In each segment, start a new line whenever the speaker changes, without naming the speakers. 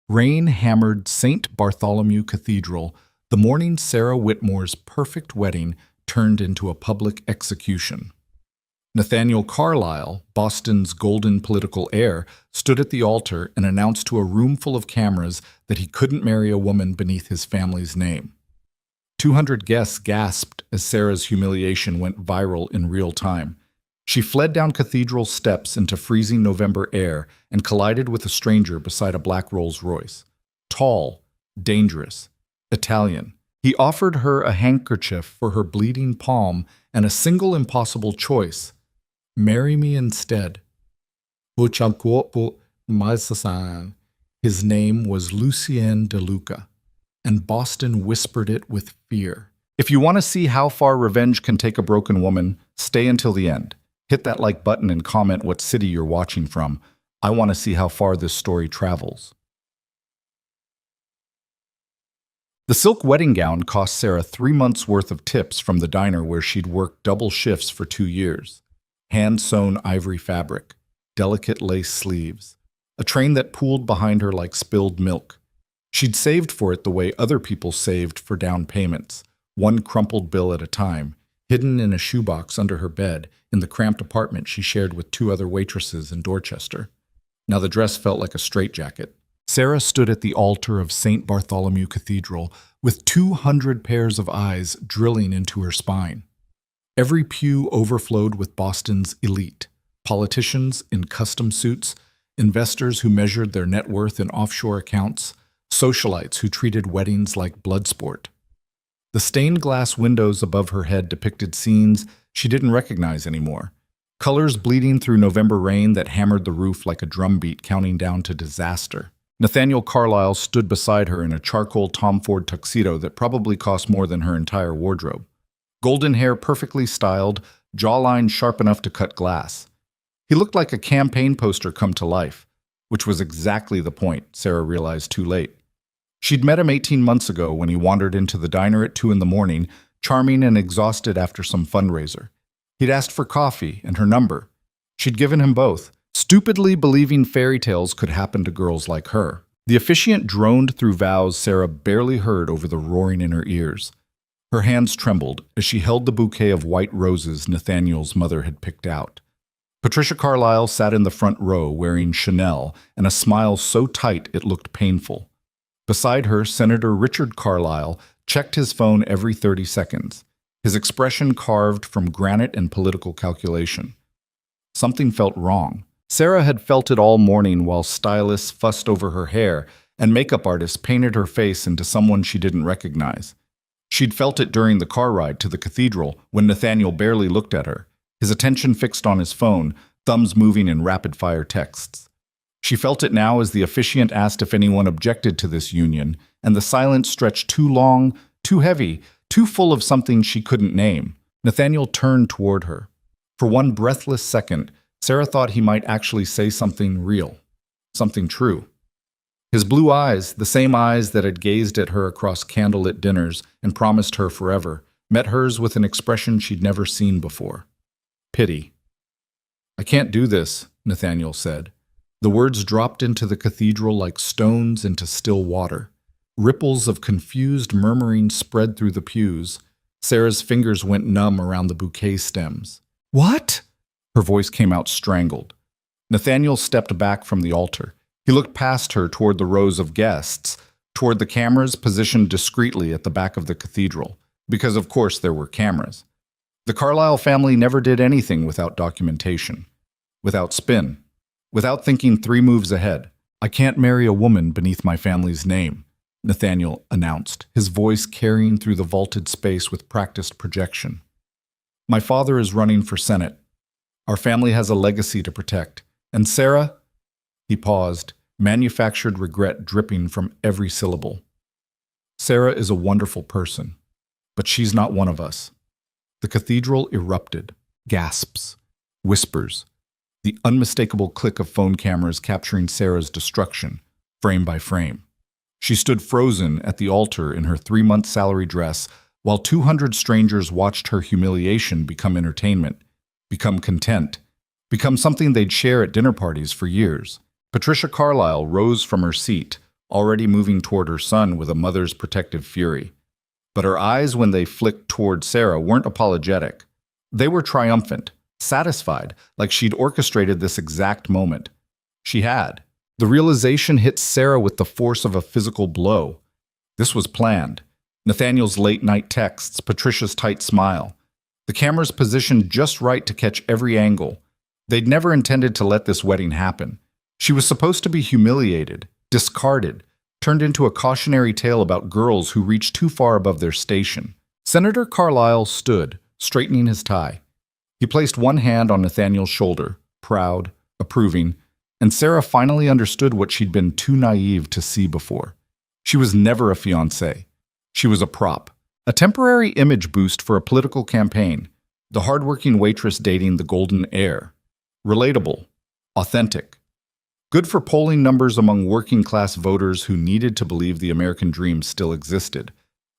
Rain hammered St. Bartholomew Cathedral the morning Sarah Whitmore's perfect wedding turned into a public execution. Nathaniel Carlyle, Boston's golden political heir, stood at the altar and announced to a room full of cameras that he couldn't marry a woman beneath his family's name. 200 guests gasped as Sarah's humiliation went viral in real time. She fled down cathedral steps into freezing November air and collided with a stranger beside a black Rolls-Royce. Tall, dangerous, Italian. He offered her a handkerchief for her bleeding palm and a single impossible choice: marry me instead. His name was Lucien de Luca, and Boston whispered it with fear. If you want to see how far revenge can take a broken woman, stay until the end. Hit that like button and comment what city you're watching from. I want to see how far this story travels. The silk wedding gown cost Sarah 3 months' worth of tips from the diner where she'd worked double shifts for 2 years. Hand-sewn ivory fabric, delicate lace sleeves, a train that pooled behind her like spilled milk. She'd saved for it the way other people saved for down payments, one crumpled bill at a time, hidden in a shoebox under her bed in the cramped apartment she shared with 2 other waitresses in Dorchester. Now the dress felt like a straitjacket. Sarah stood at the altar of St. Bartholomew Cathedral with 200 pairs of eyes drilling into her spine. Every pew overflowed with Boston's elite, politicians in custom suits, investors who measured their net worth in offshore accounts, socialites who treated weddings like blood sport. The stained glass windows above her head depicted scenes she didn't recognize anymore. Colors bleeding through November rain that hammered the roof like a drumbeat counting down to disaster. Nathaniel Carlyle stood beside her in a charcoal Tom Ford tuxedo that probably cost more than her entire wardrobe. Golden hair perfectly styled, jawline sharp enough to cut glass. He looked like a campaign poster come to life, which was exactly the point, Sarah realized too late. She'd met him 18 months ago when he wandered into the diner at 2 in the morning, charming and exhausted after some fundraiser. He'd asked for coffee and her number. She'd given him both, stupidly believing fairy tales could happen to girls like her. The officiant droned through vows Sarah barely heard over the roaring in her ears. Her hands trembled as she held the bouquet of white roses Nathaniel's mother had picked out. Patricia Carlyle sat in the front row wearing Chanel and a smile so tight it looked painful. Beside her, Senator Richard Carlyle checked his phone every 30 seconds, his expression carved from granite and political calculation. Something felt wrong. Sarah had felt it all morning while stylists fussed over her hair and makeup artists painted her face into someone she didn't recognize. She'd felt it during the car ride to the cathedral when Nathaniel barely looked at her, his attention fixed on his phone, thumbs moving in rapid-fire texts. She felt it now as the officiant asked if anyone objected to this union, and the silence stretched too long, too heavy, too full of something she couldn't name. Nathaniel turned toward her. For one breathless second, Sarah thought he might actually say something real, something true. His blue eyes, the same eyes that had gazed at her across candlelit dinners and promised her forever, met hers with an expression she'd never seen before. Pity. "I can't do this," Nathaniel said. The words dropped into the cathedral like stones into still water. Ripples of confused murmuring spread through the pews. Sarah's fingers went numb around the bouquet stems. "What?" Her voice came out strangled. Nathaniel stepped back from the altar. He looked past her toward the rows of guests, toward the cameras positioned discreetly at the back of the cathedral, because of course there were cameras. The Carlyle family never did anything without documentation, without spin, without thinking 3 moves ahead. "I can't marry a woman beneath my family's name," Nathaniel announced, his voice carrying through the vaulted space with practiced projection. "My father is running for Senate. Our family has a legacy to protect. And Sarah," he paused, manufactured regret dripping from every syllable. "Sarah is a wonderful person, but she's not one of us." The cathedral erupted. Gasps, whispers, the unmistakable click of phone cameras capturing Sarah's destruction, frame by frame. She stood frozen at the altar in her 3-month salary dress while 200 strangers watched her humiliation become entertainment, become content, become something they'd share at dinner parties for years. Patricia Carlyle rose from her seat, already moving toward her son with a mother's protective fury. But her eyes, when they flicked toward Sarah, weren't apologetic. They were triumphant, satisfied, like she'd orchestrated this exact moment. She had. The realization hit Sarah with the force of a physical blow. This was planned. Nathaniel's late-night texts, Patricia's tight smile. The cameras positioned just right to catch every angle. They'd never intended to let this wedding happen. She was supposed to be humiliated, discarded, turned into a cautionary tale about girls who reached too far above their station. Senator Carlyle stood, straightening his tie. He placed one hand on Nathaniel's shoulder, proud, approving, and Sarah finally understood what she'd been too naive to see before. She was never a fiancée. She was a prop, a temporary image boost for a political campaign, the hardworking waitress dating the golden heir. Relatable, authentic. Good for polling numbers among working-class voters who needed to believe the American dream still existed.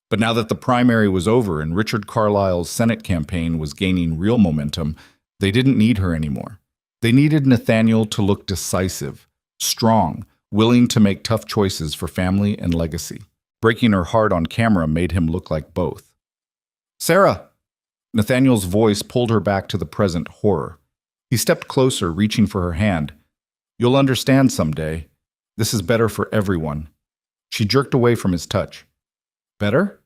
But now that the primary was over and Richard Carlisle's Senate campaign was gaining real momentum, they didn't need her anymore. They needed Nathaniel to look decisive, strong, willing to make tough choices for family and legacy. Breaking her heart on camera made him look like both. "Sarah!" Nathaniel's voice pulled her back to the present horror. He stepped closer, reaching for her hand. "You'll understand someday. This is better for everyone." She jerked away from his touch. "Better?"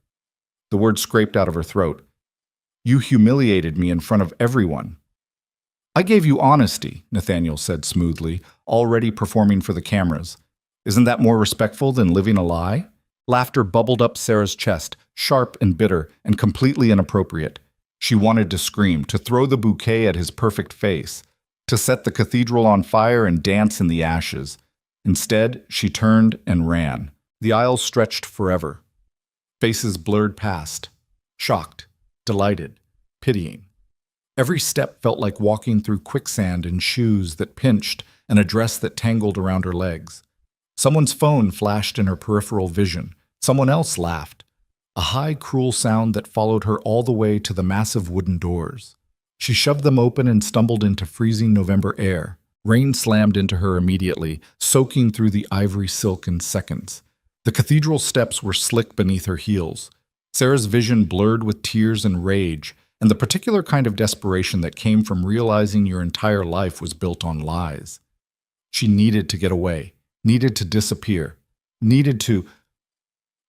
The word scraped out of her throat. "You humiliated me in front of everyone." "I gave you honesty," Nathaniel said smoothly, already performing for the cameras. "Isn't that more respectful than living a lie?" Laughter bubbled up Sarah's chest, sharp and bitter and completely inappropriate. She wanted to scream, to throw the bouquet at his perfect face, to set the cathedral on fire and dance in the ashes. Instead, she turned and ran. The aisle stretched forever. Faces blurred past, shocked, delighted, pitying. Every step felt like walking through quicksand in shoes that pinched and a dress that tangled around her legs. Someone's phone flashed in her peripheral vision. Someone else laughed. A high, cruel sound that followed her all the way to the massive wooden doors. She shoved them open and stumbled into freezing November air. Rain slammed into her immediately, soaking through the ivory silk in seconds. The cathedral steps were slick beneath her heels. Sarah's vision blurred with tears and rage, and the particular kind of desperation that came from realizing your entire life was built on lies. She needed to get away, needed to disappear, needed to...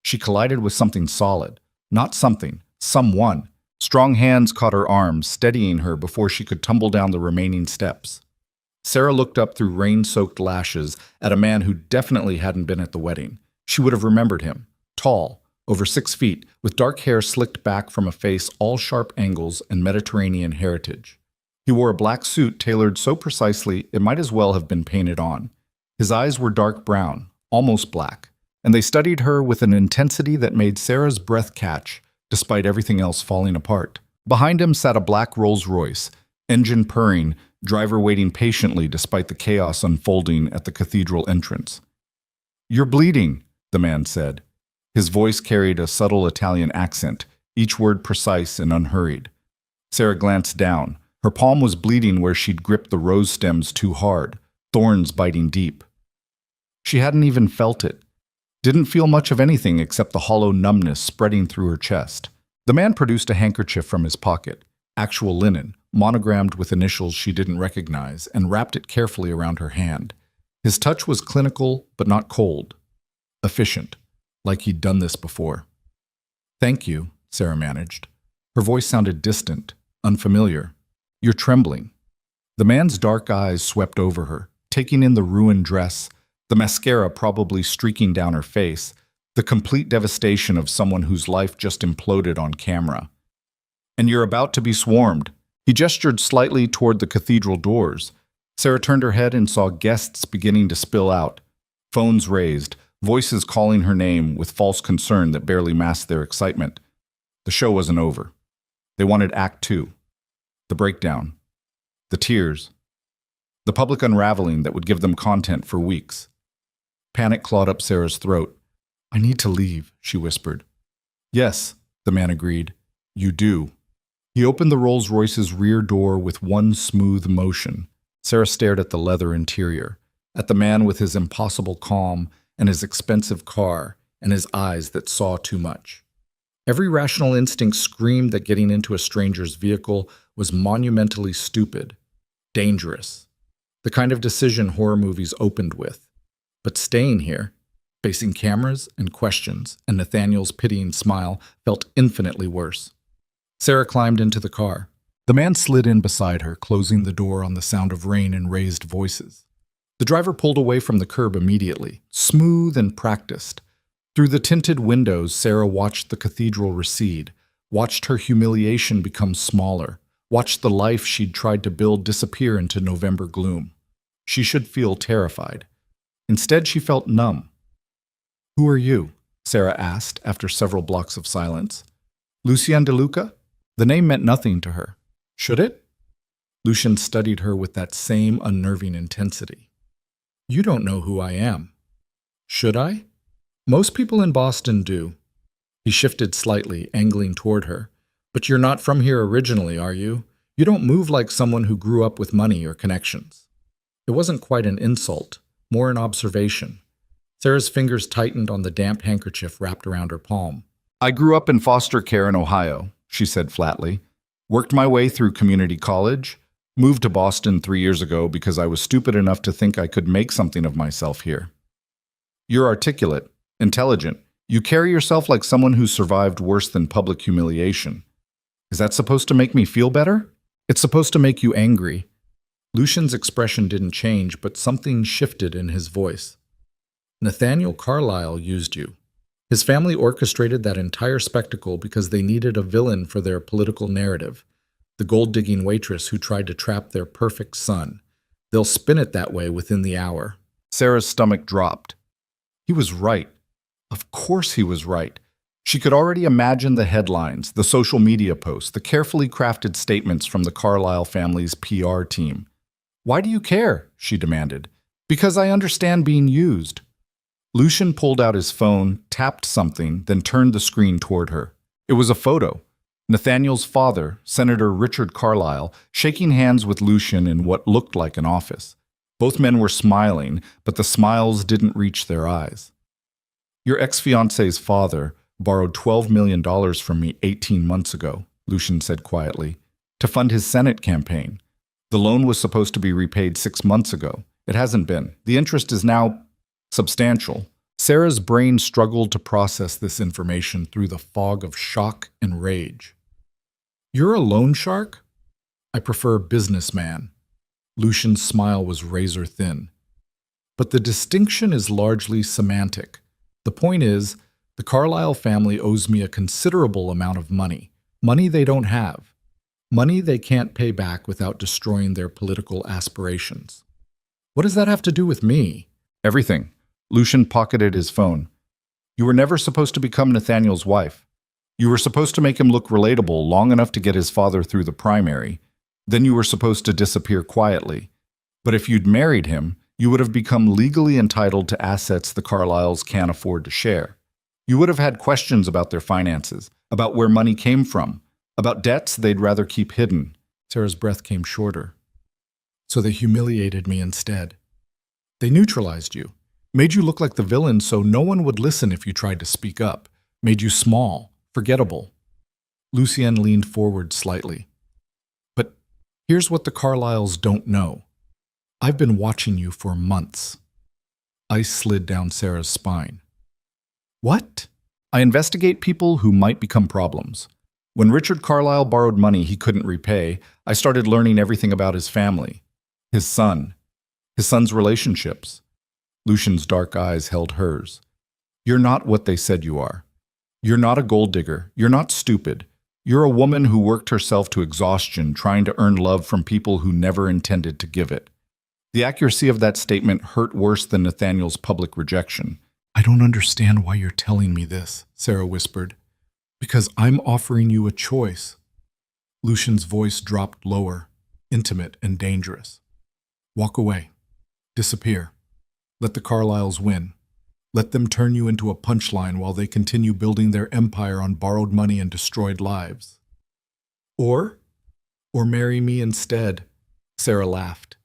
She collided with something solid. Not something, someone. Strong hands caught her arms, steadying her before she could tumble down the remaining steps. Sarah looked up through rain-soaked lashes at a man who definitely hadn't been at the wedding. She would have remembered him. Tall, over 6 feet, with dark hair slicked back from a face all sharp angles and Mediterranean heritage. He wore a black suit tailored so precisely it might as well have been painted on. His eyes were dark brown, almost black, and they studied her with an intensity that made Sarah's breath catch, despite everything else falling apart. Behind him sat a black Rolls-Royce, engine purring, driver waiting patiently despite the chaos unfolding at the cathedral entrance. "You're bleeding," the man said. His voice carried a subtle Italian accent, each word precise and unhurried. Sarah glanced down. Her palm was bleeding where she'd gripped the rose stems too hard, thorns biting deep. She hadn't even felt it. Didn't feel much of anything except the hollow numbness spreading through her chest. The man produced a handkerchief from his pocket, actual linen, monogrammed with initials she didn't recognize, and wrapped it carefully around her hand. His touch was clinical, but not cold. Efficient, like he'd done this before. "Thank you," Sarah managed. Her voice sounded distant, unfamiliar. "You're trembling." The man's dark eyes swept over her, taking in the ruined dress, the mascara probably streaking down her face, the complete devastation of someone whose life just imploded on camera. "And you're about to be swarmed." He gestured slightly toward the cathedral doors. Sarah turned her head and saw guests beginning to spill out. Phones raised, voices calling her name with false concern that barely masked their excitement. The show wasn't over. They wanted Act 2. The breakdown. The tears. The public unraveling that would give them content for weeks. Panic clawed up Sarah's throat. "I need to leave," she whispered. "Yes," the man agreed. "You do." He opened the Rolls-Royce's rear door with one smooth motion. Sarah stared at the leather interior, at the man with his impossible calm, and his expensive car, and his eyes that saw too much. Every rational instinct screamed that getting into a stranger's vehicle was monumentally stupid, dangerous, the kind of decision horror movies opened with. But staying here, facing cameras and questions and Nathaniel's pitying smile, felt infinitely worse. Sarah climbed into the car. The man slid in beside her, closing the door on the sound of rain and raised voices. The driver pulled away from the curb immediately, smooth and practiced. Through the tinted windows, Sarah watched the cathedral recede, watched her humiliation become smaller, watched the life she'd tried to build disappear into November gloom. She should feel terrified. Instead, she felt numb. "Who are you?" Sarah asked after several blocks of silence. "Lucien de Luca?" The name meant nothing to her. Should it? Lucien studied her with that same unnerving intensity. "You don't know who I am." "Should I?" "Most people in Boston do." He shifted slightly, angling toward her. "But you're not from here originally, are you? You don't move like someone who grew up with money or connections." It wasn't quite an insult, more an observation. Sarah's fingers tightened on the damp handkerchief wrapped around her palm. "I grew up in foster care in Ohio," she said flatly. "Worked my way through community college. Moved to Boston 3 years ago because I was stupid enough to think I could make something of myself here." "You're articulate, intelligent. You carry yourself like someone who survived worse than public humiliation. Is that supposed to make me feel better?" "It's supposed to make you angry." Lucien's expression didn't change, but something shifted in his voice. "Nathaniel Carlyle used you. His family orchestrated that entire spectacle because they needed a villain for their political narrative, the gold-digging waitress who tried to trap their perfect son. They'll spin it that way within the hour." Sarah's stomach dropped. He was right. Of course he was right. She could already imagine the headlines, the social media posts, the carefully crafted statements from the Carlyle family's PR team. "Why do you care?" she demanded. "Because I understand being used." Lucien pulled out his phone, tapped something, then turned the screen toward her. It was a photo. Nathaniel's father, Senator Richard Carlyle, shaking hands with Lucien in what looked like an office. Both men were smiling, but the smiles didn't reach their eyes. "Your ex-fiancé's father borrowed $12 million from me 18 months ago," Lucien said quietly, "to fund his Senate campaign. The loan was supposed to be repaid 6 months ago. It hasn't been. The interest is now substantial." Sarah's brain struggled to process this information through the fog of shock and rage. "You're a loan shark?" "I prefer businessman." Lucien's smile was razor thin. "But the distinction is largely semantic. The point is, the Carlyle family owes me a considerable amount of money. Money they don't have. Money they can't pay back without destroying their political aspirations." "What does that have to do with me?" "Everything." Lucien pocketed his phone. "You were never supposed to become Nathaniel's wife. You were supposed to make him look relatable long enough to get his father through the primary. Then you were supposed to disappear quietly. But if you'd married him, you would have become legally entitled to assets the Carlyles can't afford to share. You would have had questions about their finances, about where money came from, about debts they'd rather keep hidden." Sarah's breath came shorter. "So they humiliated me instead. They neutralized you. Made you look like the villain so no one would listen if you tried to speak up. Made you small, forgettable." Lucien leaned forward slightly. "But here's what the Carlyles don't know. I've been watching you for months." Ice slid down Sarah's spine. "What?" "I investigate people who might become problems. When Richard Carlyle borrowed money he couldn't repay, I started learning everything about his family, his son's relationships." Lucien's dark eyes held hers. "You're not what they said you are. You're not a gold digger. You're not stupid. You're a woman who worked herself to exhaustion trying to earn love from people who never intended to give it." The accuracy of that statement hurt worse than Nathaniel's public rejection. "I don't understand why you're telling me this," Sarah whispered. "Because I'm offering you a choice." Lucien's voice dropped lower, intimate and dangerous. "Walk away. Disappear. Let the Carlyles win. Let them turn you into a punchline while they continue building their empire on borrowed money and destroyed lives. Or marry me instead." Sarah laughed.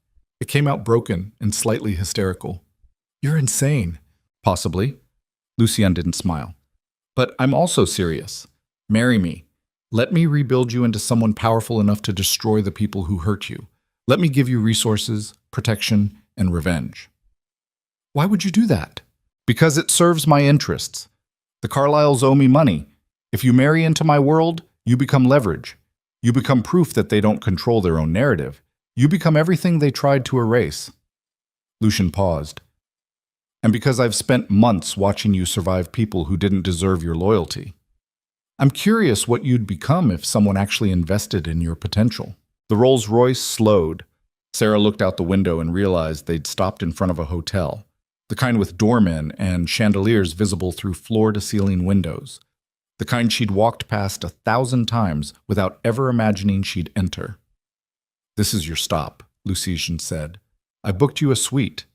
It came out broken and slightly hysterical. "You're insane. Possibly. Lucien didn't smile. But I'm also serious. Marry me. Let me rebuild you into someone powerful enough to destroy the people who hurt you. Let me give you resources, protection, and revenge. Why would you do that? Because it serves my interests. The Carlyles owe me money. If you marry into my world, you become leverage. You become proof that they don't control their own narrative. You become everything they tried to erase. Lucien paused. And because I've spent months watching you survive people who didn't deserve your loyalty. I'm curious what you'd become if someone actually invested in your potential. The Rolls-Royce slowed. Sarah looked out the window and realized they'd stopped in front of a hotel, the kind with doormen and chandeliers visible through floor-to-ceiling windows, the kind she'd walked past 1,000 times without ever imagining she'd enter. This is your stop, Lucien said. I booked you a suite.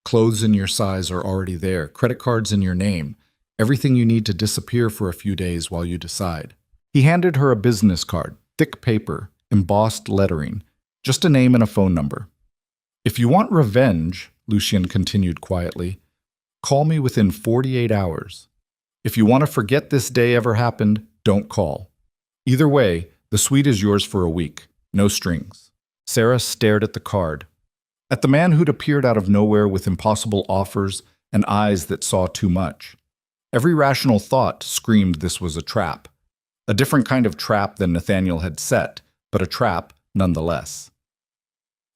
Clothes in your size are already there, credit cards in your name, everything you need to disappear for a few days while you decide. He handed her a business card, thick paper, embossed lettering, just a name and a phone number. If you want revenge, Lucien continued quietly, call me within 48 hours. If you want to forget this day ever happened, don't call. Either way, the suite is yours for a week, no strings. Sarah stared at the card, at the man who'd appeared out of nowhere with impossible offers and eyes that saw too much. Every rational thought screamed this was a trap. A different kind of trap than Nathaniel had set, but a trap nonetheless.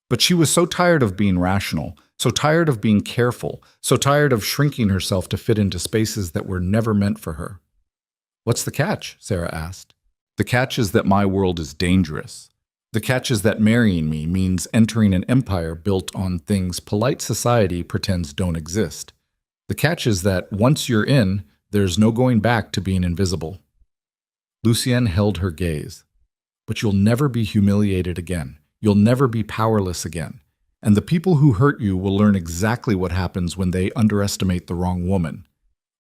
But she was so tired of being rational, so tired of being careful, so tired of shrinking herself to fit into spaces that were never meant for her. What's the catch? Sarah asked. The catch is that my world is dangerous. The catch is that marrying me means entering an empire built on things polite society pretends don't exist. The catch is that once you're in, there's no going back to being invisible. Lucien held her gaze. But you'll never be humiliated again. You'll never be powerless again. And the people who hurt you will learn exactly what happens when they underestimate the wrong woman.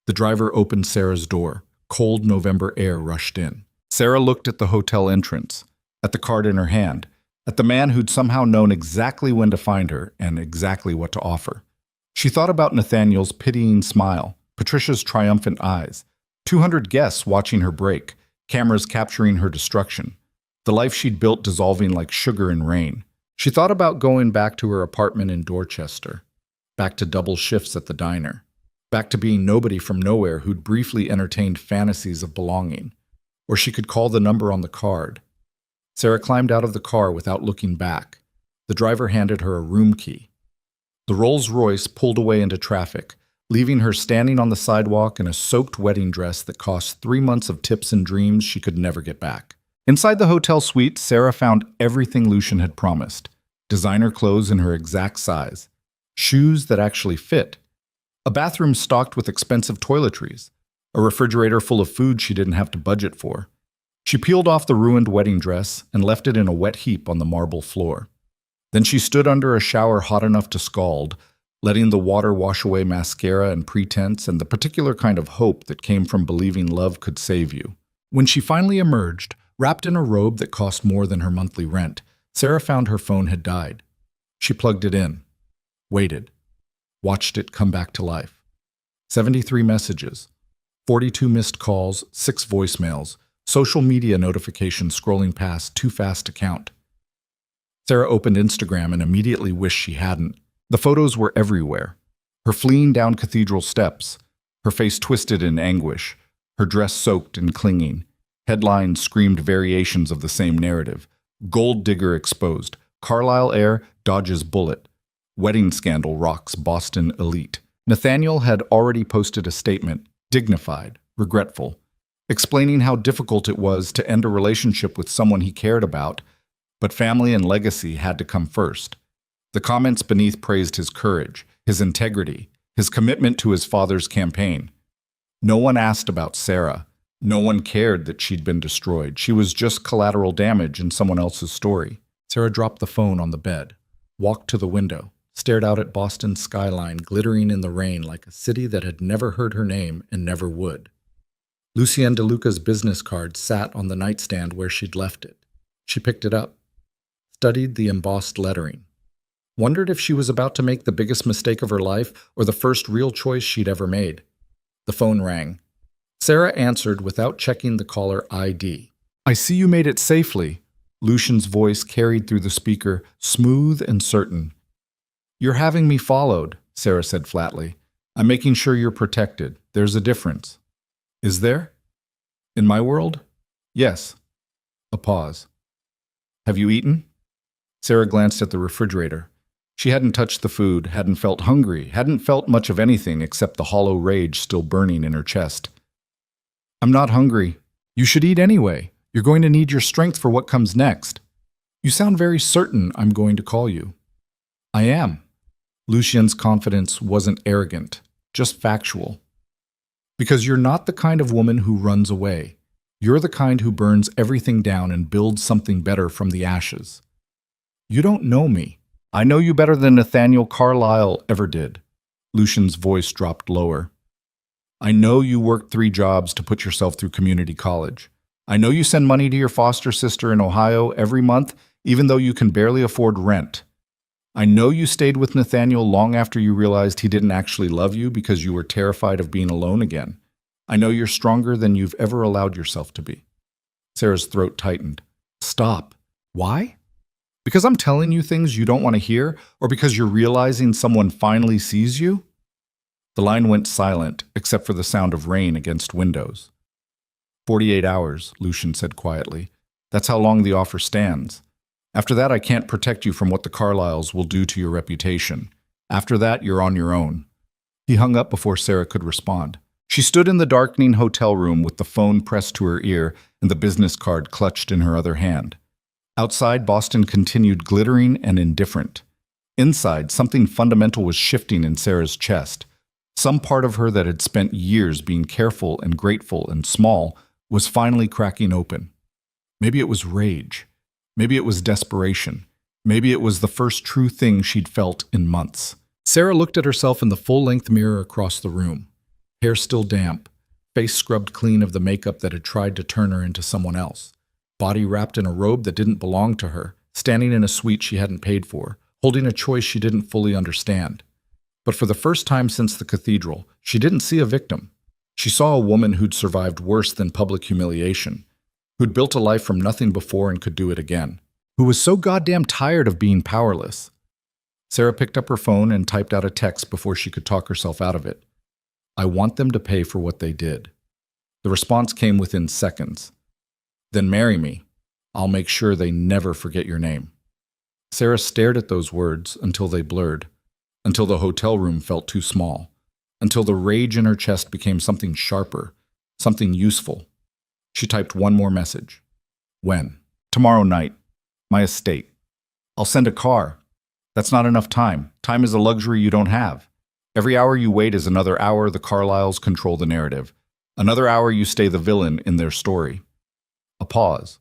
The driver opened Sarah's door. Cold November air rushed in. Sarah looked at the hotel entrance, at the card in her hand, at the man who'd somehow known exactly when to find her and exactly what to offer. She thought about Nathaniel's pitying smile, Patricia's triumphant eyes, 200 guests watching her break, cameras capturing her destruction, the life she'd built dissolving like sugar in rain. She thought about going back to her apartment in Dorchester, back to double shifts at the diner, back to being nobody from nowhere who'd briefly entertained fantasies of belonging. Or she could call the number on the card. Sarah climbed out of the car without looking back. The driver handed her a room key. The Rolls-Royce pulled away into traffic, leaving her standing on the sidewalk in a soaked wedding dress that cost 3 months of tips and dreams she could never get back. Inside the hotel suite, Sarah found everything Lucien had promised. Designer clothes in her exact size. Shoes that actually fit. A bathroom stocked with expensive toiletries. A refrigerator full of food she didn't have to budget for. She peeled off the ruined wedding dress and left it in a wet heap on the marble floor. Then she stood under a shower hot enough to scald, letting the water wash away mascara and pretense and the particular kind of hope that came from believing love could save you. When she finally emerged, wrapped in a robe that cost more than her monthly rent, Sarah found her phone had died. She plugged it in, waited, watched it come back to life. 73 messages, 42 missed calls, 6 voicemails, social media notifications scrolling past too fast to count. Sarah opened Instagram and immediately wished she hadn't. The photos were everywhere. Her fleeing down cathedral steps, her face twisted in anguish, her dress soaked and clinging. Headlines screamed variations of the same narrative. Gold digger exposed. Carlisle heir dodges bullet. Wedding scandal rocks Boston elite. Nathaniel had already posted a statement, dignified, regretful, explaining how difficult it was to end a relationship with someone he cared about, but family and legacy had to come first. The comments beneath praised his courage, his integrity, his commitment to his father's campaign. No one asked about Sarah. No one cared that she'd been destroyed. She was just collateral damage in someone else's story. Sarah dropped the phone on the bed, walked to the window, stared out at Boston's skyline glittering in the rain like a city that had never heard her name and never would. Lucien De Luca's business card sat on the nightstand where she'd left it. She picked it up, studied the embossed lettering. Wondered if she was about to make the biggest mistake of her life or the first real choice she'd ever made. The phone rang. Sarah answered without checking the caller ID. "I see you made it safely." Lucian's voice carried through the speaker, smooth and certain. "You're having me followed," Sarah said flatly. "I'm making sure you're protected. There's a difference." "Is there?" "In my world?" "Yes." A pause. "Have you eaten?" Sarah glanced at the refrigerator. She hadn't touched the food, hadn't felt hungry, hadn't felt much of anything except the hollow rage still burning in her chest. "I'm not hungry." "You should eat anyway. You're going to need your strength for what comes next." "You sound very certain I'm going to call you." "I am." Lucian's confidence wasn't arrogant, just factual. "Because you're not the kind of woman who runs away. You're the kind who burns everything down and builds something better from the ashes." "You don't know me." "I know you better than Nathaniel Carlisle ever did." Lucian's voice dropped lower. "I know you worked 3 jobs to put yourself through community college. I know you send money to your foster sister in Ohio every month, even though you can barely afford rent. I know you stayed with Nathaniel long after you realized he didn't actually love you because you were terrified of being alone again. I know you're stronger than you've ever allowed yourself to be." Sarah's throat tightened. "Stop. Why? Because I'm telling you things you don't want to hear, or because you're realizing someone finally sees you?" The line went silent, except for the sound of rain against windows. 48 hours, Lucian said quietly. "That's how long the offer stands. After that, I can't protect you from what the Carlyles will do to your reputation. After that, you're on your own." He hung up before Sarah could respond. She stood in the darkening hotel room with the phone pressed to her ear and the business card clutched in her other hand. Outside, Boston continued glittering and indifferent. Inside, something fundamental was shifting in Sarah's chest. Some part of her that had spent years being careful and grateful and small was finally cracking open. Maybe it was rage. Maybe it was desperation. Maybe it was the first true thing she'd felt in months. Sarah looked at herself in the full-length mirror across the room. Hair still damp, face scrubbed clean of the makeup that had tried to turn her into someone else. Body wrapped in a robe that didn't belong to her, standing in a suite she hadn't paid for, holding a choice she didn't fully understand. But for the first time since the cathedral, she didn't see a victim. She saw a woman who'd survived worse than public humiliation, who'd built a life from nothing before and could do it again, who was so goddamn tired of being powerless. Sarah picked up her phone and typed out a text before she could talk herself out of it. "I want them to pay for what they did." The response came within seconds. "Then marry me. I'll make sure they never forget your name." Sarah stared at those words until they blurred, until the hotel room felt too small, until the rage in her chest became something sharper, something useful. She typed one more message. "When?" "Tomorrow night. My estate. I'll send a car." "That's not enough time. Time is a luxury you don't have. Every hour you wait is another hour the Carlyles control the narrative. Another hour you stay the villain in their story." A pause.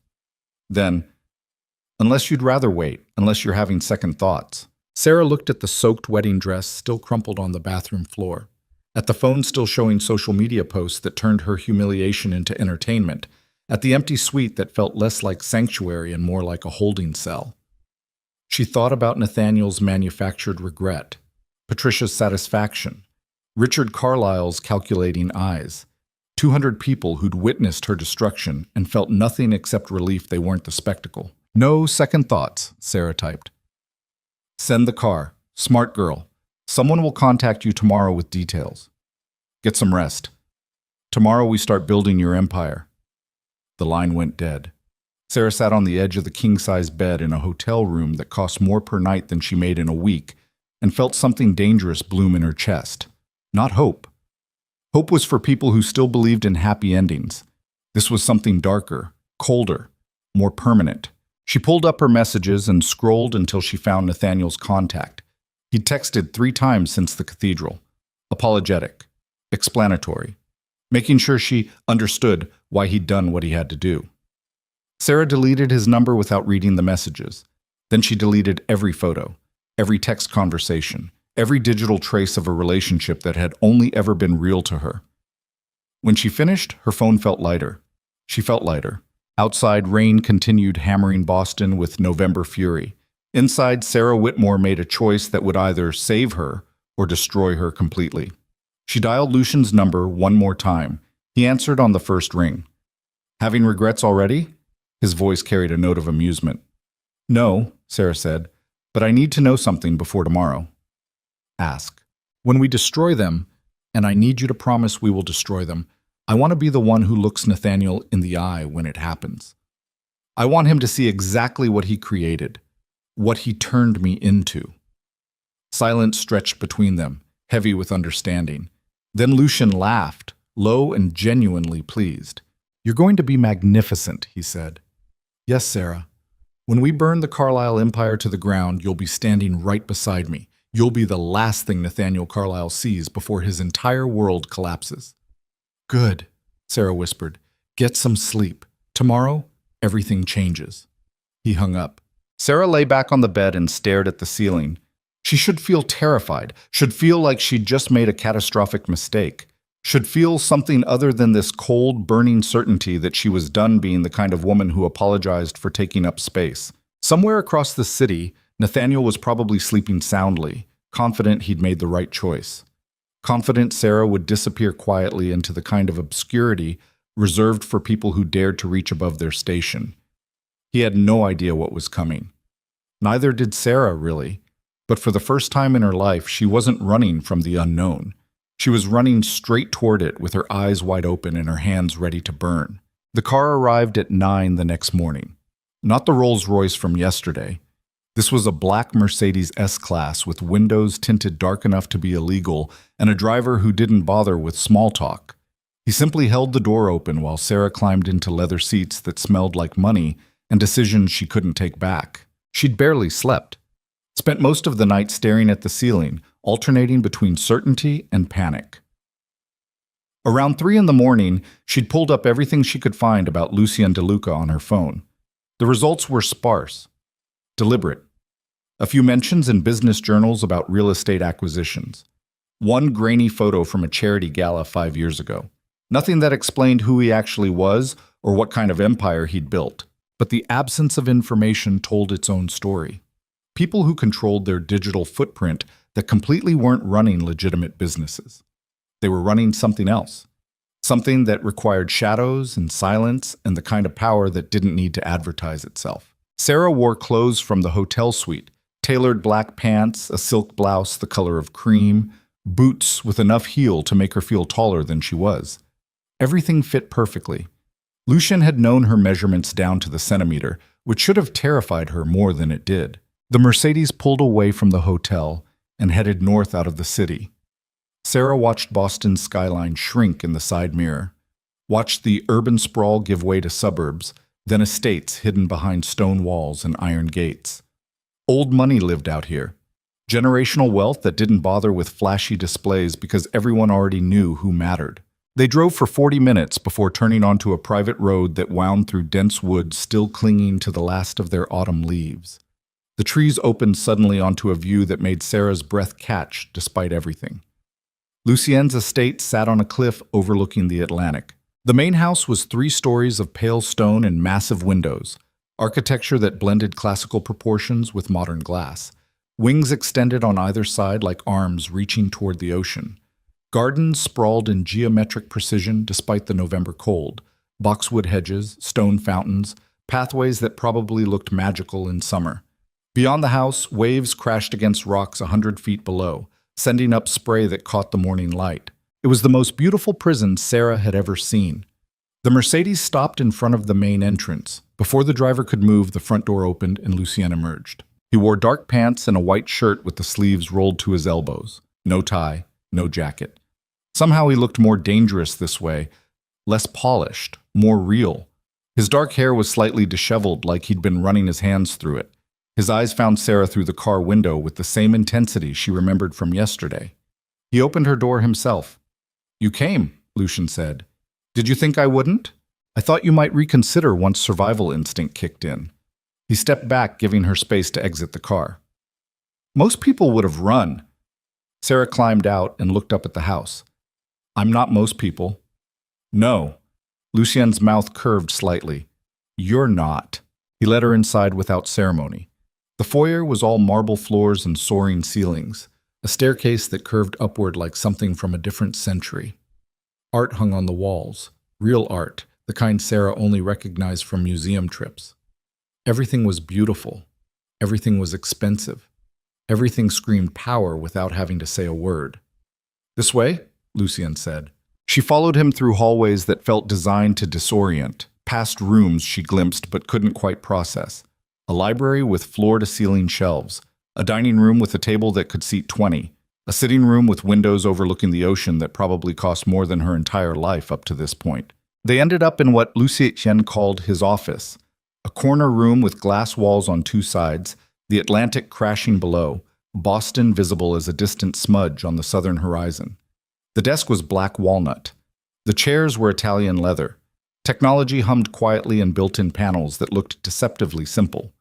Then, "Unless you'd rather wait, unless you're having second thoughts." Sarah looked at the soaked wedding dress still crumpled on the bathroom floor, at the phone still showing social media posts that turned her humiliation into entertainment, at the empty suite that felt less like sanctuary and more like a holding cell. She thought about Nathaniel's manufactured regret, Patricia's satisfaction, Richard Carlyle's calculating eyes, 200 people who'd witnessed her destruction and felt nothing except relief they weren't the spectacle. "No second thoughts," Sarah typed. "Send the car. Smart girl. Someone will contact you tomorrow with details. Get some rest. Tomorrow we start building your empire." The line went dead. Sarah sat on the edge of the king-size bed in a hotel room that cost more per night than she made in a week and felt something dangerous bloom in her chest. Not hope. Hope was for people who still believed in happy endings. This was something darker, colder, more permanent. She pulled up her messages and scrolled until she found Nathaniel's contact. He'd texted 3 times since the cathedral. Apologetic. Explanatory. Making sure she understood why he'd done what he had to do. Sarah deleted his number without reading the messages. Then she deleted every photo, every text conversation, every digital trace of a relationship that had only ever been real to her. When she finished, her phone felt lighter. She felt lighter. Outside, rain continued hammering Boston with November fury. Inside, Sarah Whitmore made a choice that would either save her or destroy her completely. She dialed Lucian's number one more time. He answered on the first ring. Having regrets already? His voice carried a note of amusement. No, Sarah said, but I need to know something before tomorrow. Ask. When we destroy them, and I need you to promise we will destroy them, I want to be the one who looks Nathaniel in the eye when it happens. I want him to see exactly what he created, what he turned me into. Silence stretched between them, heavy with understanding. Then Lucian laughed, low and genuinely pleased. You're going to be magnificent, he said. Yes, Sarah. When we burn the Carlyle Empire to the ground, you'll be standing right beside me. You'll be the last thing Nathaniel Carlyle sees before his entire world collapses. Good, Sarah whispered. Get some sleep. Tomorrow, everything changes. He hung up. Sarah lay back on the bed and stared at the ceiling. She should feel terrified, should feel like she'd just made a catastrophic mistake, should feel something other than this cold, burning certainty that she was done being the kind of woman who apologized for taking up space. Somewhere across the city, Nathaniel was probably sleeping soundly, confident he'd made the right choice. Confident Sarah would disappear quietly into the kind of obscurity reserved for people who dared to reach above their station. He had no idea what was coming. Neither did Sarah, really. But for the first time in her life, she wasn't running from the unknown. She was running straight toward it with her eyes wide open and her hands ready to burn. The car arrived at 9 the next morning. Not the Rolls-Royce from yesterday. This was a black Mercedes S-Class with windows tinted dark enough to be illegal and a driver who didn't bother with small talk. He simply held the door open while Sarah climbed into leather seats that smelled like money and decisions she couldn't take back. She'd barely slept. Spent most of the night staring at the ceiling, alternating between certainty and panic. Around 3 in the morning, she'd pulled up everything she could find about Lucien DeLuca on her phone. The results were sparse, deliberate. A few mentions in business journals about real estate acquisitions. One grainy photo from a charity gala 5 years ago. Nothing that explained who he actually was or what kind of empire he'd built. But the absence of information told its own story. People who controlled their digital footprint that completely weren't running legitimate businesses. They were running something else. Something that required shadows and silence and the kind of power that didn't need to advertise itself. Sarah wore clothes from the hotel suite, tailored black pants, a silk blouse the color of cream, boots with enough heel to make her feel taller than she was. Everything fit perfectly. Lucian had known her measurements down to the centimeter, which should have terrified her more than it did. The Mercedes pulled away from the hotel and headed north out of the city. Sarah watched Boston's skyline shrink in the side mirror, watched the urban sprawl give way to suburbs, then estates hidden behind stone walls and iron gates. Old money lived out here. Generational wealth that didn't bother with flashy displays because everyone already knew who mattered. They drove for 40 minutes before turning onto a private road that wound through dense woods still clinging to the last of their autumn leaves. The trees opened suddenly onto a view that made Sarah's breath catch despite everything. Lucien's estate sat on a cliff overlooking the Atlantic. The main house was 3 stories of pale stone and massive windows, architecture that blended classical proportions with modern glass. Wings extended on either side like arms reaching toward the ocean. Gardens sprawled in geometric precision despite the November cold. Boxwood hedges, stone fountains, pathways that probably looked magical in summer. Beyond the house, waves crashed against rocks 100 feet below, sending up spray that caught the morning light. It was the most beautiful prison Sarah had ever seen. The Mercedes stopped in front of the main entrance. Before the driver could move, the front door opened and Lucien emerged. He wore dark pants and a white shirt with the sleeves rolled to his elbows. No tie, no jacket. Somehow he looked more dangerous this way, less polished, more real. His dark hair was slightly disheveled, like he'd been running his hands through it. His eyes found Sarah through the car window with the same intensity she remembered from yesterday. He opened her door himself. "You came," Lucian said. "Did you think I wouldn't? I thought you might reconsider once survival instinct kicked in." He stepped back, giving her space to exit the car. "Most people would have run." Sarah climbed out and looked up at the house. "I'm not most people." "No." Lucien's mouth curved slightly. "You're not." He led her inside without ceremony. The foyer was all marble floors and soaring ceilings, a staircase that curved upward like something from a different century. Art hung on the walls, real art, the kind Sarah only recognized from museum trips. Everything was beautiful. Everything was expensive. Everything screamed power without having to say a word. "This way," Lucien said. She followed him through hallways that felt designed to disorient, past rooms she glimpsed but couldn't quite process. A library with floor-to-ceiling shelves, a dining room with a table that could seat 20, a sitting room with windows overlooking the ocean that probably cost more than her entire life up to this point. They ended up in what Lucien called his office, a corner room with glass walls on two sides, the Atlantic crashing below, Boston visible as a distant smudge on the southern horizon. The desk was black walnut. The chairs were Italian leather. Technology hummed quietly in built-in panels that looked deceptively simple.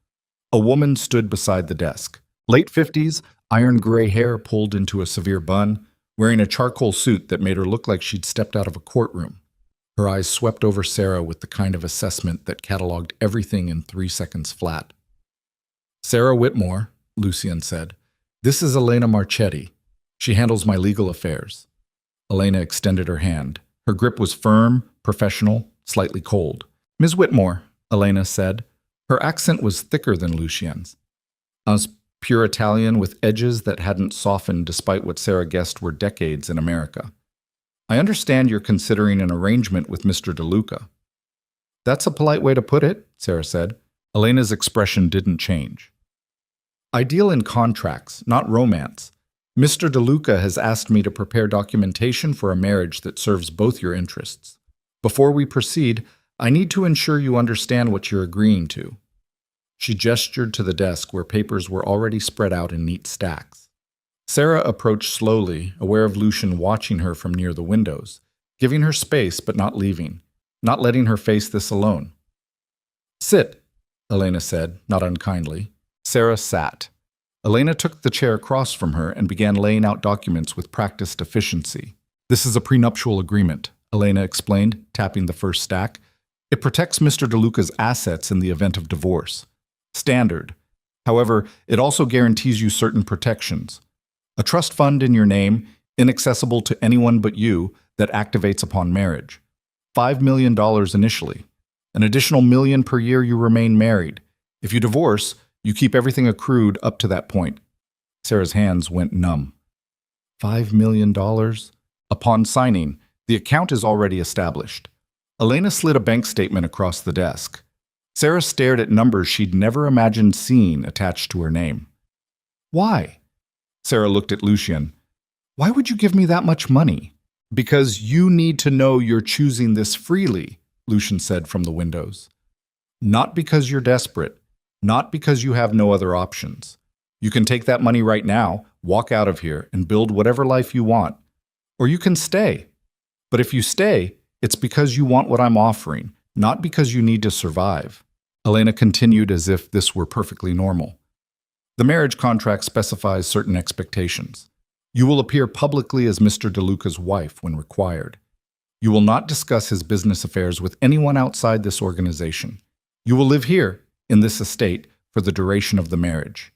A woman stood beside the desk. Late 50s, iron-gray hair pulled into a severe bun, wearing a charcoal suit that made her look like she'd stepped out of a courtroom. Her eyes swept over Sarah with the kind of assessment that cataloged everything in 3 seconds flat. "Sarah Whitmore," Lucien said. "This is Elena Marchetti. She handles my legal affairs." Elena extended her hand. Her grip was firm, professional, slightly cold. "Ms. Whitmore," Elena said. Her accent was thicker than Lucien's. As pure Italian with edges that hadn't softened despite what Sarah guessed were decades in America. "I understand you're considering an arrangement with Mr. DeLuca." "That's a polite way to put it," Sarah said. Elena's expression didn't change. "I deal in contracts, not romance. Mr. DeLuca has asked me to prepare documentation for a marriage that serves both your interests. Before we proceed, I need to ensure you understand what you're agreeing to." She gestured to the desk where papers were already spread out in neat stacks. Sarah approached slowly, aware of Lucien watching her from near the windows, giving her space but not leaving, not letting her face this alone. "Sit," Elena said, not unkindly. Sarah sat. Elena took the chair across from her and began laying out documents with practiced efficiency. "This is a prenuptial agreement," Elena explained, tapping the first stack. "It protects Mr. DeLuca's assets in the event of divorce. Standard. However, it also guarantees you certain protections. A trust fund in your name, inaccessible to anyone but you, that activates upon marriage. $5 million initially. An additional $1 million per year you remain married. If you divorce, you keep everything accrued up to that point." Sarah's hands went numb. $5 million? Upon signing, the account is already established. Elena slid a bank statement across the desk. Sarah stared at numbers she'd never imagined seeing attached to her name. "Why?" Sarah looked at Lucien. "Why would you give me that much money?" "Because you need to know you're choosing this freely," Lucien said from the windows. "Not because you're desperate. Not because you have no other options. You can take that money right now, walk out of here, and build whatever life you want. Or you can stay. But if you stay, it's because you want what I'm offering, not because you need to survive." Elena continued as if this were perfectly normal. "The marriage contract specifies certain expectations. You will appear publicly as Mr. DeLuca's wife when required. You will not discuss his business affairs with anyone outside this organization. You will live here, in this estate, for the duration of the marriage.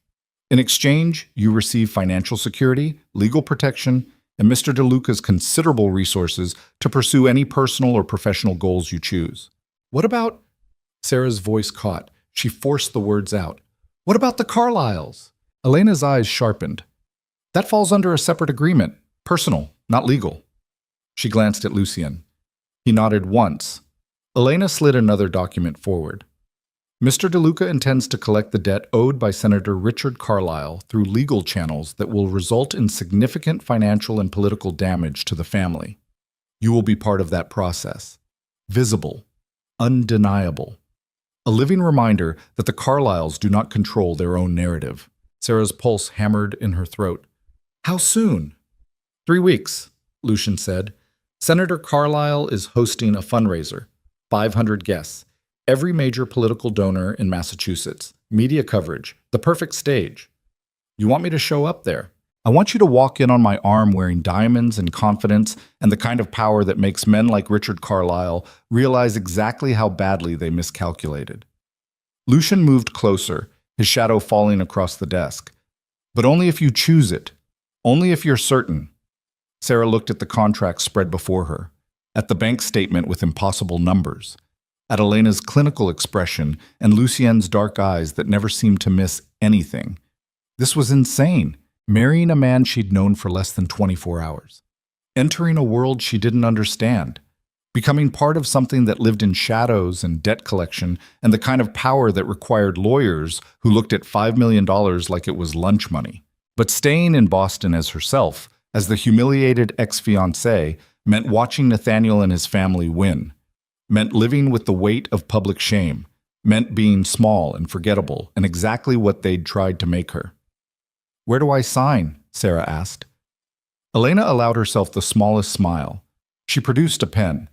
In exchange, you receive financial security, legal protection, and Mr. DeLuca's considerable resources to pursue any personal or professional goals you choose." "What about—" Sarah's voice caught. She forced the words out. "What about the Carlyles?" Elena's eyes sharpened. "That falls under a separate agreement. Personal, not legal." She glanced at Lucien. He nodded once. Elena slid another document forward. "Mr. DeLuca intends to collect the debt owed by Senator Richard Carlyle through legal channels that will result in significant financial and political damage to the family. You will be part of that process. Visible. Undeniable. A living reminder that the Carlyles do not control their own narrative." Sarah's pulse hammered in her throat. "How soon?" 3 weeks, Lucien said. "Senator Carlyle is hosting a fundraiser. 500 guests. Every major political donor in Massachusetts. Media coverage. The perfect stage. You want me to show up there? I want you to walk in on my arm wearing diamonds and confidence and the kind of power that makes men like Richard Carlyle realize exactly how badly they miscalculated." Lucien moved closer, his shadow falling across the desk. But only if you choose it. Only if you're certain. Sarah looked at the contract spread before her, at the bank statement with impossible numbers, at Elena's clinical expression and Lucien's dark eyes that never seemed to miss anything. This was insane. Marrying a man she'd known for less than 24 hours. Entering a world she didn't understand. Becoming part of something that lived in shadows and debt collection and the kind of power that required lawyers who looked at $5 million like it was lunch money. But staying in Boston as herself, as the humiliated ex-fiancé, meant watching Nathaniel and his family win. Meant living with the weight of public shame. Meant being small and forgettable and exactly what they'd tried to make her. "Where do I sign?" Sarah asked. Elena allowed herself the smallest smile. She produced a pen.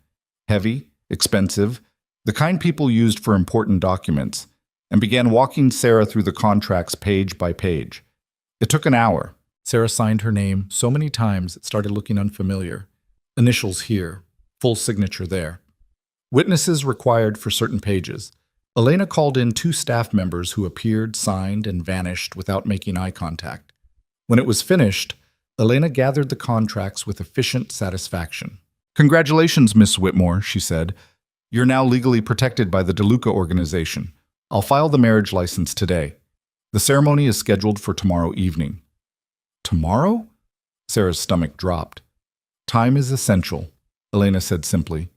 Heavy, expensive, the kind people used for important documents, and began walking Sarah through the contracts page by page. It took an hour. Sarah signed her name so many times it started looking unfamiliar. Initials here, full signature there. Witnesses required for certain pages. Elena called in 2 staff members who appeared, signed, and vanished without making eye contact. When it was finished, Elena gathered the contracts with efficient satisfaction. "Congratulations, Miss Whitmore," she said. "You're now legally protected by the DeLuca organization. I'll file the marriage license today. The ceremony is scheduled for tomorrow evening." "Tomorrow?" Sarah's stomach dropped. "Time is essential," Elena said simply.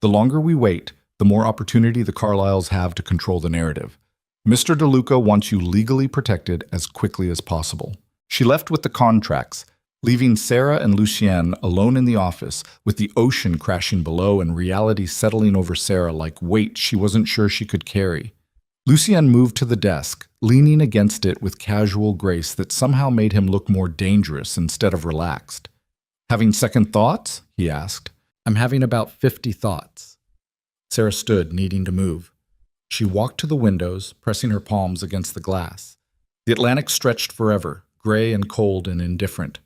"The longer we wait, the more opportunity the Carlyles have to control the narrative. Mr. DeLuca wants you legally protected as quickly as possible." She left with the contracts, leaving Sarah and Lucien alone in the office, with the ocean crashing below and reality settling over Sarah like weight she wasn't sure she could carry. Lucien moved to the desk, leaning against it with casual grace that somehow made him look more dangerous instead of relaxed. "Having second thoughts?" he asked. "I'm having about 50 thoughts." Sarah stood, needing to move. She walked to the windows, pressing her palms against the glass. The Atlantic stretched forever, gray and cold and indifferent.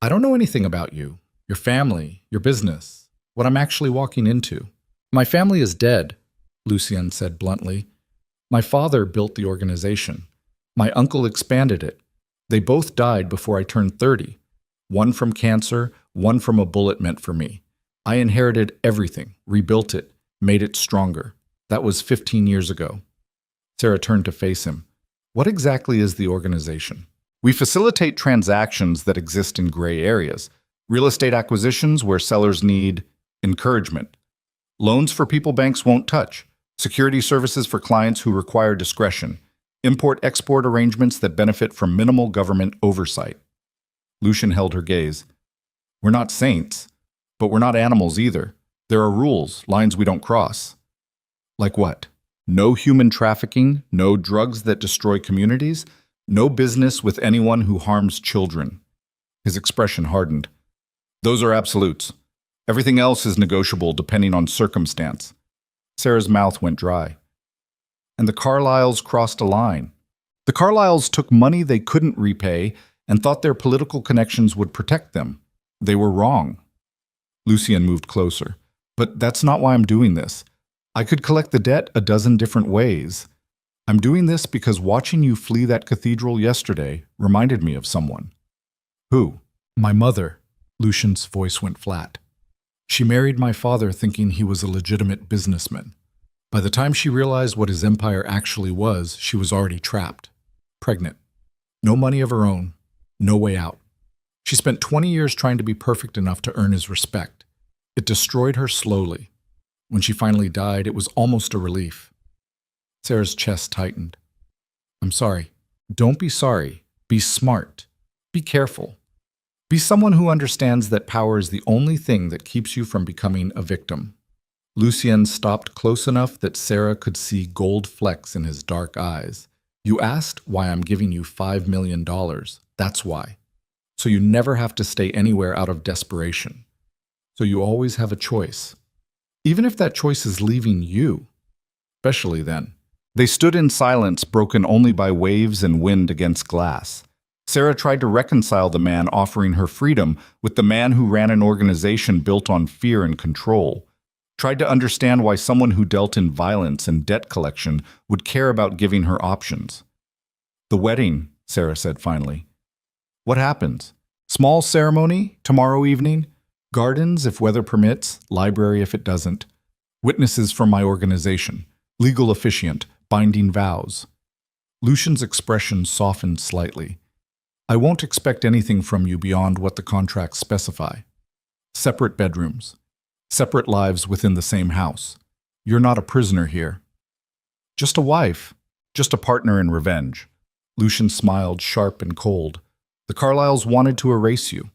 "I don't know anything about you, your family, your business, what I'm actually walking into." "My family is dead," Lucien said bluntly. "My father built the organization. My uncle expanded it. They both died before I turned 30. One from cancer, one from a bullet meant for me. I inherited everything, rebuilt it, made it stronger. That was 15 years ago." Sarah turned to face him. "What exactly is the organization?" "We facilitate transactions that exist in gray areas. Real estate acquisitions where sellers need encouragement. Loans for people banks won't touch. Security services for clients who require discretion. Import-export arrangements that benefit from minimal government oversight." Lucien held her gaze. "We're not saints, but we're not animals either. There are rules, lines we don't cross." "Like what? No human trafficking, no drugs that destroy communities, no business with anyone who harms children." His expression hardened. "Those are absolutes. Everything else is negotiable depending on circumstance." Sarah's mouth went dry. "And the Carlyles crossed a line. The Carlyles took money they couldn't repay and thought their political connections would protect them. They were wrong." Lucien moved closer. "But that's not why I'm doing this. I could collect the debt a dozen different ways. I'm doing this because watching you flee that cathedral yesterday reminded me of someone." "Who?" "My mother." Lucien's voice went flat. "She married my father thinking he was a legitimate businessman. By the time she realized what his empire actually was, she was already trapped. Pregnant. No money of her own. No way out. She spent 20 years trying to be perfect enough to earn his respect. It destroyed her slowly. When she finally died, it was almost a relief." Sarah's chest tightened. "I'm sorry." "Don't be sorry. Be smart. Be careful. Be someone who understands that power is the only thing that keeps you from becoming a victim." Lucien stopped close enough that Sarah could see gold flecks in his dark eyes. "You asked why I'm giving you $5 million. That's why. So you never have to stay anywhere out of desperation. So you always have a choice. Even if that choice is leaving you. Especially then." They stood in silence, broken only by waves and wind against glass. Sarah tried to reconcile the man offering her freedom with the man who ran an organization built on fear and control. Tried to understand why someone who dealt in violence and debt collection would care about giving her options. The wedding, Sarah said finally. What happens? Small ceremony, tomorrow evening? Gardens if weather permits, library if it doesn't. Witnesses from my organization, legal officiant, binding vows. Lucian's expression softened slightly. I won't expect anything from you beyond what the contracts specify. Separate bedrooms. Separate lives within the same house. You're not a prisoner here. Just a wife. Just a partner in revenge. Lucian smiled, sharp and cold. The Carlyles wanted to erase you.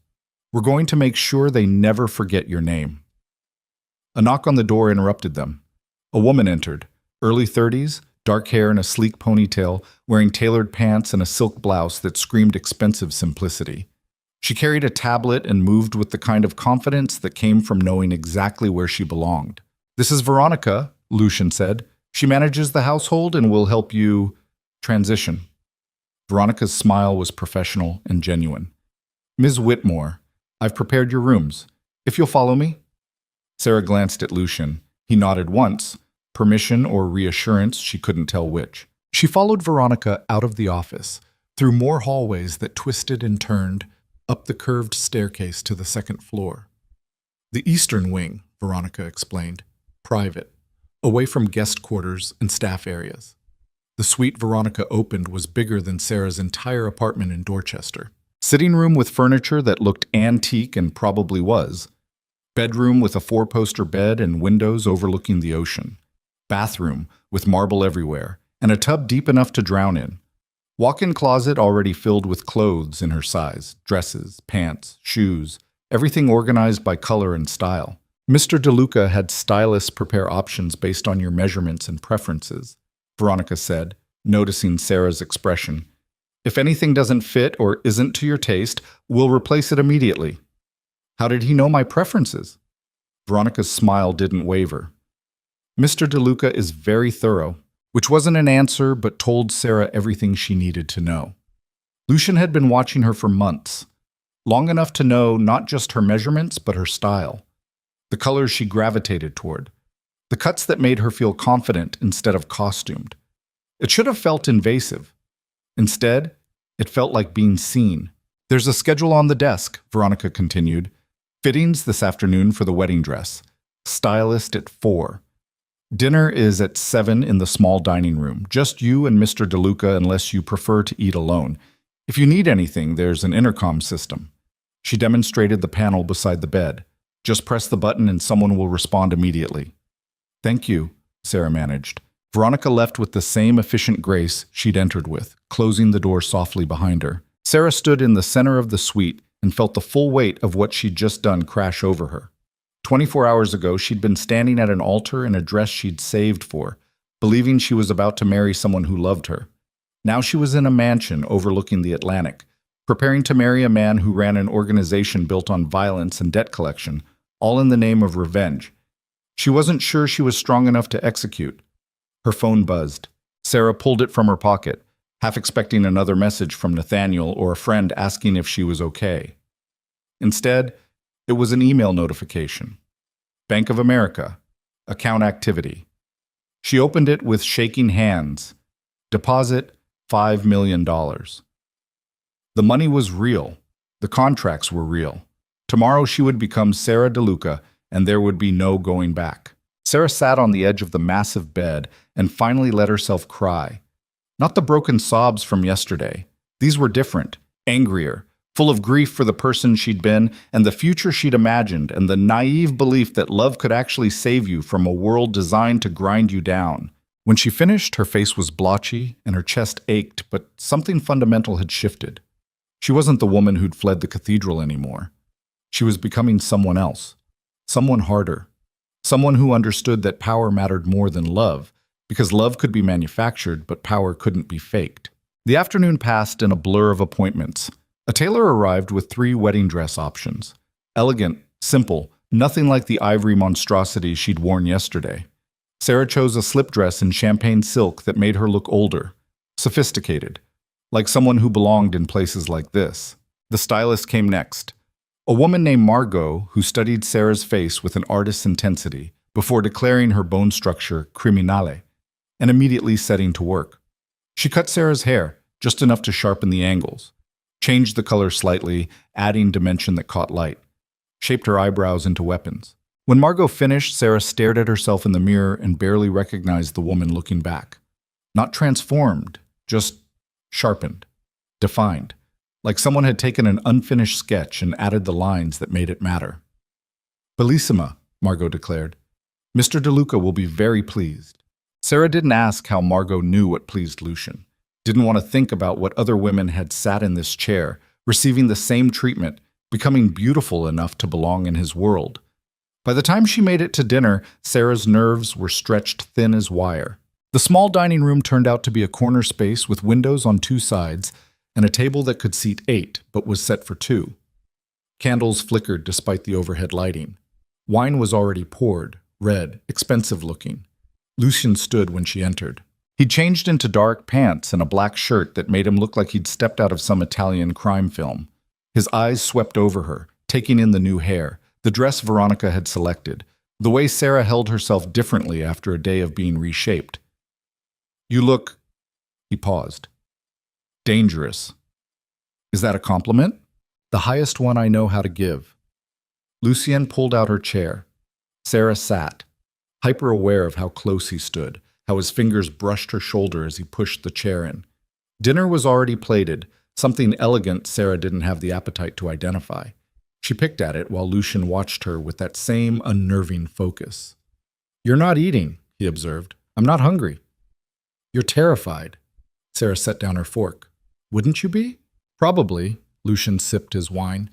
We're going to make sure they never forget your name. A knock on the door interrupted them. A woman entered, early 30s, dark hair and a sleek ponytail, wearing tailored pants and a silk blouse that screamed expensive simplicity. She carried a tablet and moved with the kind of confidence that came from knowing exactly where she belonged. This is Veronica, Lucian said. She manages the household and will help you transition. Veronica's smile was professional and genuine. Ms. Whitmore, I've prepared your rooms. If you'll follow me? Sarah glanced at Lucian. He nodded once, permission or reassurance, she couldn't tell which. She followed Veronica out of the office, through more hallways that twisted and turned, up the curved staircase to the second floor. The eastern wing, Veronica explained, private, away from guest quarters and staff areas. The suite Veronica opened was bigger than Sarah's entire apartment in Dorchester. Sitting room with furniture that looked antique and probably was. Bedroom with a 4-poster bed and windows overlooking the ocean. Bathroom with marble everywhere, and a tub deep enough to drown in. Walk-in closet already filled with clothes in her size, dresses, pants, shoes, everything organized by color and style. Mr. DeLuca had stylists prepare options based on your measurements and preferences, Veronica said, noticing Sarah's expression. If anything doesn't fit or isn't to your taste, we'll replace it immediately. How did he know my preferences? Veronica's smile didn't waver. Mr. DeLuca is very thorough, which wasn't an answer but told Sarah everything she needed to know. Lucian had been watching her for months, long enough to know not just her measurements but her style, the colors she gravitated toward, the cuts that made her feel confident instead of costumed. It should have felt invasive. Instead, it felt like being seen. There's a schedule on the desk, Veronica continued. Fittings this afternoon for the wedding dress. Stylist at 4. Dinner is at 7 in the small dining room. Just you and Mr. DeLuca unless you prefer to eat alone. If you need anything, there's an intercom system. She demonstrated the panel beside the bed. Just press the button and someone will respond immediately. Thank you, Sarah managed. Veronica left with the same efficient grace she'd entered with, closing the door softly behind her. Sarah stood in the center of the suite and felt the full weight of what she'd just done crash over her. 24 hours ago, she'd been standing at an altar in a dress she'd saved for, believing she was about to marry someone who loved her. Now she was in a mansion overlooking the Atlantic, preparing to marry a man who ran an organization built on violence and debt collection, all in the name of revenge. She wasn't sure she was strong enough to execute. Her phone buzzed. Sarah pulled it from her pocket, half expecting another message from Nathaniel or a friend asking if she was okay. Instead, it was an email notification. Bank of America. Account activity. She opened it with shaking hands. Deposit $5 million. The money was real. The contracts were real. Tomorrow she would become Sarah DeLuca, and there would be no going back. Sarah sat on the edge of the massive bed and finally let herself cry. Not the broken sobs from yesterday. These were different, angrier, full of grief for the person she'd been and the future she'd imagined, and the naive belief that love could actually save you from a world designed to grind you down. When she finished, her face was blotchy and her chest ached, but something fundamental had shifted. She wasn't the woman who'd fled the cathedral anymore. She was becoming someone else, someone harder, someone who understood that power mattered more than love, because love could be manufactured, but power couldn't be faked. The afternoon passed in a blur of appointments. A tailor arrived with 3 wedding dress options. Elegant, simple, nothing like the ivory monstrosity she'd worn yesterday. Sarah chose a slip dress in champagne silk that made her look older, sophisticated, like someone who belonged in places like this. The stylist came next. A woman named Margot who studied Sarah's face with an artist's intensity, before declaring her bone structure criminale and immediately setting to work. She cut Sarah's hair, just enough to sharpen the angles, changed the color slightly, adding dimension that caught light, shaped her eyebrows into weapons. When Margot finished, Sarah stared at herself in the mirror and barely recognized the woman looking back. Not transformed, just sharpened, defined, like someone had taken an unfinished sketch and added the lines that made it matter. "Bellissima," Margot declared. "Mr. DeLuca will be very pleased." Sarah didn't ask how Margot knew what pleased Lucian. Didn't want to think about what other women had sat in this chair, receiving the same treatment, becoming beautiful enough to belong in his world. By the time she made it to dinner, Sarah's nerves were stretched thin as wire. The small dining room turned out to be a corner space with windows on two sides and a table that could seat 8 but was set for 2. Candles flickered despite the overhead lighting. Wine was already poured, red, expensive looking. Lucian stood when she entered. He'd changed into dark pants and a black shirt that made him look like he'd stepped out of some Italian crime film. His eyes swept over her, taking in the new hair, the dress Veronica had selected, the way Sarah held herself differently after a day of being reshaped. "You look—" He paused. "Dangerous." "Is that a compliment?" "The highest one I know how to give." Lucienne pulled out her chair. Sarah sat, hyper-aware of how close he stood, how his fingers brushed her shoulder as he pushed the chair in. Dinner was already plated, something elegant Sarah didn't have the appetite to identify. She picked at it while Lucian watched her with that same unnerving focus. "You're not eating," he observed. "I'm not hungry." "You're terrified." Sarah set down her fork. "Wouldn't you be?" "Probably," Lucian sipped his wine.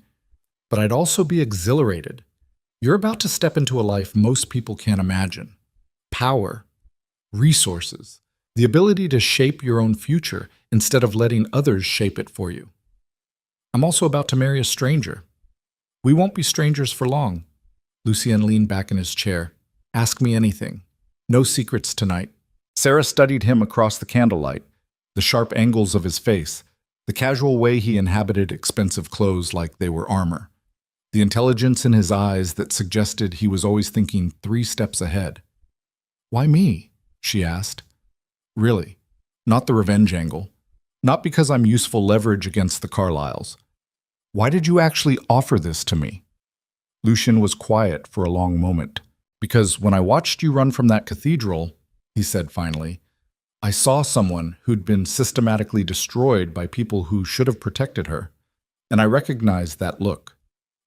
"But I'd also be exhilarated. You're about to step into a life most people can't imagine. Power, resources, the ability to shape your own future instead of letting others shape it for you. I'm also about to marry a stranger. We won't be strangers for long." Lucien leaned back in his chair. "Ask me anything. No secrets tonight." Sarah studied him across the candlelight, the sharp angles of his face, the casual way he inhabited expensive clothes like they were armor, the intelligence in his eyes that suggested he was always thinking 3 steps ahead. "Why me?" she asked. "Really, not the revenge angle. Not because I'm useful leverage against the Carlyles. Why did you actually offer this to me?" Lucian was quiet for a long moment. "Because when I watched you run from that cathedral," he said finally, "I saw someone who'd been systematically destroyed by people who should have protected her. And I recognized that look,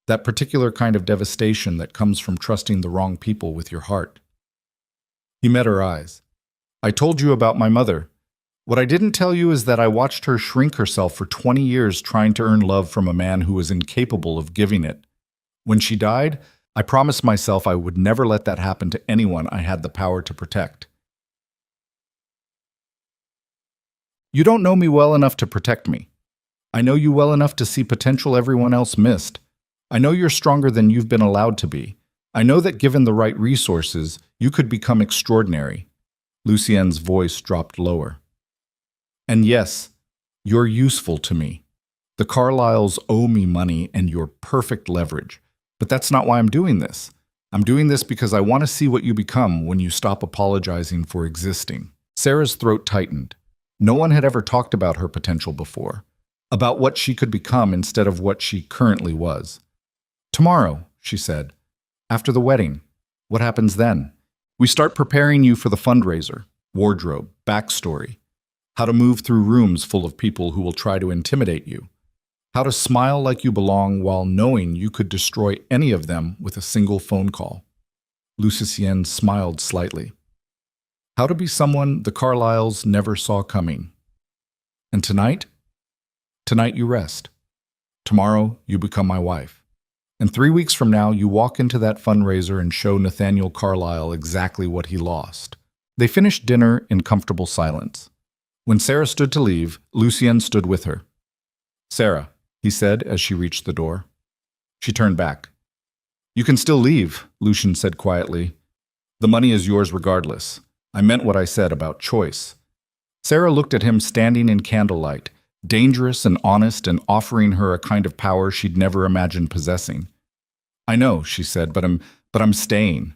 that particular kind of devastation that comes from trusting the wrong people with your heart." He met her eyes. "I told you about my mother. What I didn't tell you is that I watched her shrink herself for 20 years trying to earn love from a man who was incapable of giving it. When she died, I promised myself I would never let that happen to anyone I had the power to protect." "You don't know me well enough to protect me. I know you well enough to see potential everyone else missed. I know you're stronger than you've been allowed to be. I know that given the right resources, you could become extraordinary." Lucien's voice dropped lower. "And yes, you're useful to me. The Carlyles owe me money and you're perfect leverage. But that's not why I'm doing this. I'm doing this because I want to see what you become when you stop apologizing for existing." Sarah's throat tightened. No one had ever talked about her potential before, about what she could become instead of what she currently was. "Tomorrow," she said, "after the wedding. What happens then? We start preparing you for the fundraiser, wardrobe, backstory, how to move through rooms full of people who will try to intimidate you, how to smile like you belong while knowing you could destroy any of them with a single phone call." Lucien smiled slightly. "How to be someone the Carlyles never saw coming. And tonight? Tonight you rest. Tomorrow you become my wife. And 3 weeks from now you walk into that fundraiser and show Nathaniel Carlyle exactly what he lost." They finished dinner in comfortable silence. When Sarah stood to leave, Lucien stood with her. "Sarah," he said as she reached the door. She turned back. "You can still leave," Lucian said quietly. "The money is yours regardless. I meant what I said about choice." Sarah looked at him standing in candlelight, dangerous and honest and offering her a kind of power she'd never imagined possessing. "I know," she said, but I'm staying."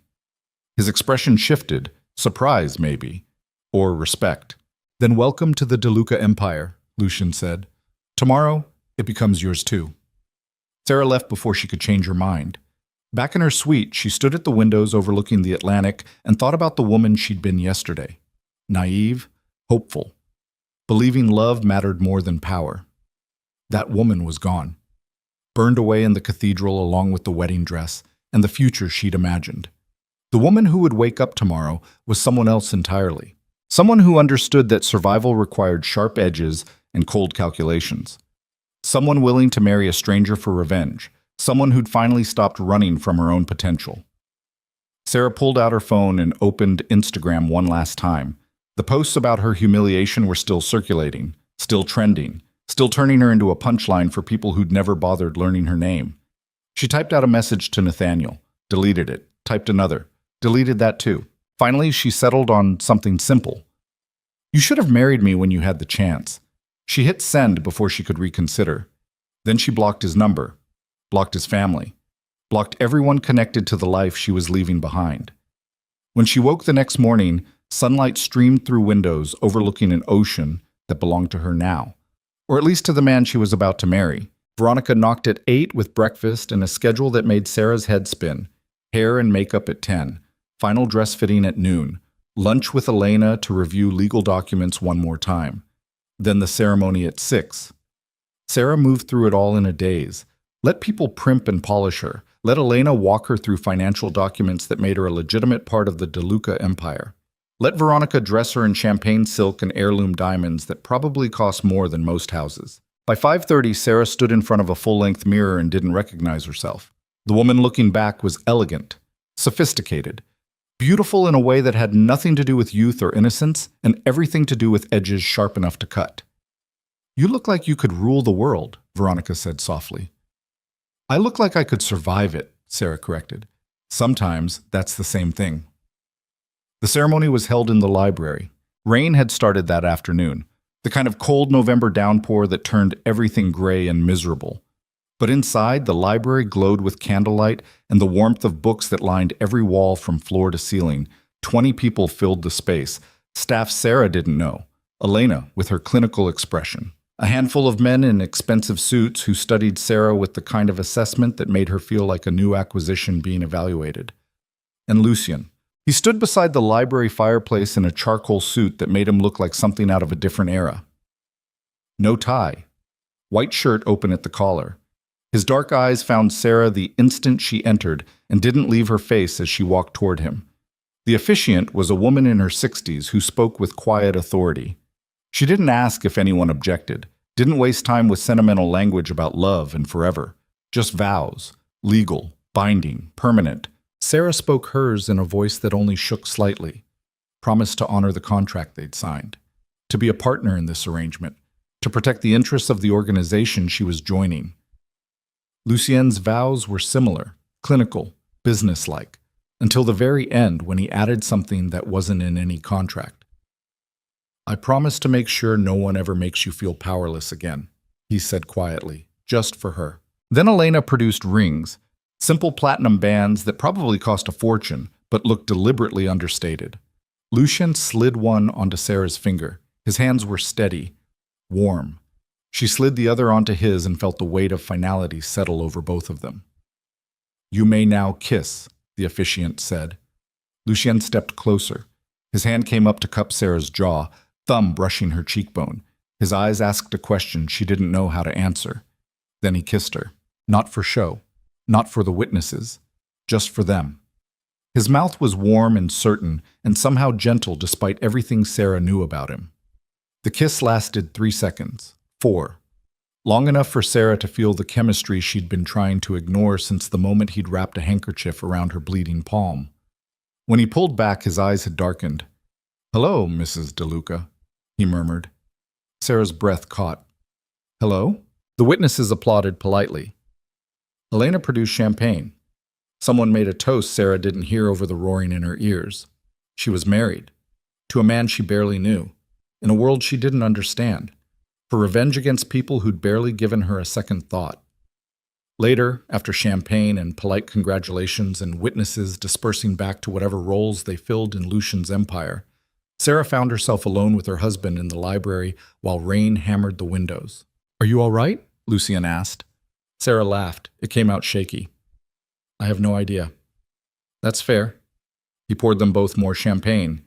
His expression shifted, surprise maybe, or respect. "Then welcome to the DeLuca Empire," Lucian said. "Tomorrow, it becomes yours too." Sarah left before she could change her mind. Back in her suite, she stood at the windows overlooking the Atlantic and thought about the woman she'd been yesterday. Naive, hopeful, believing love mattered more than power. That woman was gone, burned away in the cathedral along with the wedding dress and the future she'd imagined. The woman who would wake up tomorrow was someone else entirely. Someone who understood that survival required sharp edges and cold calculations. Someone willing to marry a stranger for revenge. Someone who'd finally stopped running from her own potential. Sarah pulled out her phone and opened Instagram one last time. The posts about her humiliation were still circulating, still trending, still turning her into a punchline for people who'd never bothered learning her name. She typed out a message to Nathaniel, deleted it, typed another, deleted that too. Finally, she settled on something simple. "You should have married me when you had the chance." She hit send before she could reconsider. Then she blocked his number, blocked his family, blocked everyone connected to the life she was leaving behind. When she woke the next morning, sunlight streamed through windows overlooking an ocean that belonged to her now, or at least to the man she was about to marry. Veronica knocked at 8 with breakfast and a schedule that made Sarah's head spin. Hair and makeup at 10, final dress fitting at noon, lunch with Elena to review legal documents one more time, then the ceremony at 6. Sarah moved through it all in a daze. Let people primp and polish her. Let Elena walk her through financial documents that made her a legitimate part of the DeLuca empire. Let Veronica dress her in champagne silk and heirloom diamonds that probably cost more than most houses. By 5:30, Sarah stood in front of a full-length mirror and didn't recognize herself. The woman looking back was elegant, sophisticated, beautiful in a way that had nothing to do with youth or innocence and everything to do with edges sharp enough to cut. "You look like you could rule the world," Veronica said softly. "I look like I could survive it," Sarah corrected. "Sometimes that's the same thing." The ceremony was held in the library. Rain had started that afternoon, the kind of cold November downpour that turned everything gray and miserable. But inside, the library glowed with candlelight and the warmth of books that lined every wall from floor to ceiling. 20 people filled the space. Staff Sarah didn't know. Elena, with her clinical expression. A handful of men in expensive suits who studied Sarah with the kind of assessment that made her feel like a new acquisition being evaluated. And Lucian. He stood beside the library fireplace in a charcoal suit that made him look like something out of a different era. No tie. White shirt open at the collar. His dark eyes found Sarah the instant she entered and didn't leave her face as she walked toward him. The officiant was a woman in her 60s who spoke with quiet authority. She didn't ask if anyone objected, didn't waste time with sentimental language about love and forever. Just vows, legal, binding, permanent. Sarah spoke hers in a voice that only shook slightly, promised to honor the contract they'd signed, to be a partner in this arrangement, to protect the interests of the organization she was joining. Lucien's vows were similar, clinical, businesslike, until the very end when he added something that wasn't in any contract. "I promise to make sure no one ever makes you feel powerless again," he said quietly, just for her. Then Elena produced rings, simple platinum bands that probably cost a fortune, but looked deliberately understated. Lucien slid one onto Sarah's finger. His hands were steady, warm. She slid the other onto his and felt the weight of finality settle over both of them. "You may now kiss," the officiant said. Lucien stepped closer. His hand came up to cup Sarah's jaw, thumb brushing her cheekbone. His eyes asked a question she didn't know how to answer. Then he kissed her. Not for show, not for the witnesses, just for them. His mouth was warm and certain, and somehow gentle despite everything Sarah knew about him. The kiss lasted 3 seconds. 4. Long enough for Sarah to feel the chemistry she'd been trying to ignore since the moment he'd wrapped a handkerchief around her bleeding palm. When he pulled back, his eyes had darkened. "Hello, Mrs. DeLuca," he murmured. Sarah's breath caught. "Hello?" The witnesses applauded politely. Elena produced champagne. Someone made a toast Sarah didn't hear over the roaring in her ears. She was married. To a man she barely knew. In a world she didn't understand. For revenge against people who'd barely given her a second thought. Later, after champagne and polite congratulations and witnesses dispersing back to whatever roles they filled in Lucian's empire, Sarah found herself alone with her husband in the library while rain hammered the windows. "Are you all right?" Lucian asked. Sarah laughed. It came out shaky. "I have no idea." "That's fair." He poured them both more champagne,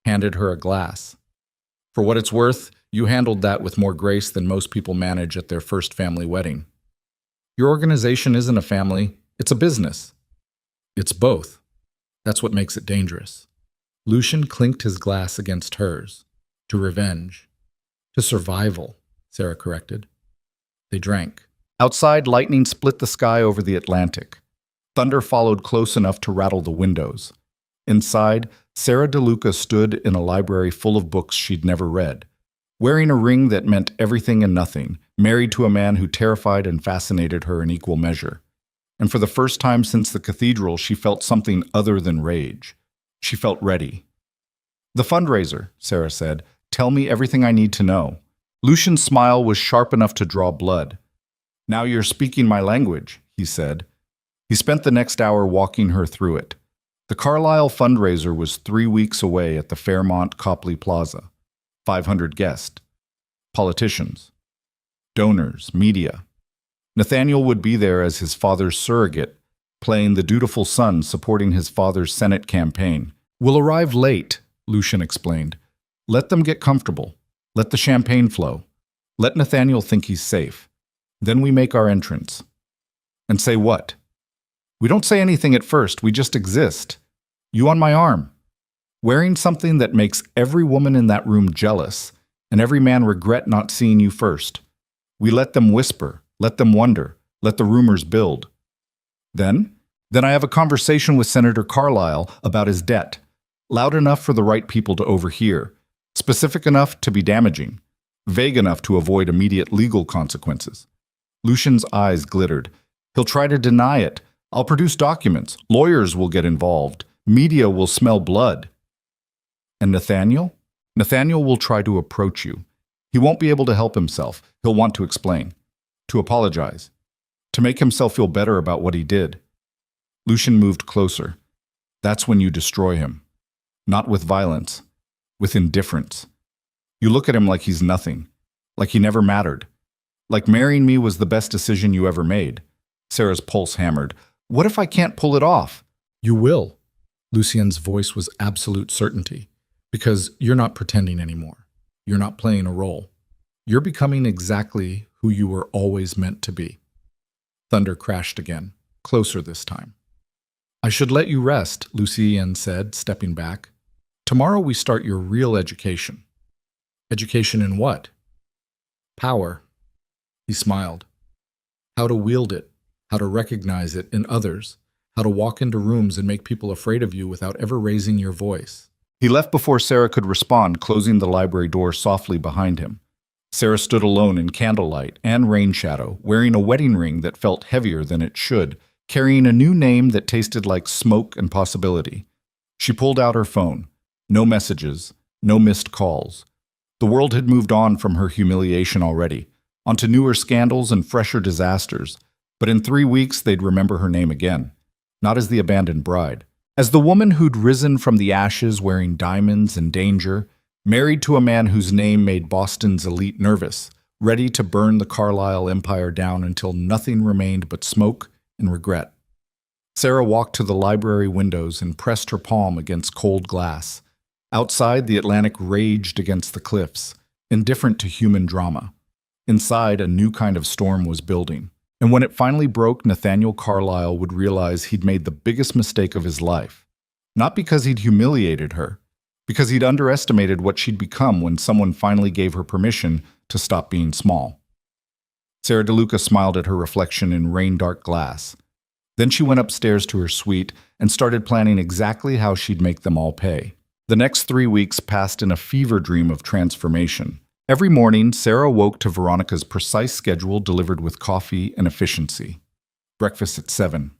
handed her a glass. "For what it's worth, you handled that with more grace than most people manage at their first family wedding. Your organization isn't a family, it's a business." "It's both. That's what makes it dangerous." Lucian clinked his glass against hers. "To revenge." "To survival," Sarah corrected. They drank. Outside, lightning split the sky over the Atlantic. Thunder followed close enough to rattle the windows. Inside, Sarah DeLuca stood in a library full of books she'd never read, wearing a ring that meant everything and nothing, married to a man who terrified and fascinated her in equal measure. And for the first time since the cathedral, she felt something other than rage. She felt ready. "The fundraiser," Sarah said. "Tell me everything I need to know." Lucian's smile was sharp enough to draw blood. "Now you're speaking my language," he said. He spent the next hour walking her through it. The Carlisle fundraiser was 3 weeks away at the Fairmont Copley Plaza. 500 guests. Politicians. Donors. Media. Nathaniel would be there as his father's surrogate, playing the dutiful son supporting his father's Senate campaign. "We'll arrive late," Lucian explained. "Let them get comfortable. Let the champagne flow. Let Nathaniel think he's safe. Then we make our entrance." "And say what?" "We don't say anything at first, we just exist. You on my arm. Wearing something that makes every woman in that room jealous, and every man regret not seeing you first. We let them whisper, let them wonder, let the rumors build. Then I have a conversation with Senator Carlisle about his debt, loud enough for the right people to overhear, specific enough to be damaging, vague enough to avoid immediate legal consequences." Lucian's eyes glittered. "He'll try to deny it. I'll produce documents. Lawyers will get involved. Media will smell blood." "And Nathaniel?" "Nathaniel will try to approach you. He won't be able to help himself. He'll want to explain, to apologize, to make himself feel better about what he did." Lucian moved closer. "That's when you destroy him. Not with violence, with indifference. You look at him like he's nothing, like he never mattered, like marrying me was the best decision you ever made." Sarah's pulse hammered. "What if I can't pull it off?" "You will." Lucian's voice was absolute certainty. "Because you're not pretending anymore. You're not playing a role. You're becoming exactly who you were always meant to be." Thunder crashed again, closer this time. "I should let you rest," Lucian said, stepping back. "Tomorrow we start your real education." "Education in what?" "Power." He smiled. "How to wield it, how to recognize it in others, how to walk into rooms and make people afraid of you without ever raising your voice." He left before Sarah could respond, closing the library door softly behind him. Sarah stood alone in candlelight and rain shadow, wearing a wedding ring that felt heavier than it should, carrying a new name that tasted like smoke and possibility. She pulled out her phone. No messages, no missed calls. The world had moved on from her humiliation already, onto newer scandals and fresher disasters, but in 3 weeks they'd remember her name again, not as the abandoned bride, as the woman who'd risen from the ashes wearing diamonds and danger, married to a man whose name made Boston's elite nervous, ready to burn the Carlisle empire down until nothing remained but smoke and regret. Sarah walked to the library windows and pressed her palm against cold glass. Outside, the Atlantic raged against the cliffs, indifferent to human drama. Inside, a new kind of storm was building. And when it finally broke, Nathaniel Carlisle would realize he'd made the biggest mistake of his life. Not because he'd humiliated her, because he'd underestimated what she'd become when someone finally gave her permission to stop being small. Sarah DeLuca smiled at her reflection in rain-dark glass. Then she went upstairs to her suite and started planning exactly how she'd make them all pay. The next 3 weeks passed in a fever dream of transformation. Every morning, Sarah woke to Veronica's precise schedule delivered with coffee and efficiency. Breakfast at 7.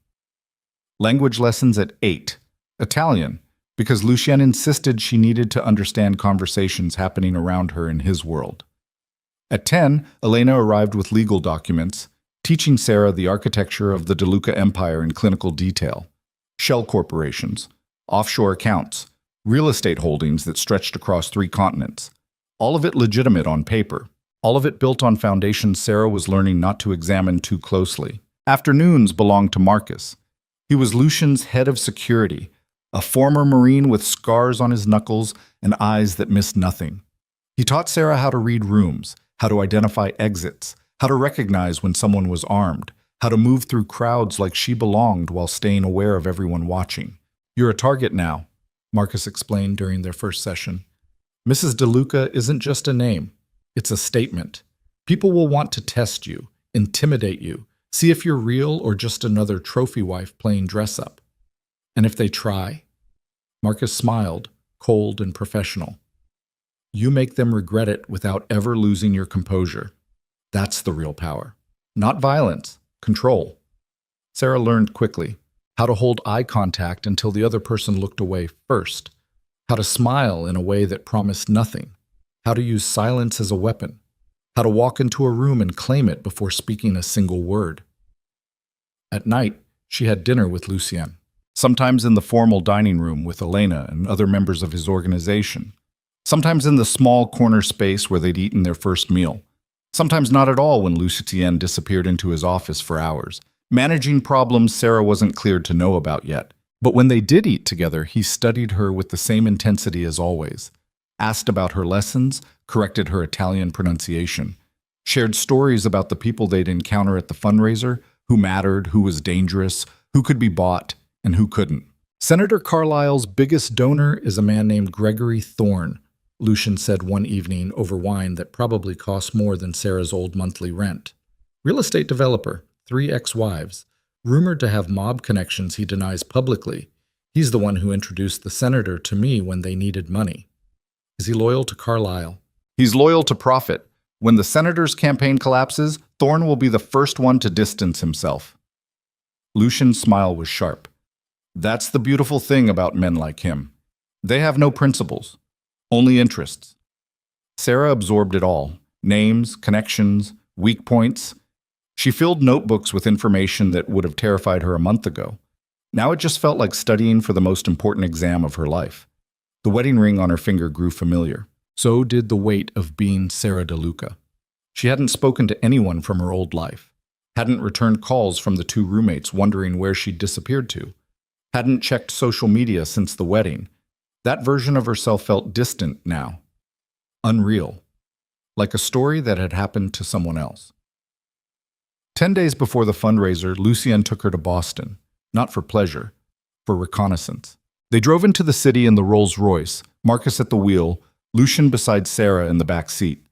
Language lessons at 8. Italian, because Lucian insisted she needed to understand conversations happening around her in his world. At 10, Elena arrived with legal documents, teaching Sarah the architecture of the DeLuca Empire in clinical detail. Shell corporations, offshore accounts, real estate holdings that stretched across 3 continents. All of it legitimate on paper. All of it built on foundations Sarah was learning not to examine too closely. Afternoons belonged to Marcus. He was Lucian's head of security, a former Marine with scars on his knuckles and eyes that missed nothing. He taught Sarah how to read rooms, how to identify exits, how to recognize when someone was armed, how to move through crowds like she belonged while staying aware of everyone watching. "You're a target now," Marcus explained during their first session. "Mrs. DeLuca isn't just a name. It's a statement. People will want to test you, intimidate you, see if you're real or just another trophy wife playing dress-up. And if they try," Marcus smiled, cold and professional, "you make them regret it without ever losing your composure. That's the real power. Not violence, control." Sarah learned quickly how to hold eye contact until the other person looked away first, how to smile in a way that promised nothing, how to use silence as a weapon, how to walk into a room and claim it before speaking a single word. At night, she had dinner with Lucien, sometimes in the formal dining room with Elena and other members of his organization, sometimes in the small corner space where they'd eaten their first meal, sometimes not at all when Lucien disappeared into his office for hours, managing problems Sarah wasn't cleared to know about yet. But when they did eat together, he studied her with the same intensity as always, asked about her lessons, corrected her Italian pronunciation, shared stories about the people they'd encounter at the fundraiser, who mattered, who was dangerous, who could be bought, and who couldn't. "Senator Carlyle's biggest donor is a man named Gregory Thorne," Lucian said one evening over wine that probably cost more than Sarah's old monthly rent. "Real estate developer, 3 ex-wives. Rumored to have mob connections he denies publicly. He's the one who introduced the senator to me when they needed money." "Is he loyal to Carlyle?" "He's loyal to profit. When the senator's campaign collapses, Thorne will be the first one to distance himself." Lucian's smile was sharp. "That's the beautiful thing about men like him. They have no principles, only interests." Sarah absorbed it all: names, connections, weak points. She filled notebooks with information that would have terrified her a month ago. Now it just felt like studying for the most important exam of her life. The wedding ring on her finger grew familiar. So did the weight of being Sarah DeLuca. She hadn't spoken to anyone from her old life, hadn't returned calls from the 2 roommates wondering where she'd disappeared to, hadn't checked social media since the wedding. That version of herself felt distant now, unreal, like a story that had happened to someone else. 10 days before the fundraiser, Lucien took her to Boston, not for pleasure, for reconnaissance. They drove into the city in the Rolls-Royce, Marcus at the wheel, Lucian beside Sarah in the back seat.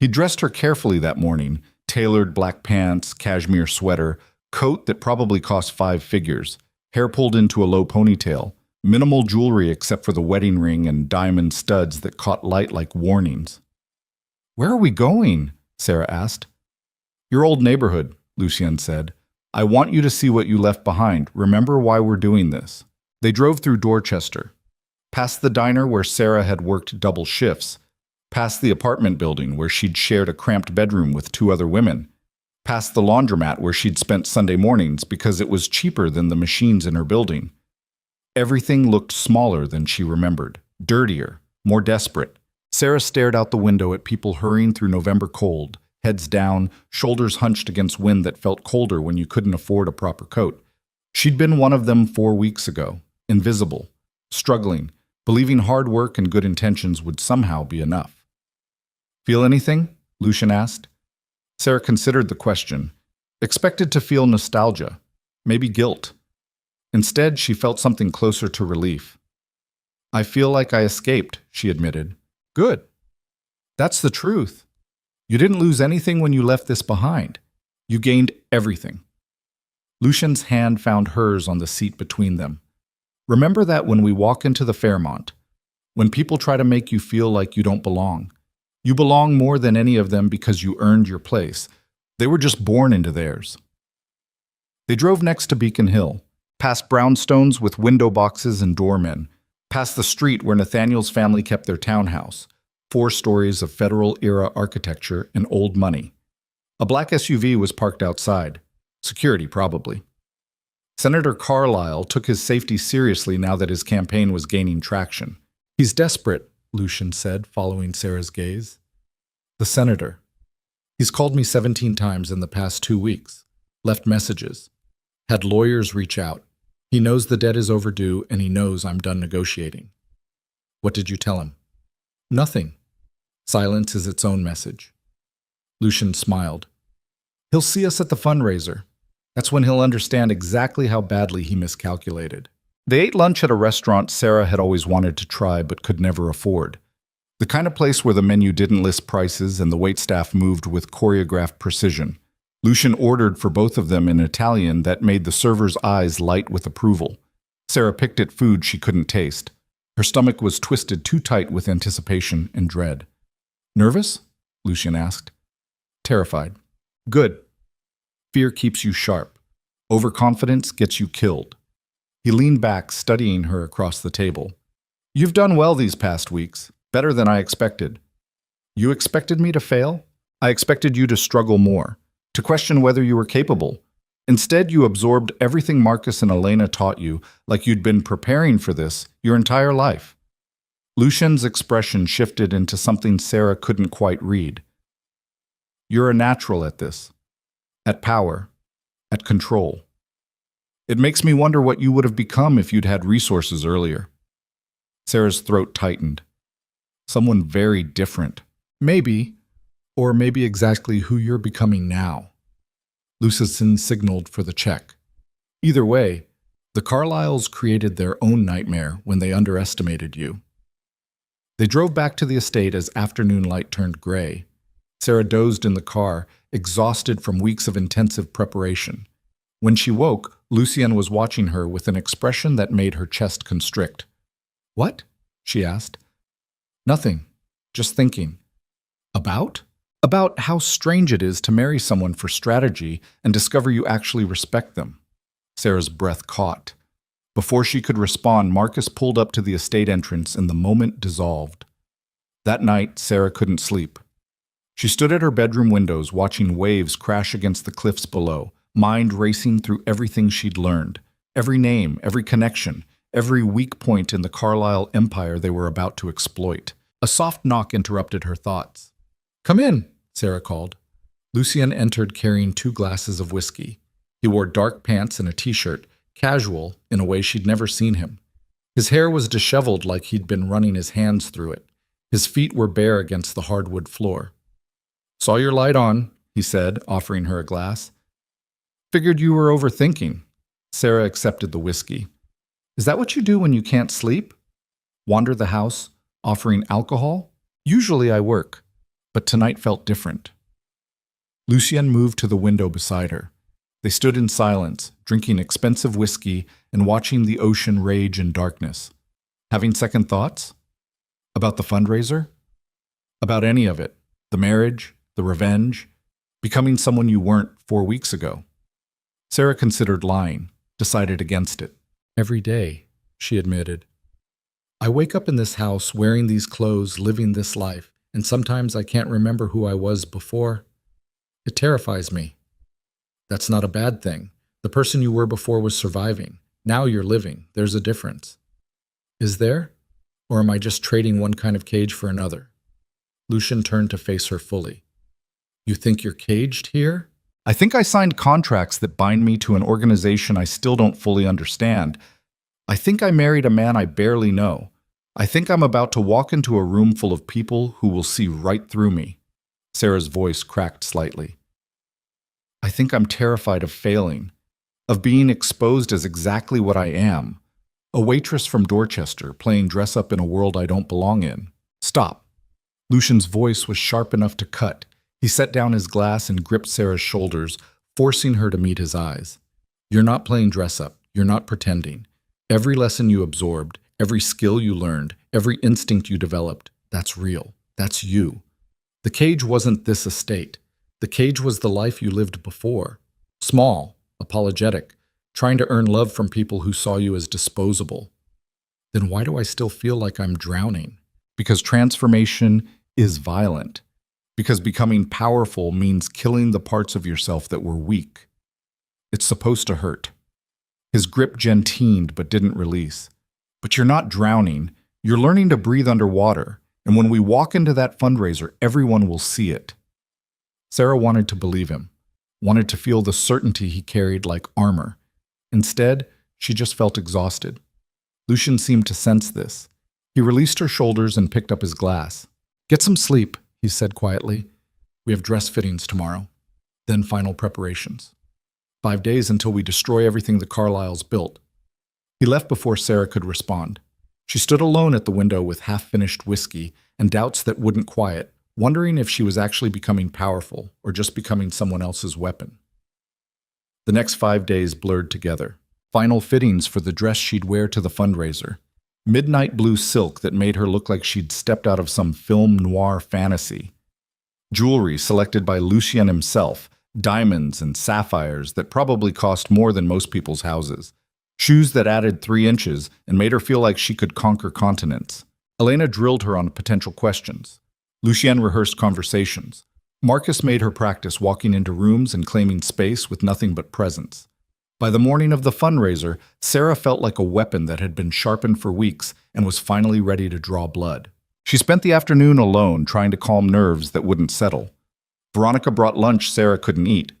He dressed her carefully that morning, tailored black pants, cashmere sweater, coat that probably cost 5 figures, hair pulled into a low ponytail, minimal jewelry except for the wedding ring and diamond studs that caught light like warnings. "Where are we going?" Sarah asked. "Your old neighborhood," Lucien said. "I want you to see what you left behind. Remember why we're doing this." They drove through Dorchester, past the diner where Sarah had worked double shifts, past the apartment building where she'd shared a cramped bedroom with 2 other women, past the laundromat where she'd spent Sunday mornings because it was cheaper than the machines in her building. Everything looked smaller than she remembered, dirtier, more desperate. Sarah stared out the window at people hurrying through November cold, heads down, shoulders hunched against wind that felt colder when you couldn't afford a proper coat. She'd been one of them 4 weeks ago, invisible, struggling, believing hard work and good intentions would somehow be enough. "Feel anything?" Lucian asked. Sarah considered the question, expected to feel nostalgia, maybe guilt. Instead, she felt something closer to relief. "I feel like I escaped," she admitted. "Good. That's the truth. You didn't lose anything when you left this behind. You gained everything." Lucian's hand found hers on the seat between them. "Remember that when we walk into the Fairmont, when people try to make you feel like you don't belong. You belong more than any of them because you earned your place. They were just born into theirs." They drove next to Beacon Hill, past brownstones with window boxes and doormen, past the street where Nathaniel's family kept their townhouse, 4 stories of federal-era architecture and old money. A black SUV was parked outside. Security, probably. Senator Carlisle took his safety seriously now that his campaign was gaining traction. He's desperate, Lucian said, following Sarah's gaze. The senator. He's called me 17 times in the past 2 weeks, left messages, had lawyers reach out. He knows the debt is overdue, and he knows I'm done negotiating. What did you tell him? Nothing. Silence is its own message. Lucian smiled. He'll see us at the fundraiser. That's when he'll understand exactly how badly he miscalculated. They ate lunch at a restaurant Sarah had always wanted to try but could never afford. The kind of place where the menu didn't list prices and the waitstaff moved with choreographed precision. Lucian ordered for both of them in Italian that made the server's eyes light with approval. Sarah picked at food she couldn't taste. Her stomach was twisted too tight with anticipation and dread. Nervous? Lucian asked. Terrified. Good. Fear keeps you sharp. Overconfidence gets you killed. He leaned back, studying her across the table. You've done well these past weeks, better than I expected. You expected me to fail? I expected you to struggle more, to question whether you were capable. Instead, you absorbed everything Marcus and Elena taught you, like you'd been preparing for this your entire life. Lucian's expression shifted into something Sarah couldn't quite read. You're a natural at this. At power. At control. It makes me wonder what you would have become if you'd had resources earlier. Sarah's throat tightened. Someone very different. Maybe, or maybe exactly who you're becoming now. Lucian signaled for the check. Either way, the Carlyles created their own nightmare when they underestimated you. They drove back to the estate as afternoon light turned gray. Sarah dozed in the car, exhausted from weeks of intensive preparation. When she woke, Lucian was watching her with an expression that made her chest constrict. What? She asked. Nothing. Just thinking. About? About how strange it is to marry someone for strategy and discover you actually respect them. Sarah's breath caught. Before she could respond, Marcus pulled up to the estate entrance and the moment dissolved. That night, Sarah couldn't sleep. She stood at her bedroom windows watching waves crash against the cliffs below, mind racing through everything she'd learned, every name, every connection, every weak point in the Carlyle empire they were about to exploit. A soft knock interrupted her thoughts. Come in, Sarah called. Lucian entered carrying 2 glasses of whiskey. He wore dark pants and a t-shirt, casual in a way she'd never seen him. His hair was disheveled like he'd been running his hands through it. His feet were bare against the hardwood floor. Saw your light on, he said, offering her a glass. Figured you were overthinking. Sarah accepted the whiskey. Is that what you do when you can't sleep? Wander the house, offering alcohol? Usually I work, but tonight felt different. Lucian moved to the window beside her. They stood in silence, drinking expensive whiskey and watching the ocean rage in darkness. Having second thoughts? About the fundraiser? About any of it. The marriage, the revenge, becoming someone you weren't 4 weeks ago. Sarah considered lying, decided against it. Every day, she admitted. I wake up in this house wearing these clothes, living this life, and sometimes I can't remember who I was before. It terrifies me. That's not a bad thing. The person you were before was surviving. Now you're living. There's a difference. Is there? Or am I just trading one kind of cage for another? Lucian turned to face her fully. You think you're caged here? I think I signed contracts that bind me to an organization I still don't fully understand. I think I married a man I barely know. I think I'm about to walk into a room full of people who will see right through me. Sarah's voice cracked slightly. I think I'm terrified of failing, of being exposed as exactly what I am. A waitress from Dorchester playing dress-up in a world I don't belong in. Stop. Lucian's voice was sharp enough to cut. He set down his glass and gripped Sarah's shoulders, forcing her to meet his eyes. You're not playing dress-up. You're not pretending. Every lesson you absorbed, every skill you learned, every instinct you developed, that's real. That's you. The cage wasn't this estate. The cage was the life you lived before. Small, apologetic, trying to earn love from people who saw you as disposable. Then why do I still feel like I'm drowning? Because transformation is violent. Because becoming powerful means killing the parts of yourself that were weak. It's supposed to hurt. His grip genteened but didn't release. But you're not drowning. You're learning to breathe underwater. And when we walk into that fundraiser, everyone will see it. Sarah wanted to believe him, wanted to feel the certainty he carried like armor. Instead, she just felt exhausted. Lucien seemed to sense this. He released her shoulders and picked up his glass. "Get some sleep," he said quietly. "We have dress fittings tomorrow. Then final preparations. 5 days until we destroy everything the Carlyles built." He left before Sarah could respond. She stood alone at the window with half-finished whiskey and doubts that wouldn't quiet, wondering if she was actually becoming powerful or just becoming someone else's weapon. The next 5 days blurred together. Final fittings for the dress she'd wear to the fundraiser. Midnight blue silk that made her look like she'd stepped out of some film noir fantasy. Jewelry selected by Lucien himself, diamonds and sapphires that probably cost more than most people's houses. Shoes that added 3 inches and made her feel like she could conquer continents. Elena drilled her on potential questions. Lucien rehearsed conversations. Marcus made her practice walking into rooms and claiming space with nothing but presence. By the morning of the fundraiser, Sarah felt like a weapon that had been sharpened for weeks and was finally ready to draw blood. She spent the afternoon alone, trying to calm nerves that wouldn't settle. Veronica brought lunch Sarah couldn't eat.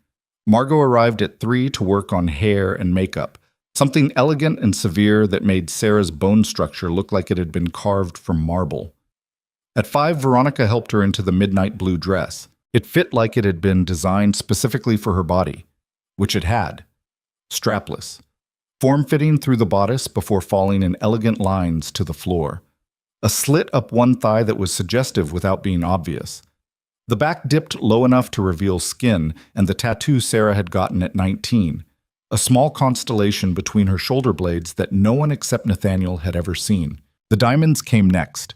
Margot arrived at 3 to work on hair and makeup, something elegant and severe that made Sarah's bone structure look like it had been carved from marble. At 5, Veronica helped her into the midnight blue dress. It fit like it had been designed specifically for her body, which it had. Strapless, form-fitting through the bodice before falling in elegant lines to the floor. A slit up one thigh that was suggestive without being obvious. The back dipped low enough to reveal skin and the tattoo Sarah had gotten at 19, a small constellation between her shoulder blades that no one except Nathaniel had ever seen. The diamonds came next.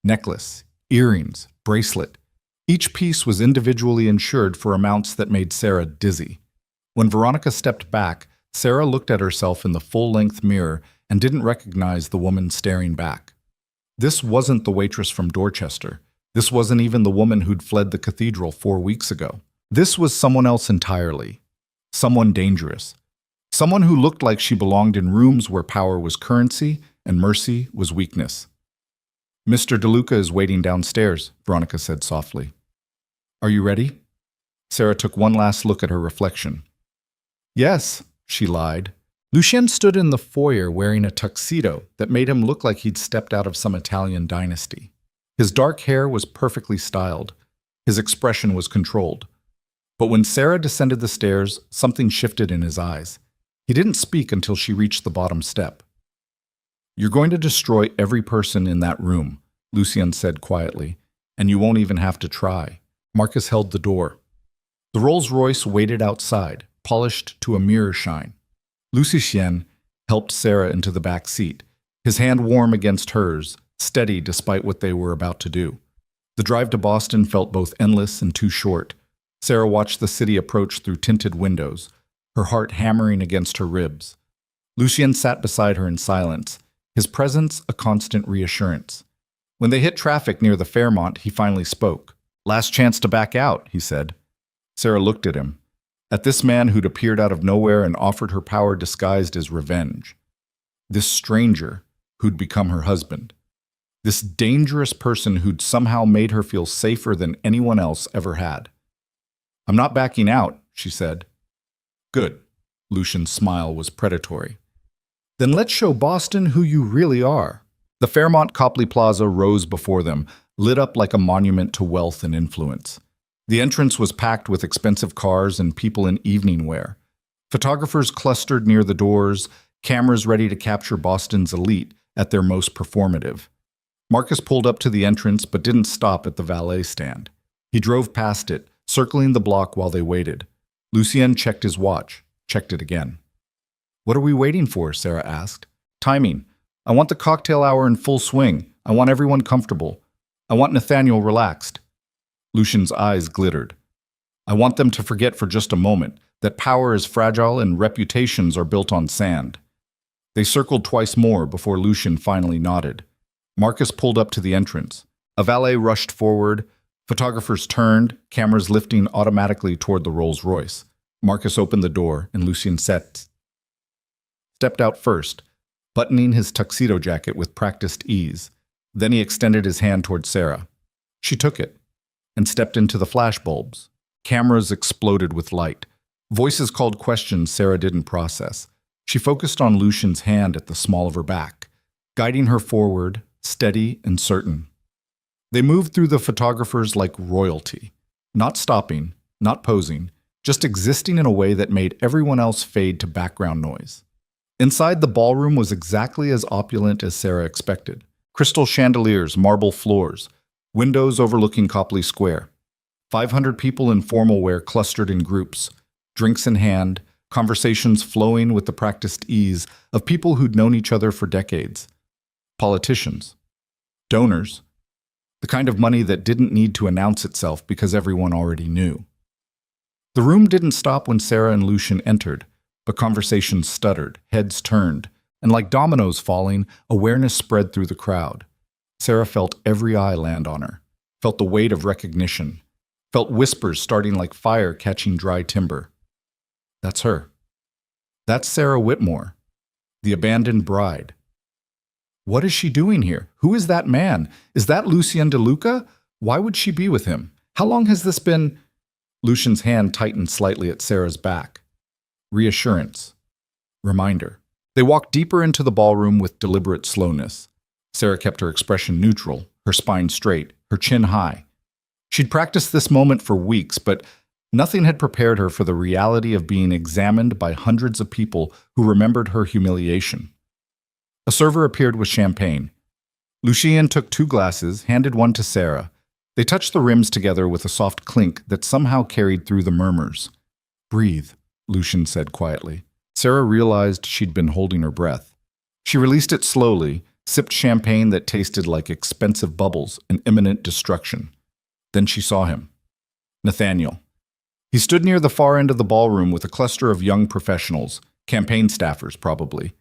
Necklace, earrings, bracelet. Each piece was individually insured for amounts that made Sarah dizzy. When Veronica stepped back, Sarah looked at herself in the full-length mirror and didn't recognize the woman staring back. This wasn't the waitress from Dorchester. This wasn't even the woman who'd fled the cathedral 4 weeks ago. This was someone else entirely. Someone dangerous. Someone who looked like she belonged in rooms where power was currency and mercy was weakness. "Mr. DeLuca is waiting downstairs," Veronica said softly. "Are you ready?" Sarah took one last look at her reflection. "Yes," she lied. Lucien stood in the foyer wearing a tuxedo that made him look like he'd stepped out of some Italian dynasty. His dark hair was perfectly styled. His expression was controlled. But when Sarah descended the stairs, something shifted in his eyes. He didn't speak until she reached the bottom step. "You're going to destroy every person in that room," Lucien said quietly, "and you won't even have to try." Marcus held the door. The Rolls-Royce waited outside, polished to a mirror shine. Lucien helped Sarah into the back seat, his hand warm against hers, steady despite what they were about to do. The drive to Boston felt both endless and too short. Sarah watched the city approach through tinted windows, her heart hammering against her ribs. Lucien sat beside her in silence, his presence a constant reassurance. When they hit traffic near the Fairmont, he finally spoke. "Last chance to back out," he said. Sarah looked at him. At this man who'd appeared out of nowhere and offered her power disguised as revenge. This stranger who'd become her husband. This dangerous person who'd somehow made her feel safer than anyone else ever had. "I'm not backing out," she said. "Good." Lucien's smile was predatory. "Then let's show Boston who you really are." The Fairmont Copley Plaza rose before them, lit up like a monument to wealth and influence. The entrance was packed with expensive cars and people in evening wear. Photographers clustered near the doors, cameras ready to capture Boston's elite at their most performative. Marcus pulled up to the entrance but didn't stop at the valet stand. He drove past it, circling the block while they waited. Lucien checked his watch, checked it again. "What are we waiting for?" Sarah asked. "Timing. I want the cocktail hour in full swing. I want everyone comfortable. I want Nathaniel relaxed." Lucien's eyes glittered. "I want them to forget for just a moment that power is fragile and reputations are built on sand." They circled twice more before Lucien finally nodded. Marcus pulled up to the entrance. A valet rushed forward, Photographers turned, cameras lifting automatically toward the Rolls Royce. Marcus opened the door, and Lucien stepped out first, buttoning his tuxedo jacket with practiced ease. Then he extended his hand toward Sarah. She took it and stepped into the flashbulbs. Cameras exploded with light. Voices called questions Sarah didn't process. She focused on Lucien's hand at the small of her back, guiding her forward, steady and certain. They moved through the photographers like royalty, not stopping, not posing, just existing in a way that made everyone else fade to background noise. Inside, the ballroom was exactly as opulent as Sarah expected. Crystal chandeliers, marble floors, windows overlooking Copley Square. 500 people in formal wear clustered in groups, drinks in hand, conversations flowing with the practiced ease of people who'd known each other for decades. Politicians. Donors. The kind of money that didn't need to announce itself because everyone already knew. The room didn't stop when Sarah and Lucien entered, but conversations stuttered, heads turned, and like dominoes falling, awareness spread through the crowd. Sarah felt every eye land on her, felt the weight of recognition, felt whispers starting like fire catching dry timber. That's her. That's Sarah Whitmore, the abandoned bride. What is she doing here? Who is that man? Is that Lucien De Luca? Why would she be with him? How long has this been? Lucien's hand tightened slightly at Sarah's back. Reassurance. Reminder. They walked deeper into the ballroom with deliberate slowness. Sarah kept her expression neutral, her spine straight, her chin high. She'd practiced this moment for weeks, but nothing had prepared her for the reality of being examined by hundreds of people who remembered her humiliation. A server appeared with champagne. Lucien took 2 glasses, handed one to Sarah. They touched the rims together with a soft clink that somehow carried through the murmurs. Breathe, Lucien said quietly. Sarah realized she'd been holding her breath. She released it slowly, sipped champagne that tasted like expensive bubbles and imminent destruction. Then she saw him. Nathaniel. He stood near the far end of the ballroom with a cluster of young professionals, campaign staffers probably.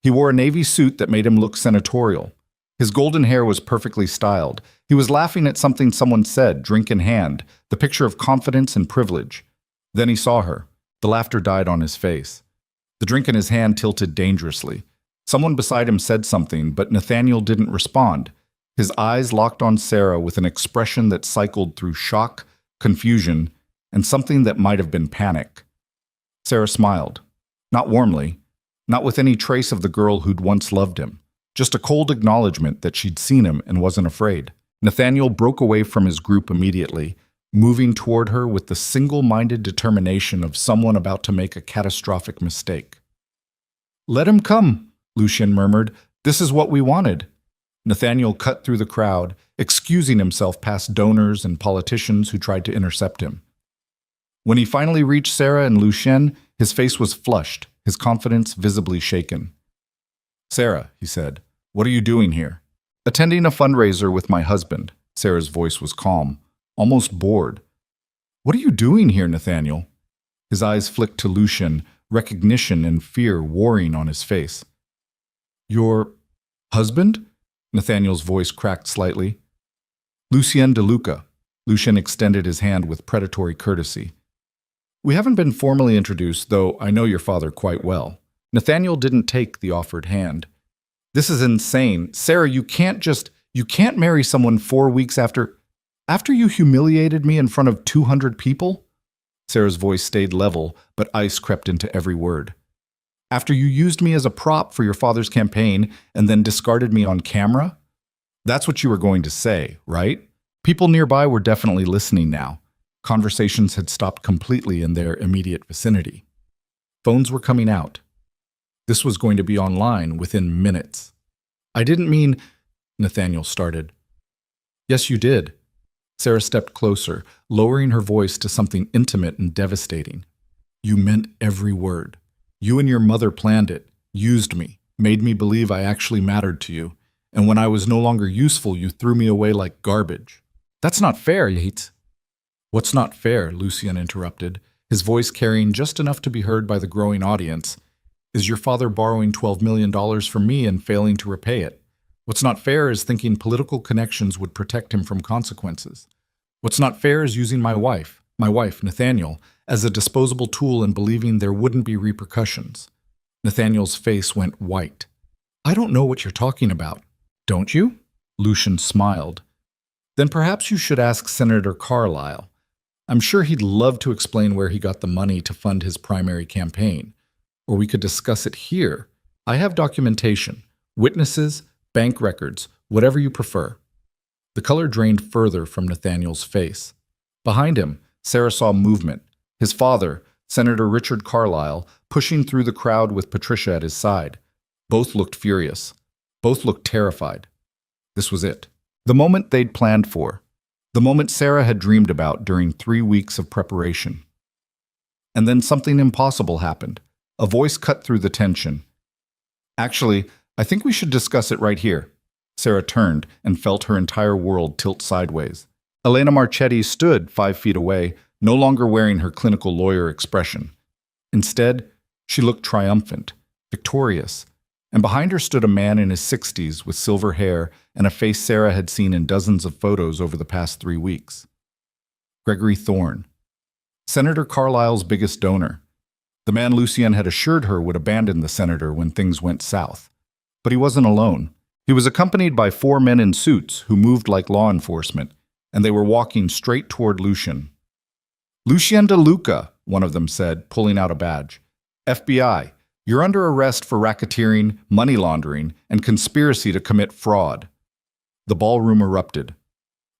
He wore a navy suit that made him look senatorial. His golden hair was perfectly styled. He was laughing at something someone said, drink in hand, the picture of confidence and privilege. Then he saw her. The laughter died on his face. The drink in his hand tilted dangerously. Someone beside him said something, but Nathaniel didn't respond. His eyes locked on Sarah with an expression that cycled through shock, confusion, and something that might have been panic. Sarah smiled. Not warmly, not with any trace of the girl who'd once loved him. Just a cold acknowledgement that she'd seen him and wasn't afraid. Nathaniel broke away from his group immediately, moving toward her with the single-minded determination of someone about to make a catastrophic mistake. "Let him come," Lucien murmured. "This is what we wanted." Nathaniel cut through the crowd, excusing himself past donors and politicians who tried to intercept him. When he finally reached Sarah and Lucien, his face was flushed, his confidence visibly shaken. "Sarah," he said, "what are you doing here?" "Attending a fundraiser with my husband." Sarah's voice was calm, almost bored. "What are you doing here, Nathaniel?" His eyes flicked to Lucien, recognition and fear warring on his face. "Your husband?" Nathaniel's voice cracked slightly. "Lucien De Luca." Lucien extended his hand with predatory courtesy. "We haven't been formally introduced, though I know your father quite well." Nathaniel didn't take the offered hand. "This is insane. Sarah, you can't marry someone 4 weeks after you humiliated me in front of 200 people?" Sarah's voice stayed level, but ice crept into every word. "After you used me as a prop for your father's campaign and then discarded me on camera? That's what you were going to say, right?" People nearby were definitely listening now. Conversations had stopped completely in their immediate vicinity. Phones were coming out. This was going to be online within minutes. "I didn't mean," Nathaniel started. "Yes, you did." Sarah stepped closer, lowering her voice to something intimate and devastating. "You meant every word. You and your mother planned it, used me, made me believe I actually mattered to you, and when I was no longer useful, you threw me away like garbage." "That's not fair, Yates." "What's not fair?" Lucien interrupted, his voice carrying just enough to be heard by the growing audience. "Is your father borrowing $12 million from me and failing to repay it? What's not fair is thinking political connections would protect him from consequences. What's not fair is using my wife, Nathaniel, as a disposable tool and believing there wouldn't be repercussions. Nathaniel's face went white. I don't know what you're talking about. Don't you? Lucian smiled. Then perhaps you should ask Senator Carlisle. I'm sure he'd love to explain where he got the money to fund his primary campaign. Or we could discuss it here. I have documentation, witnesses, bank records, whatever you prefer. The color drained further from Nathaniel's face. Behind him, Sarah saw movement. His father, Senator Richard Carlisle, pushing through the crowd with Patricia at his side. Both looked furious. Both looked terrified. This was it. The moment they'd planned for. The moment Sarah had dreamed about during 3 weeks of preparation. And then something impossible happened. A voice cut through the tension. Actually, I think we should discuss it right here. Sarah turned and felt her entire world tilt sideways. Elena Marchetti stood 5 feet away, no longer wearing her clinical lawyer expression. Instead, she looked triumphant, victorious, and behind her stood a man in his 60s with silver hair and a face Sarah had seen in dozens of photos over the past 3 weeks. Gregory Thorne, Senator Carlisle's biggest donor. The man Lucien had assured her would abandon the senator when things went south. But he wasn't alone. He was accompanied by 4 men in suits who moved like law enforcement, and they were walking straight toward Lucien. Lucien de Luca, one of them said, pulling out a badge. FBI, you're under arrest for racketeering, money laundering, and conspiracy to commit fraud. The ballroom erupted.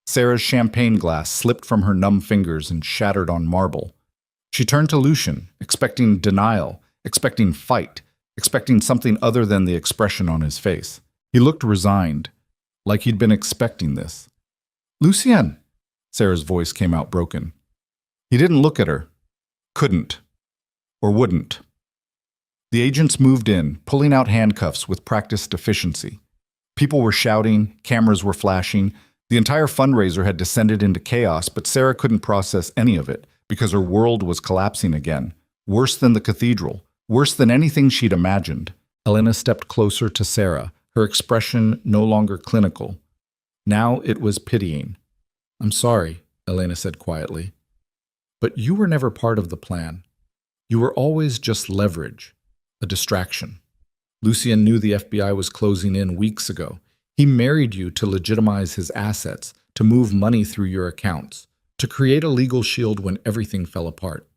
Sarah's champagne glass slipped from her numb fingers and shattered on marble. She turned to Lucien, expecting denial, expecting fight, expecting something other than the expression on his face. He looked resigned, like he'd been expecting this. Lucien, Sarah's voice came out broken. He didn't look at her. Couldn't. Or wouldn't. The agents moved in, pulling out handcuffs with practiced efficiency. People were shouting, cameras were flashing. The entire fundraiser had descended into chaos, but Sarah couldn't process any of it because her world was collapsing again. Worse than the cathedral. Worse than anything she'd imagined. Elena stepped closer to Sarah, her expression no longer clinical. Now it was pitying. I'm sorry, Elena said quietly. But you were never part of the plan. You were always just leverage, a distraction. Lucien knew the FBI was closing in weeks ago. He married you to legitimize his assets, to move money through your accounts, to create a legal shield when everything fell apart.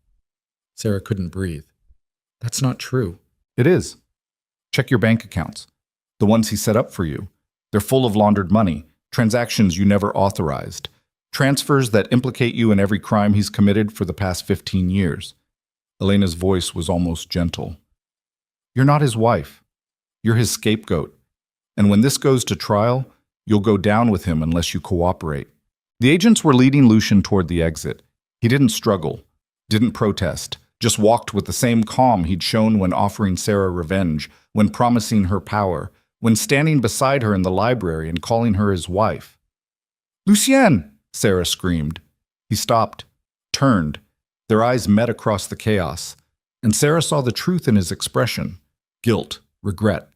Sarah couldn't breathe. That's not true. It is. Check your bank accounts. The ones he set up for you. They're full of laundered money, transactions you never authorized, transfers that implicate you in every crime he's committed for the past 15 years. Elena's voice was almost gentle. You're not his wife. You're his scapegoat. And when this goes to trial, you'll go down with him unless you cooperate. The agents were leading Lucien toward the exit. He didn't struggle, didn't protest, just walked with the same calm he'd shown when offering Sarah revenge, when promising her power, when standing beside her in the library and calling her his wife. Lucien! Sarah screamed. He stopped, turned. Their eyes met across the chaos, and Sarah saw the truth in his expression. Guilt, regret,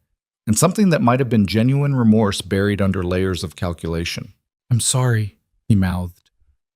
and something that might have been genuine remorse buried under layers of calculation. I'm sorry, he mouthed.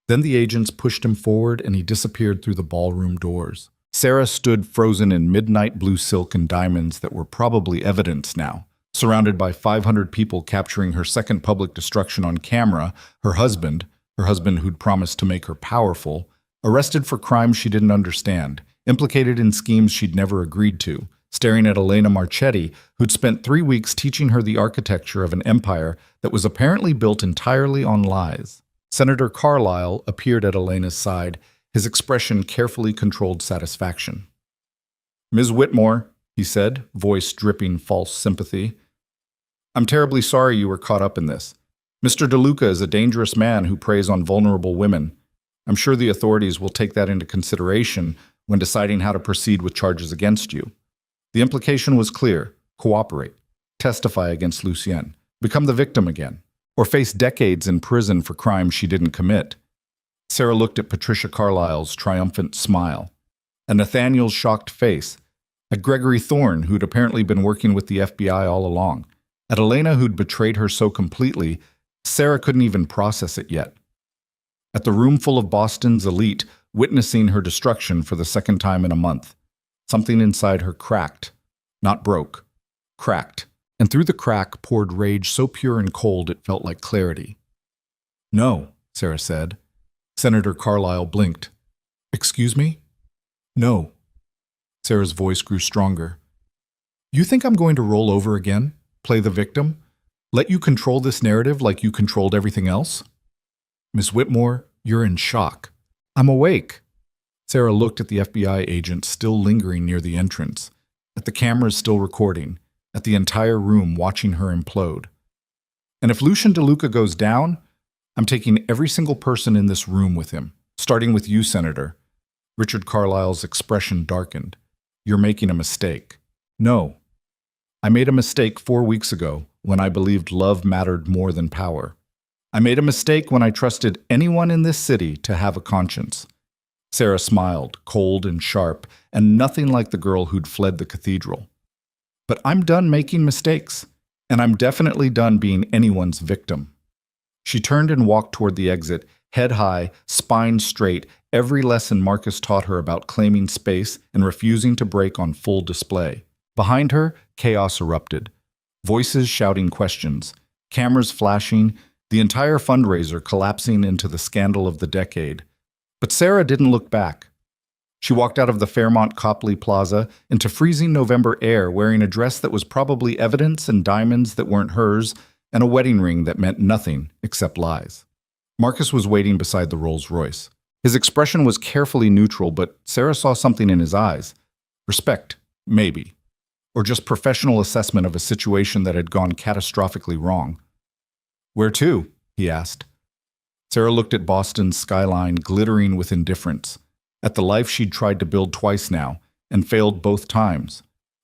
Then the agents pushed him forward and he disappeared through the ballroom doors. Sarah stood frozen in midnight blue silk and diamonds that were probably evidence now. Surrounded by 500 people capturing her second public destruction on camera, her husband who'd promised to make her powerful, arrested for crimes she didn't understand, implicated in schemes she'd never agreed to, staring at Elena Marchetti, who'd spent 3 weeks teaching her the architecture of an empire that was apparently built entirely on lies. Senator Carlisle appeared at Elena's side, his expression carefully controlled satisfaction. Ms. Whitmore, he said, voice dripping false sympathy. I'm terribly sorry you were caught up in this. Mr. DeLuca is a dangerous man who preys on vulnerable women. I'm sure the authorities will take that into consideration when deciding how to proceed with charges against you. The implication was clear. Cooperate. Testify against Lucien. Become the victim again. Or face decades in prison for crimes she didn't commit. Sarah looked at Patricia Carlisle's triumphant smile, at Nathaniel's shocked face, at Gregory Thorne, who'd apparently been working with the FBI all along, at Elena, who'd betrayed her so completely, Sarah couldn't even process it yet. at the room full of Boston's elite, witnessing her destruction for the second time in a month. Something inside her cracked, not broke, cracked, and through the crack poured rage so pure and cold it felt like clarity. "No," Sarah said. Senator Carlyle blinked. "Excuse me?" "No." Sarah's voice grew stronger. "You think I'm going to roll over again? Play the victim? Let you control this narrative like you controlled everything else?" "Miss Whitmore, you're in shock." "I'm awake." Sarah looked at the FBI agent still lingering near the entrance, at the cameras still recording, at the entire room watching her implode. "And if Lucian DeLuca goes down, I'm taking every single person in this room with him, starting with you, Senator." Richard Carlyle's expression darkened. "You're making a mistake." "No. I made a mistake 4 weeks ago when I believed love mattered more than power. I made a mistake when I trusted anyone in this city to have a conscience." Sarah smiled, cold and sharp, and nothing like the girl who'd fled the cathedral. "But I'm done making mistakes, and I'm definitely done being anyone's victim." She turned and walked toward the exit, head high, spine straight, every lesson Marcus taught her about claiming space and refusing to break on full display. Behind her, chaos erupted. Voices shouting questions, cameras flashing, the entire fundraiser collapsing into the scandal of the decade. But Sarah didn't look back. She walked out of the Fairmont Copley Plaza into freezing November air wearing a dress that was probably evidence and diamonds that weren't hers, and a wedding ring that meant nothing except lies. Marcus was waiting beside the Rolls-Royce. His expression was carefully neutral, but Sarah saw something in his eyes. Respect, maybe. Or just professional assessment of a situation that had gone catastrophically wrong. "Where to?" he asked. Sarah looked at Boston's skyline glittering with indifference, at the life she'd tried to build twice now and failed both times,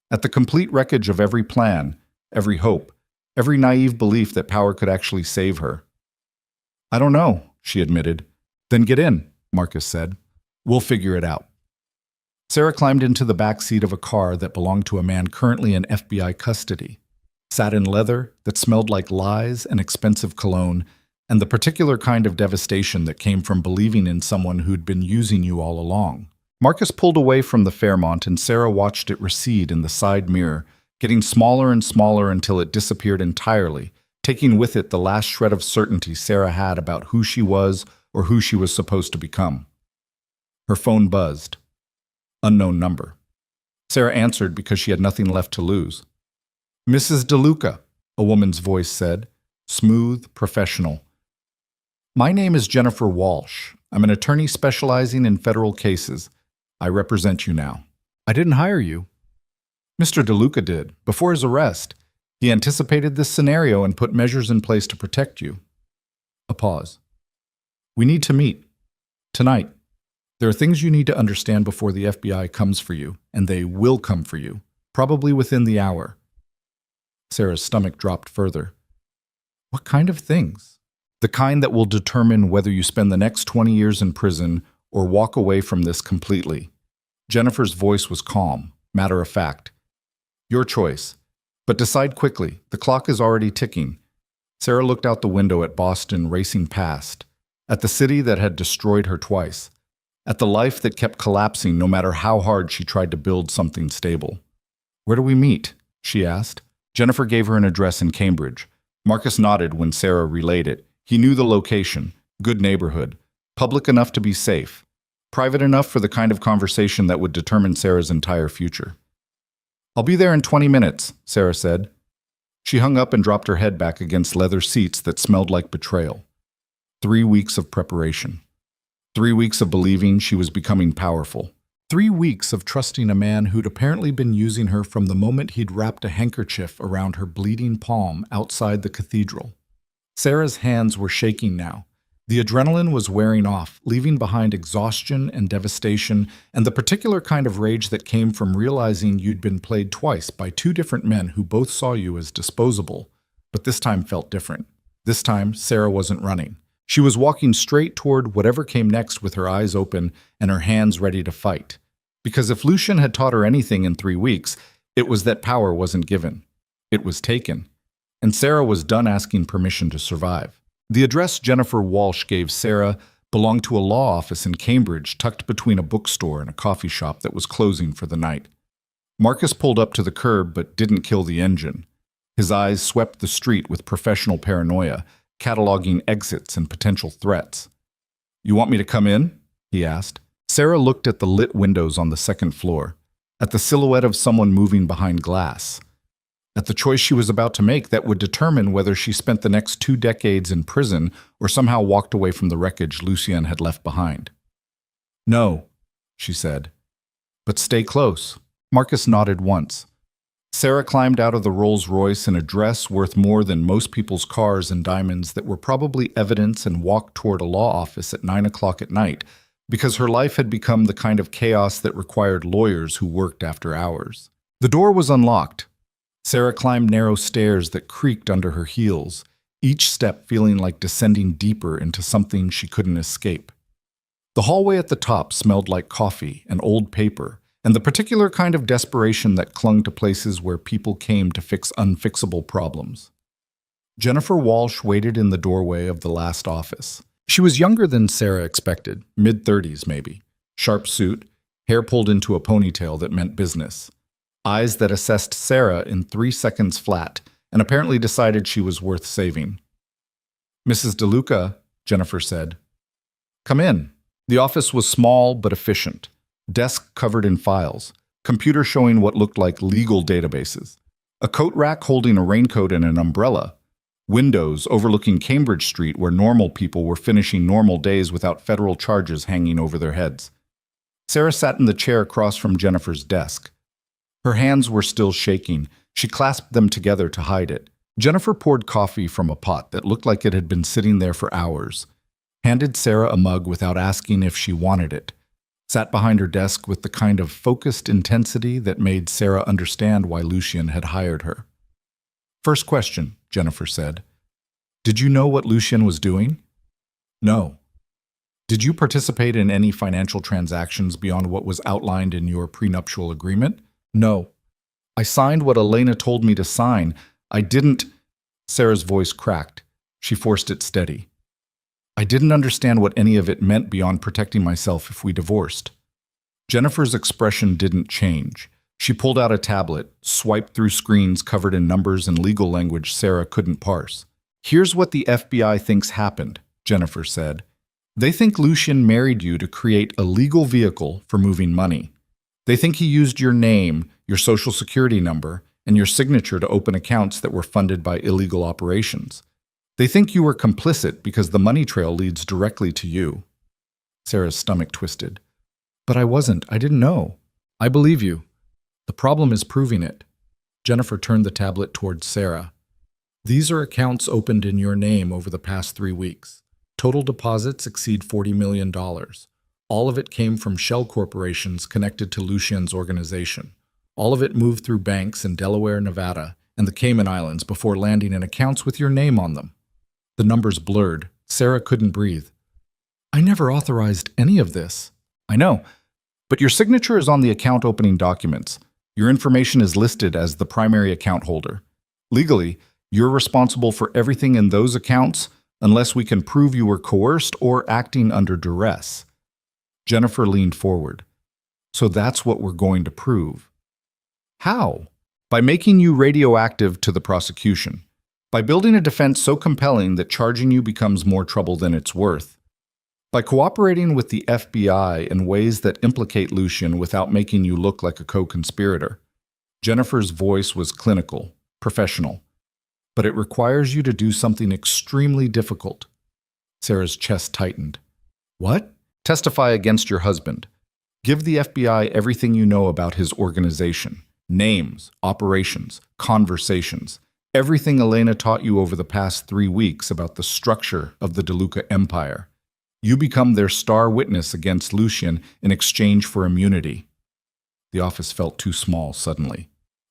at the complete wreckage of every plan, every hope, every naive belief that power could actually save her. "I don't know," she admitted. "Then get in," Marcus said. "We'll figure it out." Sarah climbed into the back seat of a car that belonged to a man currently in FBI custody. Satin leather that smelled like lies and expensive cologne, and the particular kind of devastation that came from believing in someone who'd been using you all along. Marcus pulled away from the Fairmont and Sarah watched it recede in the side mirror, getting smaller and smaller until it disappeared entirely, taking with it the last shred of certainty Sarah had about who she was or who she was supposed to become. Her phone buzzed. Unknown number. Sarah answered because she had nothing left to lose. "Mrs. DeLuca," a woman's voice said, smooth, professional. "My name is Jennifer Walsh. I'm an attorney specializing in federal cases. I represent you now." "I didn't hire you." "Mr. DeLuca did, before his arrest. He anticipated this scenario and put measures in place to protect you." A pause. "We need to meet. Tonight. There are things you need to understand before the FBI comes for you, and they will come for you, probably within the hour." Sarah's stomach dropped further. "What kind of things?" "The kind that will determine whether you spend the next 20 years in prison or walk away from this completely." Jennifer's voice was calm, matter of fact. "Your choice. But decide quickly. The clock is already ticking." Sarah looked out the window at Boston racing past, at the city that had destroyed her twice, at the life that kept collapsing no matter how hard she tried to build something stable. "Where do we meet?" she asked. Jennifer gave her an address in Cambridge. Marcus nodded when Sarah relayed it. He knew the location, good neighborhood, public enough to be safe, private enough for the kind of conversation that would determine Sarah's entire future. "I'll be there in 20 minutes, Sarah said. She hung up and dropped her head back against leather seats that smelled like betrayal. 3 weeks of preparation. 3 weeks of believing she was becoming powerful. 3 weeks of trusting a man who'd apparently been using her from the moment he'd wrapped a handkerchief around her bleeding palm outside the cathedral. Sarah's hands were shaking now. The adrenaline was wearing off, leaving behind exhaustion and devastation, and the particular kind of rage that came from realizing you'd been played twice by 2 different men who both saw you as disposable, but this time felt different. This time, Sarah wasn't running. She was walking straight toward whatever came next with her eyes open and her hands ready to fight. Because if Lucian had taught her anything in 3 weeks, it was that power wasn't given. It was taken. And Sarah was done asking permission to survive. The address Jennifer Walsh gave Sarah belonged to a law office in Cambridge tucked between a bookstore and a coffee shop that was closing for the night. Marcus pulled up to the curb but didn't kill the engine. His eyes swept the street with professional paranoia, cataloging exits and potential threats. "You want me to come in?" he asked. Sarah looked at the lit windows on the second floor, at the silhouette of someone moving behind glass, at the choice she was about to make that would determine whether she spent the next 2 decades in prison or somehow walked away from the wreckage Lucien had left behind. "No," she said. "But stay close." Marcus nodded once. Sarah climbed out of the Rolls-Royce in a dress worth more than most people's cars and diamonds that were probably evidence and walked toward a law office at 9 o'clock at night, because her life had become the kind of chaos that required lawyers who worked after hours. The door was unlocked. Sarah climbed narrow stairs that creaked under her heels, each step feeling like descending deeper into something she couldn't escape. The hallway at the top smelled like coffee and old paper, and the particular kind of desperation that clung to places where people came to fix unfixable problems. Jennifer Walsh waited in the doorway of the last office. She was younger than Sarah expected, mid-30s maybe. Sharp suit, hair pulled into a ponytail that meant business. Eyes that assessed Sarah in 3 seconds flat, and apparently decided she was worth saving. "Mrs. DeLuca," Jennifer said. "Come in." The office was small but efficient. Desk covered in files, computer showing what looked like legal databases, a coat rack holding a raincoat and an umbrella, windows overlooking Cambridge Street where normal people were finishing normal days without federal charges hanging over their heads. Sarah sat in the chair across from Jennifer's desk. Her hands were still shaking. She clasped them together to hide it. Jennifer poured coffee from a pot that looked like it had been sitting there for hours, handed Sarah a mug without asking if she wanted it, sat behind her desk with the kind of focused intensity that made Sarah understand why Lucien had hired her. "First question," Jennifer said. "Did you know what Lucien was doing?" "No." "Did you participate in any financial transactions beyond what was outlined in your prenuptial agreement?" "No." "I signed what Elena told me to sign. I didn't—" Sarah's voice cracked. She forced it steady. "I didn't understand what any of it meant beyond protecting myself if we divorced." Jennifer's expression didn't change. She pulled out a tablet, swiped through screens covered in numbers and legal language Sarah couldn't parse. "Here's what the FBI thinks happened," Jennifer said. "They think Lucien married you to create a legal vehicle for moving money. They think he used your name, your social security number, and your signature to open accounts that were funded by illegal operations. They think you were complicit because the money trail leads directly to you." Sarah's stomach twisted. "But I wasn't. I didn't know." "I believe you. The problem is proving it." Jennifer turned the tablet towards Sarah. "These are accounts opened in your name over the past 3 weeks. Total deposits exceed $40 million. All of it came from shell corporations connected to Lucien's organization. All of it moved through banks in Delaware, Nevada, and the Cayman Islands before landing in accounts with your name on them." The numbers blurred. Sarah couldn't breathe. "I never authorized any of this." "I know, but your signature is on the account opening documents. Your information is listed as the primary account holder. Legally, you're responsible for everything in those accounts unless we can prove you were coerced or acting under duress." Jennifer leaned forward. "So that's what we're going to prove." "How?" "By making you radioactive to the prosecution. By building a defense so compelling that charging you becomes more trouble than it's worth. By cooperating with the FBI in ways that implicate Lucien without making you look like a co-conspirator." Jennifer's voice was clinical, professional. "But it requires you to do something extremely difficult." Sarah's chest tightened. "What?" "Testify against your husband. Give the FBI everything you know about his organization. Names, operations, conversations. Everything Elena taught you over the past 3 weeks about the structure of the DeLuca empire. You become their star witness against Lucien in exchange for immunity." The office felt too small suddenly,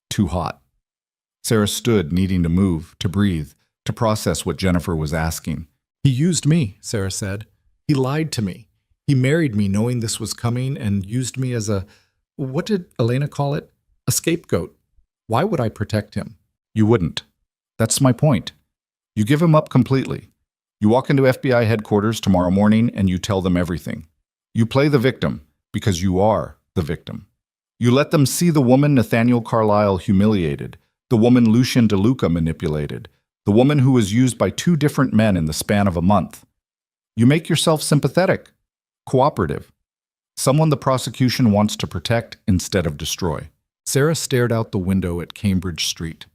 too hot. Sarah stood, needing to move, to breathe, to process what Jennifer was asking. "He used me," Sarah said. "He lied to me. He married me knowing this was coming and used me as what did Elena call it? A scapegoat. Why would I protect him?" "You wouldn't. That's my point. You give him up completely. You walk into FBI headquarters tomorrow morning and you tell them everything. You play the victim because you are the victim. You let them see the woman Nathaniel Carlisle humiliated, the woman Lucien DeLuca manipulated, the woman who was used by two different men in the span of a month. You make yourself sympathetic, cooperative, someone the prosecution wants to protect instead of destroy. Sarah stared out the window at Cambridge Street,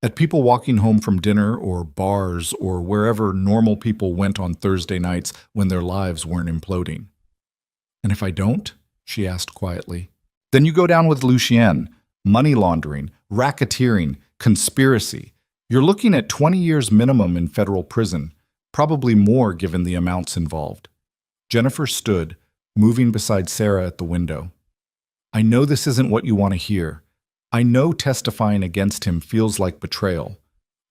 at people walking home from dinner or bars or wherever normal people went on Thursday nights when their lives weren't imploding. And if I don't? She asked quietly. Then you go down with Lucien, money laundering, racketeering, conspiracy. You're looking at 20 years minimum in federal prison, probably more given the amounts involved. Jennifer stood, moving beside Sarah at the window. I know this isn't what you want to hear. I know testifying against him feels like betrayal.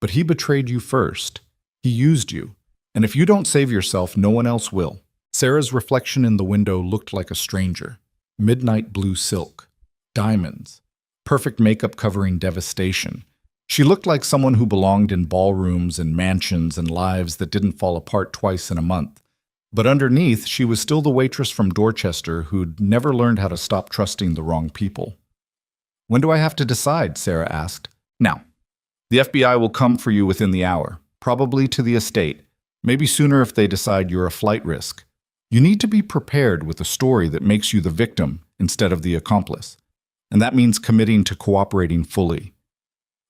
But he betrayed you first. He used you. And if you don't save yourself, no one else will. Sarah's reflection in the window looked like a stranger. Midnight blue silk. Diamonds. Perfect makeup covering devastation. She looked like someone who belonged in ballrooms and mansions and lives that didn't fall apart twice in a month. But underneath, she was still the waitress from Dorchester who'd never learned how to stop trusting the wrong people. When do I have to decide? Sarah asked. Now. The FBI will come for you within the hour, probably to the estate, maybe sooner if they decide you're a flight risk. You need to be prepared with a story that makes you the victim instead of the accomplice. And that means committing to cooperating fully.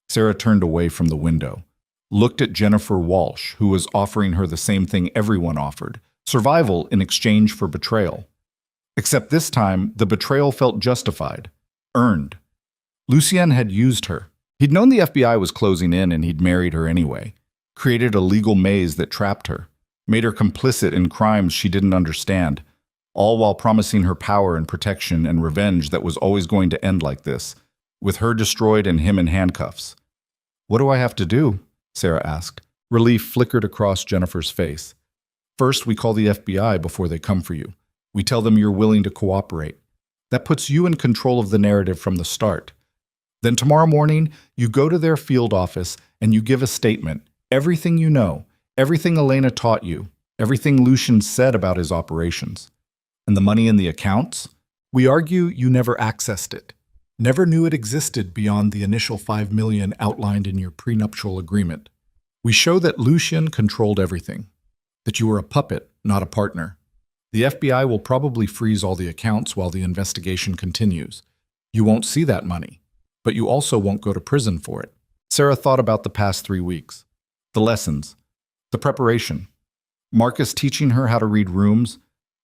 Sarah turned away from the window, looked at Jennifer Walsh, who was offering her the same thing everyone offered, survival in exchange for betrayal. Except this time, the betrayal felt justified, earned. Lucien had used her. He'd known the FBI was closing in and he'd married her anyway, created a legal maze that trapped her, made her complicit in crimes she didn't understand, all while promising her power and protection and revenge that was always going to end like this, with her destroyed and him in handcuffs. What do I have to do? Sarah asked. Relief flickered across Jennifer's face. First, we call the FBI before they come for you. We tell them you're willing to cooperate. That puts you in control of the narrative from the start. Then tomorrow morning, you go to their field office and you give a statement. Everything you know, everything Elena taught you, everything Lucien said about his operations. And the money in the accounts? We argue you never accessed it. Never knew it existed beyond the initial $5 million outlined in your prenuptial agreement. We show that Lucien controlled everything, that you were a puppet, not a partner. The FBI will probably freeze all the accounts while the investigation continues. You won't see that money, but you also won't go to prison for it. Sarah thought about the past 3 weeks. The lessons, the preparation, Marcus teaching her how to read rooms,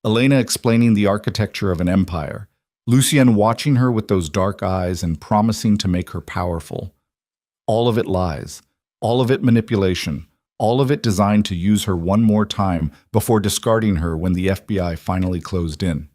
Elena explaining the architecture of an empire, Lucien watching her with those dark eyes and promising to make her powerful. All of it lies, all of it manipulation, all of it designed to use her one more time before discarding her when the FBI finally closed in.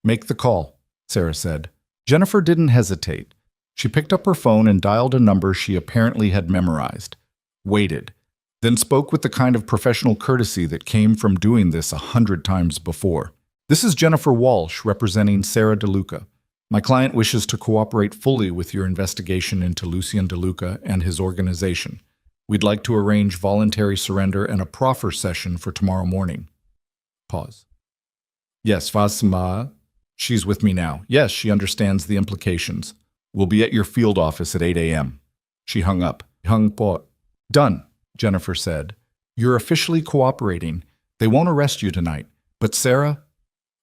Make the call, Sarah said. Jennifer didn't hesitate. She picked up her phone and dialed a number she apparently had memorized, waited, then spoke with the kind of professional courtesy that came from doing this 100 times before. This is Jennifer Walsh representing Sarah DeLuca. My client wishes to cooperate fully with your investigation into Lucien DeLuca and his organization. We'd like to arrange voluntary surrender and a proffer session for tomorrow morning. Pause. Yes, Fasma. She's with me now. Yes, she understands the implications. We'll be at your field office at 8 a.m. She hung up. Hung po. Done, Jennifer said. You're officially cooperating. They won't arrest you tonight. But Sarah?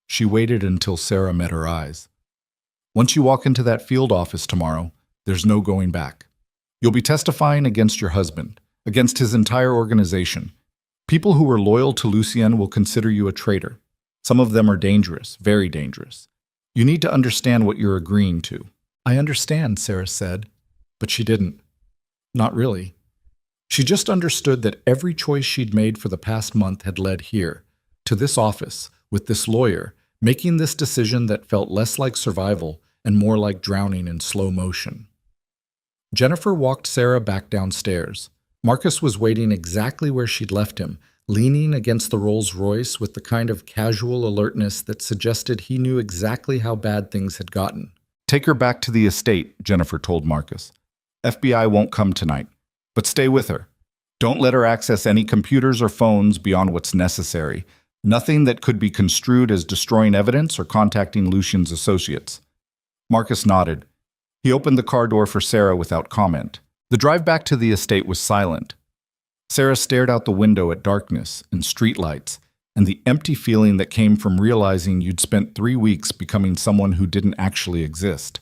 She waited until Sarah met her eyes. Once you walk into that field office tomorrow, there's no going back. You'll be testifying against your husband, against his entire organization. People who were loyal to Lucien will consider you a traitor. Some of them are dangerous, very dangerous. You need to understand what you're agreeing to. I understand, Sarah said, but she didn't. Not really. She just understood that every choice she'd made for the past month had led here, to this office, with this lawyer, making this decision that felt less like survival and more like drowning in slow motion. Jennifer walked Sarah back downstairs. Marcus was waiting exactly where she'd left him, leaning against the Rolls-Royce with the kind of casual alertness that suggested he knew exactly how bad things had gotten. Take her back to the estate, Jennifer told Marcus. FBI won't come tonight, but stay with her. Don't let her access any computers or phones beyond what's necessary. Nothing that could be construed as destroying evidence or contacting Lucian's associates. Marcus nodded. He opened the car door for Sarah without comment. The drive back to the estate was silent. Sarah stared out the window at darkness and streetlights, and the empty feeling that came from realizing you'd spent 3 weeks becoming someone who didn't actually exist.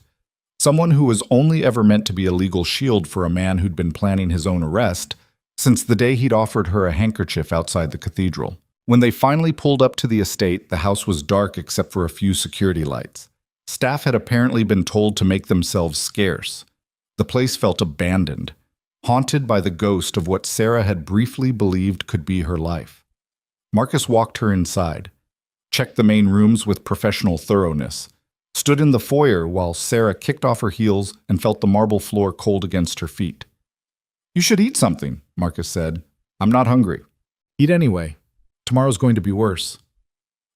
Someone who was only ever meant to be a legal shield for a man who'd been planning his own arrest since the day he'd offered her a handkerchief outside the cathedral. When they finally pulled up to the estate, the house was dark except for a few security lights. Staff had apparently been told to make themselves scarce. The place felt abandoned, haunted by the ghost of what Sarah had briefly believed could be her life. Marcus walked her inside, checked the main rooms with professional thoroughness, stood in the foyer while Sarah kicked off her heels and felt the marble floor cold against her feet. "You should eat something," Marcus said. "I'm not hungry." "Eat anyway. Tomorrow's going to be worse."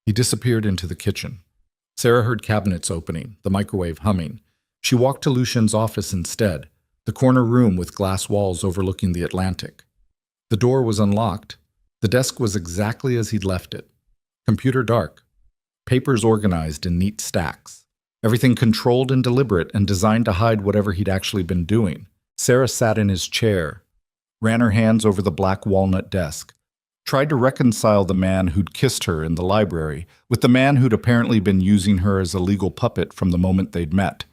He disappeared into the kitchen. Sarah heard cabinets opening, the microwave humming. She walked to Lucian's office instead, the corner room with glass walls overlooking the Atlantic. The door was unlocked. The desk was exactly as he'd left it. Computer dark. Papers organized in neat stacks. Everything controlled and deliberate and designed to hide whatever he'd actually been doing. Sarah sat in his chair, ran her hands over the black walnut desk, tried to reconcile the man who'd kissed her in the library with the man who'd apparently been using her as a legal puppet from the moment they'd met.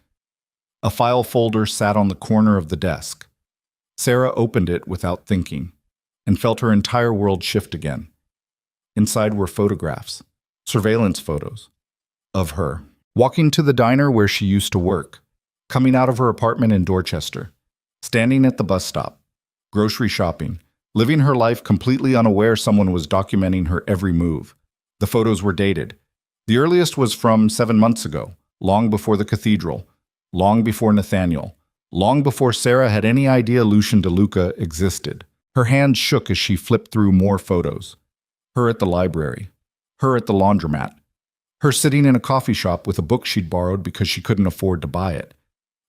A file folder sat on the corner of the desk. Sarah opened it without thinking and felt her entire world shift again. Inside were photographs, surveillance photos, of her, walking to the diner where she used to work, coming out of her apartment in Dorchester, standing at the bus stop, grocery shopping, living her life completely unaware someone was documenting her every move. The photos were dated. The earliest was from 7 months ago, long before the cathedral, long before Nathaniel, long before Sarah had any idea Lucian DeLuca existed. Her hands shook as she flipped through more photos. Her at the library, her at the laundromat, her sitting in a coffee shop with a book she'd borrowed because she couldn't afford to buy it.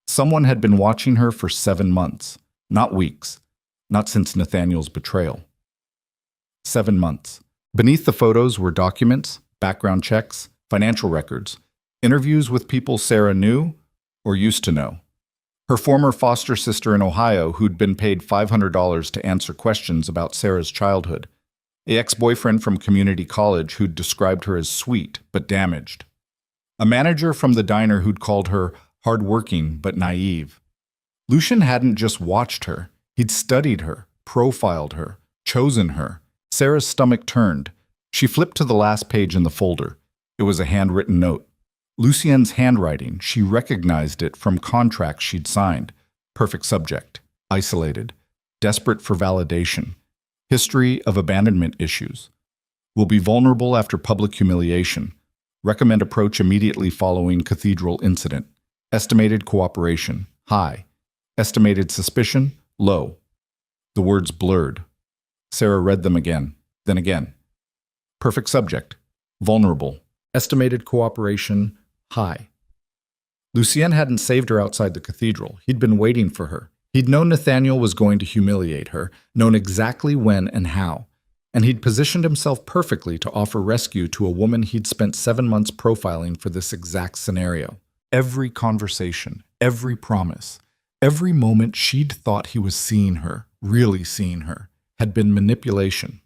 Someone had been watching her for 7 months, not weeks, not since Nathaniel's betrayal. 7 months. Beneath the photos were documents, background checks, financial records, interviews with people Sarah knew or used to know. Her former foster sister in Ohio who'd been paid $500 to answer questions about Sarah's childhood. An ex-boyfriend from community college who'd described her as sweet but damaged. A manager from the diner who'd called her hardworking but naive. Lucian hadn't just watched her. He'd studied her, profiled her, chosen her. Sarah's stomach turned. She flipped to the last page in the folder. It was a handwritten note. Lucien's handwriting. She recognized it from contracts she'd signed. Perfect subject. Isolated. Desperate for validation. History of abandonment issues. Will be vulnerable after public humiliation. Recommend approach immediately following cathedral incident. Estimated cooperation. High. Estimated suspicion. Low. The words blurred. Sarah read them again, then again. Perfect subject. Vulnerable. Estimated cooperation. High. Lucien hadn't saved her outside the cathedral. He'd been waiting for her. He'd known Nathaniel was going to humiliate her, known exactly when and how. And he'd positioned himself perfectly to offer rescue to a woman he'd spent 7 months profiling for this exact scenario. Every conversation, every promise, every moment she'd thought he was seeing her, really seeing her, had been manipulation,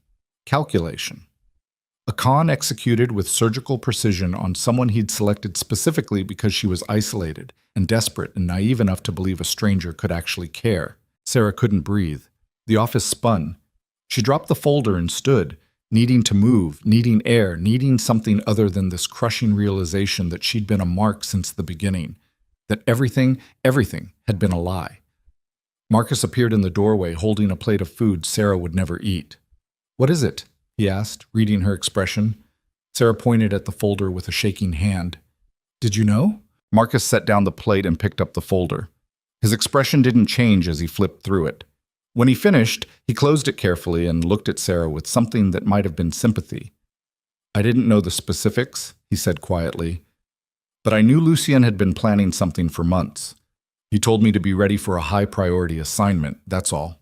calculation. A con executed with surgical precision on someone he'd selected specifically because she was isolated and desperate and naive enough to believe a stranger could actually care. Sarah couldn't breathe. The office spun. She dropped the folder and stood, needing to move, needing air, needing something other than this crushing realization that she'd been a mark since the beginning, that everything had been a lie. Marcus appeared in the doorway holding a plate of food Sarah would never eat. "What is it?" he asked, reading her expression. Sarah pointed at the folder with a shaking hand. "Did you know?" Marcus set down the plate and picked up the folder. His expression didn't change as he flipped through it. When he finished, he closed it carefully and looked at Sarah with something that might have been sympathy. "I didn't know the specifics," he said quietly, "but I knew Lucien had been planning something for months. He told me to be ready for a high-priority assignment, that's all."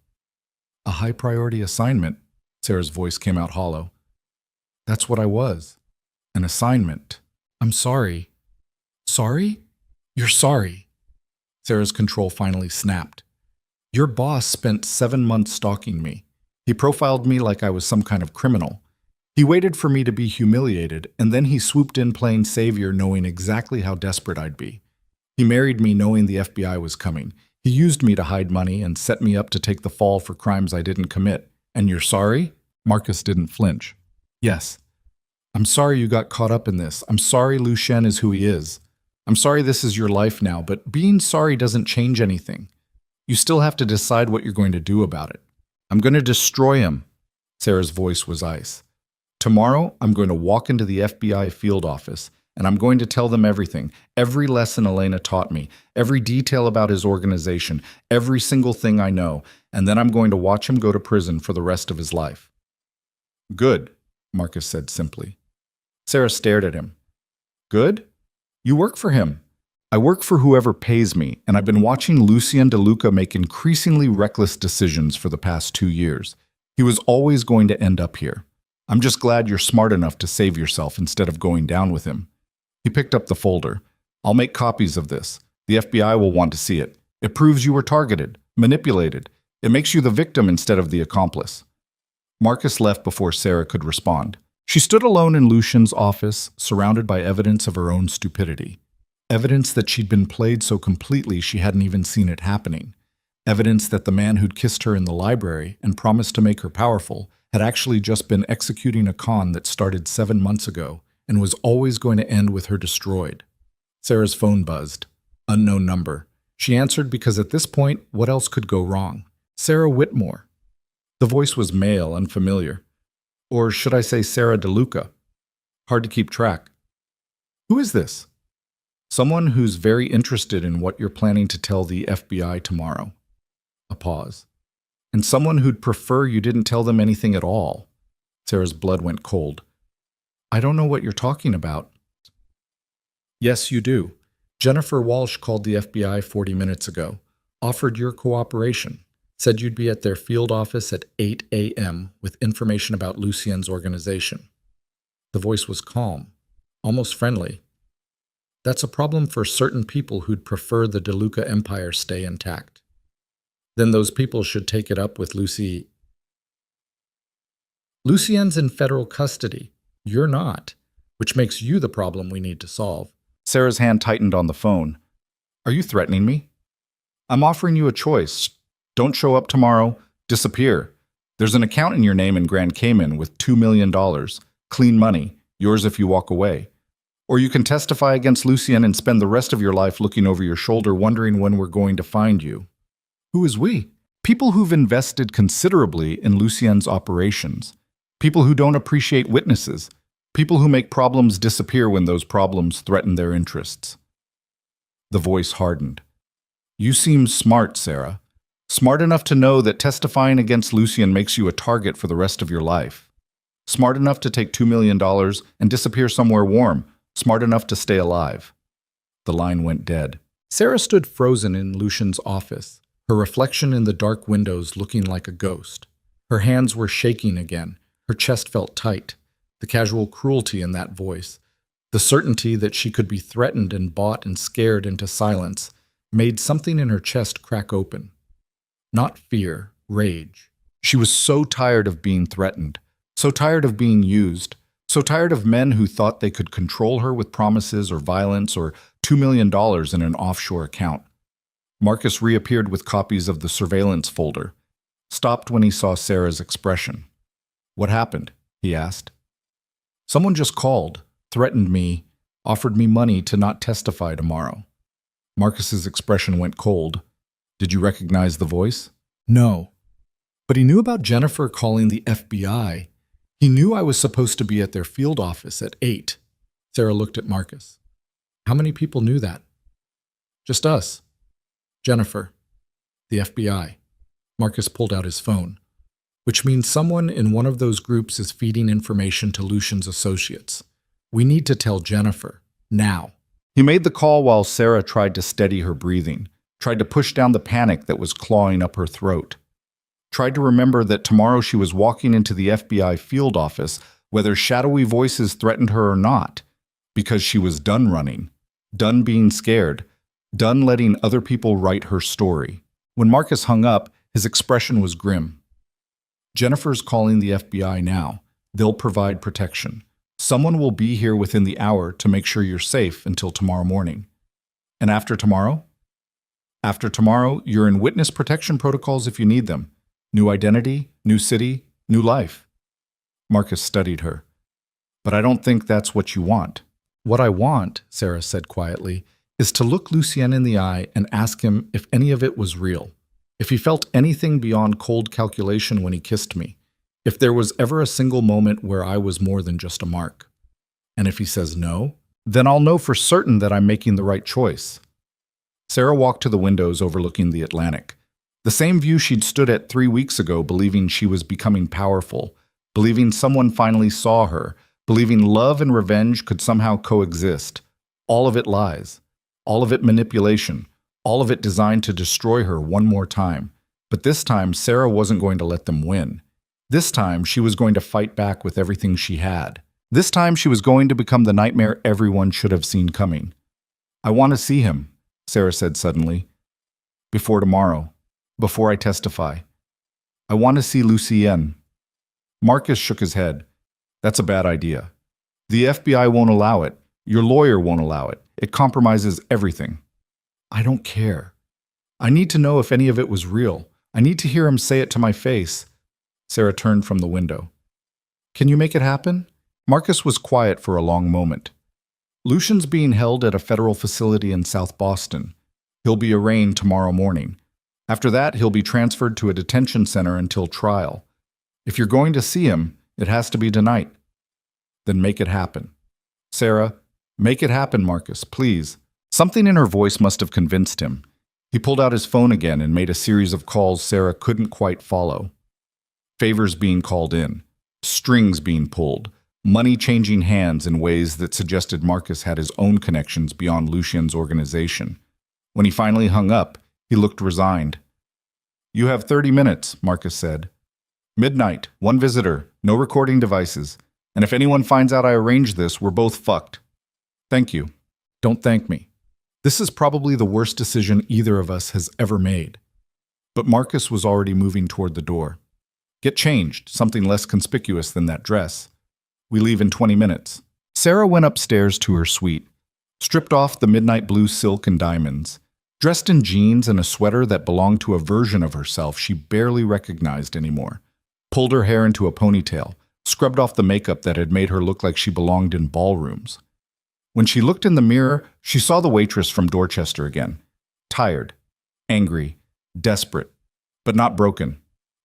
A high-priority assignment. Sarah's voice came out hollow. That's what I was. An assignment. I'm sorry. Sorry? You're sorry. Sarah's control finally snapped. Your boss spent 7 months stalking me. He profiled me like I was some kind of criminal. He waited for me to be humiliated, and then he swooped in playing savior knowing exactly how desperate I'd be. He married me knowing the FBI was coming. He used me to hide money and set me up to take the fall for crimes I didn't commit. And you're sorry? Marcus didn't flinch. Yes. I'm sorry you got caught up in this. I'm sorry Lucien is who he is. I'm sorry this is your life now, but being sorry doesn't change anything. You still have to decide what you're going to do about it. I'm going to destroy him. Sarah's voice was ice. Tomorrow, I'm going to walk into the FBI field office, and I'm going to tell them everything, every lesson Elena taught me, every detail about his organization, every single thing I know, and then I'm going to watch him go to prison for the rest of his life. Good, Marcus said simply. Sarah stared at him. Good? You work for him. I work for whoever pays me, and I've been watching Lucien De Luca make increasingly reckless decisions for the past 2 years. He was always going to end up here. I'm just glad you're smart enough to save yourself instead of going down with him. He picked up the folder. I'll make copies of this. The FBI will want to see it. It proves you were targeted, manipulated. It makes you the victim instead of the accomplice. Marcus left before Sarah could respond. She stood alone in Lucien's office, surrounded by evidence of her own stupidity. Evidence that she'd been played so completely she hadn't even seen it happening. Evidence that the man who'd kissed her in the library and promised to make her powerful had actually just been executing a con that started 7 months ago and was always going to end with her destroyed. Sarah's phone buzzed. Unknown number. She answered because at this point, what else could go wrong? Sarah Whitmore. The voice was male, unfamiliar. Or should I say Sarah De Luca? Hard to keep track. Who is this? Someone who's very interested in what you're planning to tell the FBI tomorrow. A pause. And someone who'd prefer you didn't tell them anything at all. Sarah's blood went cold. I don't know what you're talking about. Yes, you do. Jennifer Walsh called the FBI 40 minutes ago, offered your cooperation, said you'd be at their field office at 8 a.m. with information about Lucien's organization. The voice was calm, almost friendly. That's a problem for certain people who'd prefer the De Luca empire stay intact. Then those people should take it up with Lucy. Lucien's in federal custody. You're not, which makes you the problem we need to solve. Sarah's hand tightened on the phone. Are you threatening me? I'm offering you a choice. Don't show up tomorrow. Disappear. There's an account in your name in Grand Cayman with $2 million. Clean money. Yours if you walk away. Or you can testify against Lucien and spend the rest of your life looking over your shoulder wondering when we're going to find you. Who is we? People who've invested considerably in Lucien's operations. People who don't appreciate witnesses. People who make problems disappear when those problems threaten their interests. The voice hardened. You seem smart, Sarah. Smart enough to know that testifying against Lucien makes you a target for the rest of your life. Smart enough to take $2 million and disappear somewhere warm. Smart enough to stay alive. The line went dead. Sarah stood frozen in Lucien's office, her reflection in the dark windows looking like a ghost. Her hands were shaking again. Her chest felt tight. The casual cruelty in that voice, the certainty that she could be threatened and bought and scared into silence, made something in her chest crack open. Not fear, rage. She was so tired of being threatened, so tired of being used, so tired of men who thought they could control her with promises or violence or $2 million in an offshore account. Marcus reappeared with copies of the surveillance folder, stopped when he saw Sarah's expression. What happened? He asked. Someone just called, threatened me, offered me money to not testify tomorrow. Marcus's expression went cold. Did you recognize the voice? No. But he knew about Jennifer calling the FBI. He knew I was supposed to be at their field office at 8. Sarah looked at Marcus. How many people knew that? Just us. Jennifer. The FBI. Marcus pulled out his phone. Which means someone in one of those groups is feeding information to Lucien's associates. We need to tell Jennifer. Now. He made the call while Sarah tried to steady her breathing, tried to push down the panic that was clawing up her throat. Tried to remember that tomorrow she was walking into the FBI field office, whether shadowy voices threatened her or not, because she was done running, done being scared, done letting other people write her story. When Marcus hung up, his expression was grim. Jennifer's calling the FBI now. They'll provide protection. Someone will be here within the hour to make sure you're safe until tomorrow morning. And after tomorrow? After tomorrow, you're in witness protection protocols if you need them. New identity, new city, new life. Marcus studied her. But I don't think that's what you want. What I want, Sarah said quietly, is to look Lucien in the eye and ask him if any of it was real. If he felt anything beyond cold calculation when he kissed me. If there was ever a single moment where I was more than just a mark. And if he says no, then I'll know for certain that I'm making the right choice. Sarah walked to the windows overlooking the Atlantic. The same view she'd stood at 3 weeks ago, believing she was becoming powerful, believing someone finally saw her, believing love and revenge could somehow coexist. All of it lies. All of it manipulation. All of it designed to destroy her one more time. But this time, Sarah wasn't going to let them win. This time, she was going to fight back with everything she had. This time, she was going to become the nightmare everyone should have seen coming. I want to see him, Sarah said suddenly. Before tomorrow. Before I testify. I want to see Lucien. Marcus shook his head. That's a bad idea. The FBI won't allow it. Your lawyer won't allow it. It compromises everything. I don't care. I need to know if any of it was real. I need to hear him say it to my face. Sarah turned from the window. Can you make it happen? Marcus was quiet for a long moment. Lucian's being held at a federal facility in South Boston. He'll be arraigned tomorrow morning. After that, he'll be transferred to a detention center until trial. If you're going to see him, it has to be tonight. Then make it happen. Sarah, make it happen, Marcus, please. Something in her voice must have convinced him. He pulled out his phone again and made a series of calls Sarah couldn't quite follow. Favors being called in, strings being pulled, money changing hands in ways that suggested Marcus had his own connections beyond Lucien's organization. When he finally hung up, he looked resigned. You have 30 minutes, Marcus said. Midnight, one visitor, no recording devices. And if anyone finds out I arranged this, we're both fucked. Thank you. Don't thank me. This is probably the worst decision either of us has ever made. But Marcus was already moving toward the door. Get changed, something less conspicuous than that dress. We leave in 20 minutes. Sarah went upstairs to her suite, stripped off the midnight blue silk and diamonds, dressed in jeans and a sweater that belonged to a version of herself she barely recognized anymore, pulled her hair into a ponytail, scrubbed off the makeup that had made her look like she belonged in ballrooms. When she looked in the mirror, she saw the waitress from Dorchester again. Tired, angry, desperate, but not broken.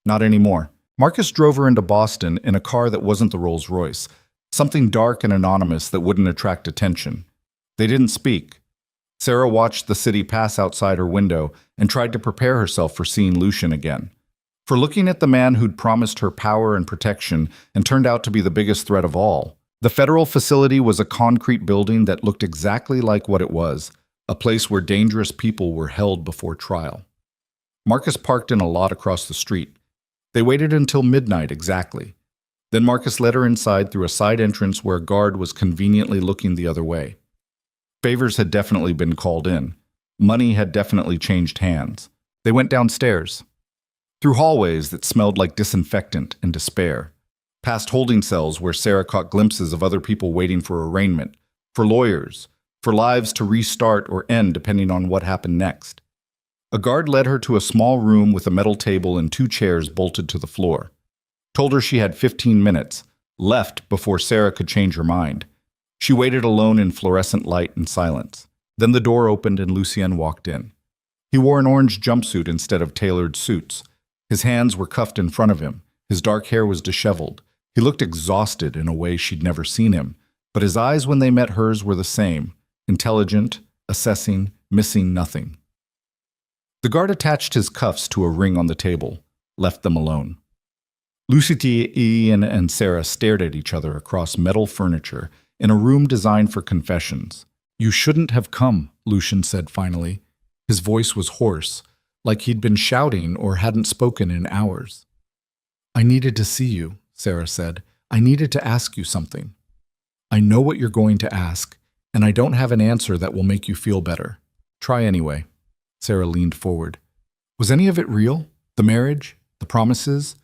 Not anymore. Marcus drove her into Boston in a car that wasn't the Rolls-Royce, something dark and anonymous that wouldn't attract attention. They didn't speak. Sarah watched the city pass outside her window and tried to prepare herself for seeing Lucien again. For looking at the man who'd promised her power and protection and turned out to be the biggest threat of all. The federal facility was a concrete building that looked exactly like what it was, a place where dangerous people were held before trial. Marcus parked in a lot across the street. They waited until midnight exactly. Then Marcus led her inside through a side entrance where a guard was conveniently looking the other way. Favors had definitely been called in. Money had definitely changed hands. They went downstairs, through hallways that smelled like disinfectant and despair, past holding cells where Sarah caught glimpses of other people waiting for arraignment, for lawyers, for lives to restart or end depending on what happened next. A guard led her to a small room with a metal table and 2 chairs bolted to the floor. Told her she had 15 minutes, left before Sarah could change her mind. She waited alone in fluorescent light and silence. Then the door opened and Lucien walked in. He wore an orange jumpsuit instead of tailored suits. His hands were cuffed in front of him. His dark hair was disheveled. He looked exhausted in a way she'd never seen him, but his eyes when they met hers were the same, intelligent, assessing, missing nothing. The guard attached his cuffs to a ring on the table, left them alone. Lucien and Sarah stared at each other across metal furniture in a room designed for confessions. You shouldn't have come, Lucien said finally. His voice was hoarse, like he'd been shouting or hadn't spoken in hours. "I needed to see you," Sarah said. "I needed to ask you something." "I know what you're going to ask, and I don't have an answer that will make you feel better. Try anyway." Sarah leaned forward. "Was any of it real? The marriage? The promises?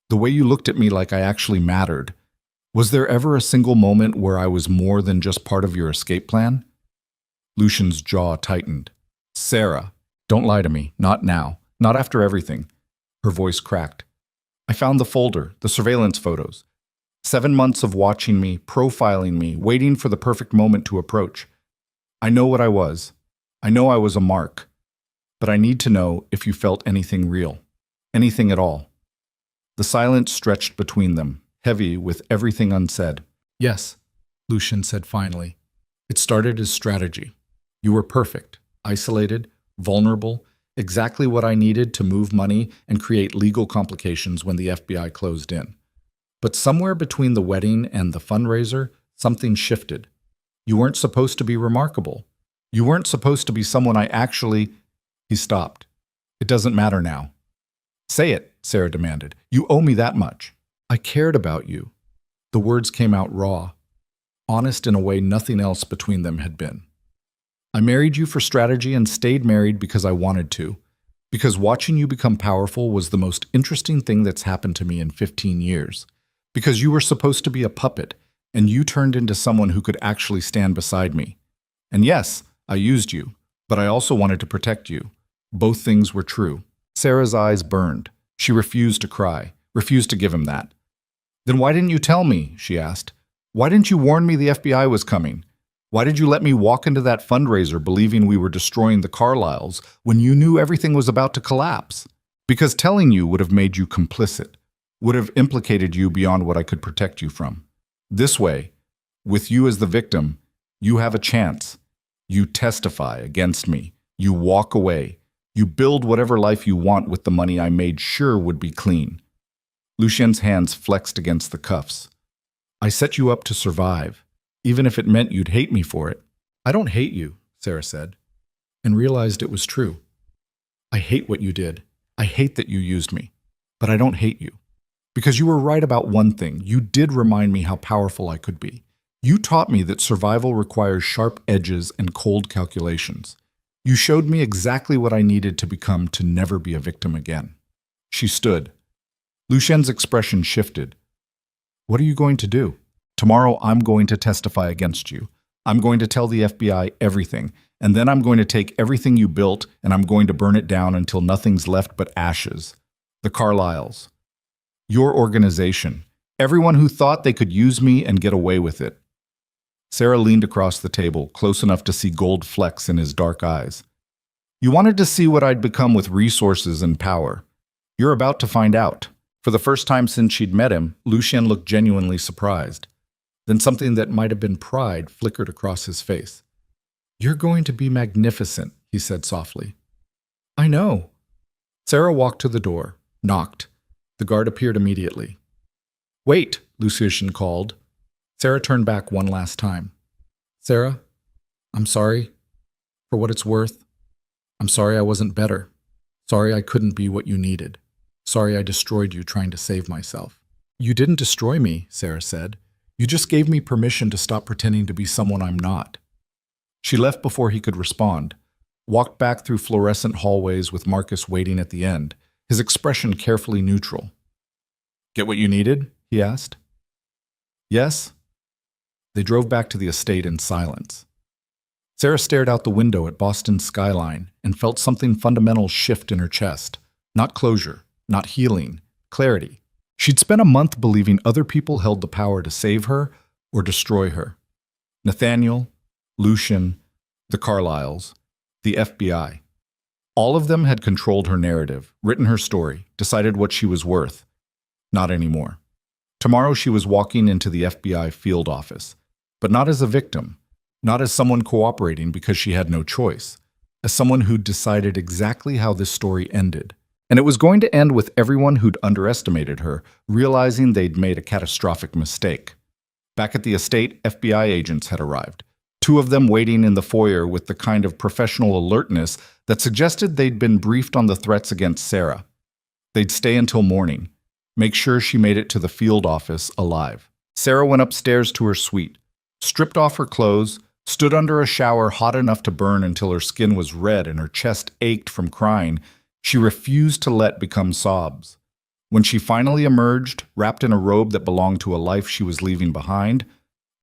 The way you looked at me like I actually mattered? Was there ever a single moment where I was more than just part of your escape plan?" Lucian's jaw tightened. "Sarah, don't lie to me. Not now. Not after everything." Her voice cracked. "I found the folder, the surveillance photos. 7 months of watching me, profiling me, waiting for the perfect moment to approach. I know what I was. I know I was a mark. But I need to know if you felt anything real. Anything at all." The silence stretched between them, heavy with everything unsaid. "Yes," Lucian said finally. "It started as strategy. You were perfect, isolated, vulnerable, exactly what I needed to move money and create legal complications when the FBI closed in. But somewhere between the wedding and the fundraiser, something shifted. You weren't supposed to be remarkable. You weren't supposed to be someone I actually—" He stopped. "It doesn't matter now." "Say it," Sarah demanded. "You owe me that much." "I cared about you." The words came out raw, honest in a way nothing else between them had been. "I married you for strategy and stayed married because I wanted to. Because watching you become powerful was the most interesting thing that's happened to me in 15 years. Because you were supposed to be a puppet, and you turned into someone who could actually stand beside me. And yes, I used you, but I also wanted to protect you. Both things were true." Sarah's eyes burned. She refused to cry, refused to give him that. "Then why didn't you tell me?" she asked. "Why didn't you warn me the FBI was coming? Why did you let me walk into that fundraiser believing we were destroying the Carlyles when you knew everything was about to collapse? Because telling you would have made you complicit, would have implicated you beyond what I could protect you from. This way, with you as the victim, you have a chance. You testify against me. You walk away. You build whatever life you want with the money I made sure would be clean." Lucien's hands flexed against the cuffs. "I set you up to survive, even if it meant you'd hate me for it." "I don't hate you," Sarah said, and realized it was true. "I hate what you did. I hate that you used me. But I don't hate you. Because you were right about one thing. You did remind me how powerful I could be. You taught me that survival requires sharp edges and cold calculations. You showed me exactly what I needed to become to never be a victim again." She stood. Lucien's expression shifted. "What are you going to do?" "Tomorrow I'm going to testify against you. I'm going to tell the FBI everything, and then I'm going to take everything you built and I'm going to burn it down until nothing's left but ashes. The Carlyles. Your organization. Everyone who thought they could use me and get away with it." Sarah leaned across the table, close enough to see gold flecks in his dark eyes. "You wanted to see what I'd become with resources and power. You're about to find out." For the first time since she'd met him, Lucien looked genuinely surprised. Then something that might have been pride flickered across his face. "You're going to be magnificent," he said softly. "I know." Sarah walked to the door, knocked. The guard appeared immediately. "Wait," Lucien called. Sarah turned back one last time. "Sarah, I'm sorry. For what it's worth. I'm sorry I wasn't better. Sorry I couldn't be what you needed. Sorry I destroyed you trying to save myself." "You didn't destroy me," Sarah said. "You just gave me permission to stop pretending to be someone I'm not." She left before he could respond, walked back through fluorescent hallways with Marcus waiting at the end, his expression carefully neutral. "Get what you needed?" he asked. "Yes." They drove back to the estate in silence. Sarah stared out the window at Boston's skyline and felt something fundamental shift in her chest. Not closure, not healing, clarity. She'd spent a month believing other people held the power to save her or destroy her. Nathaniel, Lucien, the Carlyles, the FBI. All of them had controlled her narrative, written her story, decided what she was worth. Not anymore. Tomorrow she was walking into the FBI field office, but not as a victim, not as someone cooperating because she had no choice, as someone who'd decided exactly how this story ended. And it was going to end with everyone who'd underestimated her, realizing they'd made a catastrophic mistake. Back at the estate, FBI agents had arrived. Two of them waiting in the foyer with the kind of professional alertness that suggested they'd been briefed on the threats against Sarah. They'd stay until morning, make sure she made it to the field office alive. Sarah went upstairs to her suite, stripped off her clothes, stood under a shower hot enough to burn until her skin was red and her chest ached from crying she refused to let become sobs. When she finally emerged, wrapped in a robe that belonged to a life she was leaving behind,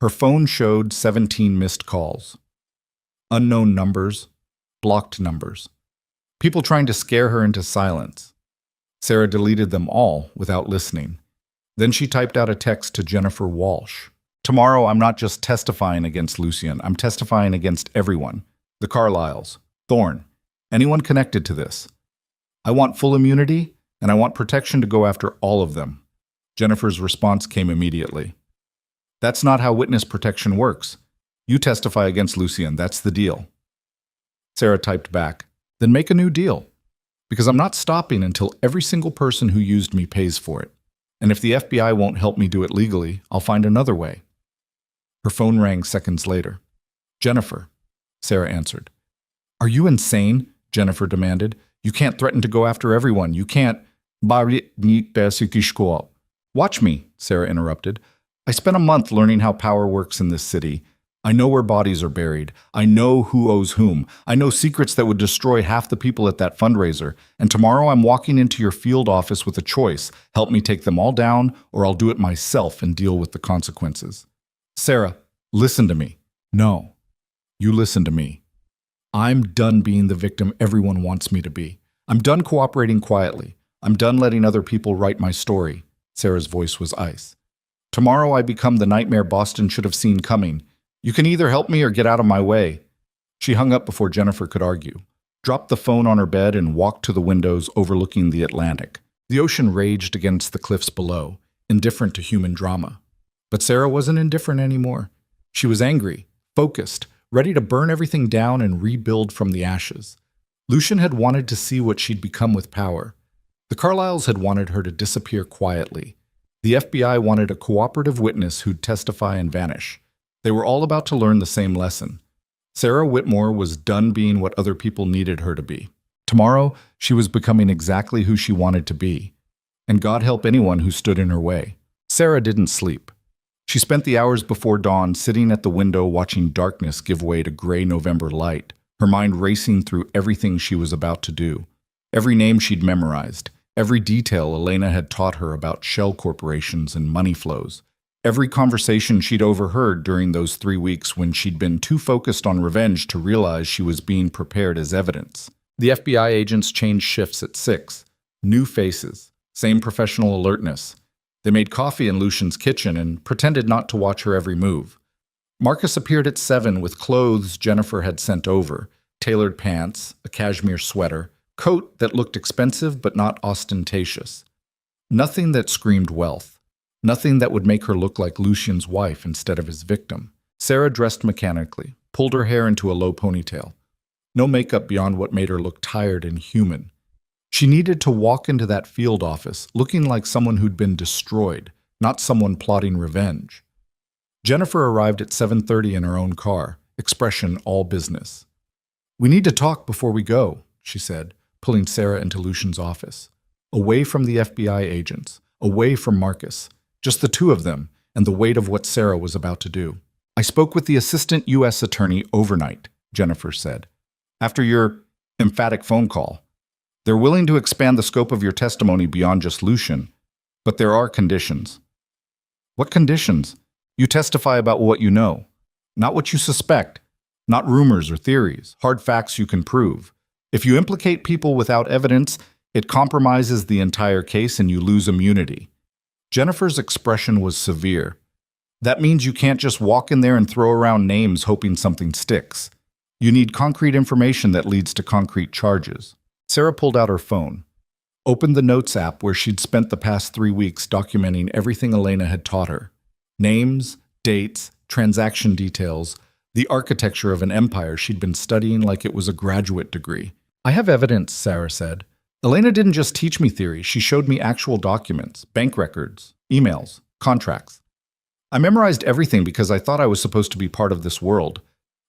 her phone showed 17 missed calls. Unknown numbers, blocked numbers. People trying to scare her into silence. Sarah deleted them all without listening. Then she typed out a text to Jennifer Walsh. Tomorrow, I'm not just testifying against Lucien, I'm testifying against everyone. The Carlyles, Thorne, anyone connected to this. I want full immunity, and I want protection to go after all of them. Jennifer's response came immediately. That's not how witness protection works. You testify against Lucien, that's the deal. Sarah typed back, then make a new deal. Because I'm not stopping until every single person who used me pays for it. And if the FBI won't help me do it legally, I'll find another way. Her phone rang seconds later. Jennifer, Sarah answered. Are you insane? Jennifer demanded. You can't threaten to go after everyone. You can't. Watch me, Sarah interrupted. I spent a month learning how power works in this city. I know where bodies are buried. I know who owes whom. I know secrets that would destroy half the people at that fundraiser. And tomorrow I'm walking into your field office with a choice. Help me take them all down, or I'll do it myself and deal with the consequences. Sarah, listen to me. No, you listen to me. I'm done being the victim everyone wants me to be. I'm done cooperating quietly. I'm done letting other people write my story. Sarah's voice was ice. Tomorrow I become the nightmare Boston should have seen coming. You can either help me or get out of my way. She hung up before Jennifer could argue, dropped the phone on her bed and walked to the windows overlooking the Atlantic. The ocean raged against the cliffs below, indifferent to human drama. But Sarah wasn't indifferent anymore. She was angry, focused, ready to burn everything down and rebuild from the ashes. Lucien had wanted to see what she'd become with power. The Carlyles had wanted her to disappear quietly. The FBI wanted a cooperative witness who'd testify and vanish. They were all about to learn the same lesson. Sarah Whitmore was done being what other people needed her to be. Tomorrow, she was becoming exactly who she wanted to be. And God help anyone who stood in her way. Sarah didn't sleep. She spent the hours before dawn sitting at the window watching darkness give way to gray November light, her mind racing through everything she was about to do. Every name she'd memorized, every detail Elena had taught her about shell corporations and money flows, every conversation she'd overheard during those 3 weeks when she'd been too focused on revenge to realize she was being prepared as evidence. The FBI agents changed shifts at 6. New faces, same professional alertness. They made coffee in Lucien's kitchen and pretended not to watch her every move. Marcus appeared at 7 with clothes Jennifer had sent over, tailored pants, a cashmere sweater, coat that looked expensive but not ostentatious. Nothing that screamed wealth. Nothing that would make her look like Lucien's wife instead of his victim. Sarah dressed mechanically, pulled her hair into a low ponytail. No makeup beyond what made her look tired and human. She needed to walk into that field office looking like someone who'd been destroyed, not someone plotting revenge. Jennifer arrived at 7:30 in her own car, expression all business. We need to talk before we go, she said, pulling Sarah into Lucien's office. Away from the FBI agents, away from Marcus, just the two of them and the weight of what Sarah was about to do. I spoke with the assistant U.S. attorney overnight, Jennifer said. After your emphatic phone call, they're willing to expand the scope of your testimony beyond just Lucien, but there are conditions. What conditions? You testify about what you know, not what you suspect, not rumors or theories, hard facts you can prove. If you implicate people without evidence, it compromises the entire case and you lose immunity. Jennifer's expression was severe. That means you can't just walk in there and throw around names hoping something sticks. You need concrete information that leads to concrete charges. Sarah pulled out her phone, opened the Notes app where she'd spent the past 3 weeks documenting everything Elena had taught her. Names, dates, transaction details, the architecture of an empire she'd been studying like it was a graduate degree. I have evidence, Sarah said. Elena didn't just teach me theory, she showed me actual documents, bank records, emails, contracts. I memorized everything because I thought I was supposed to be part of this world.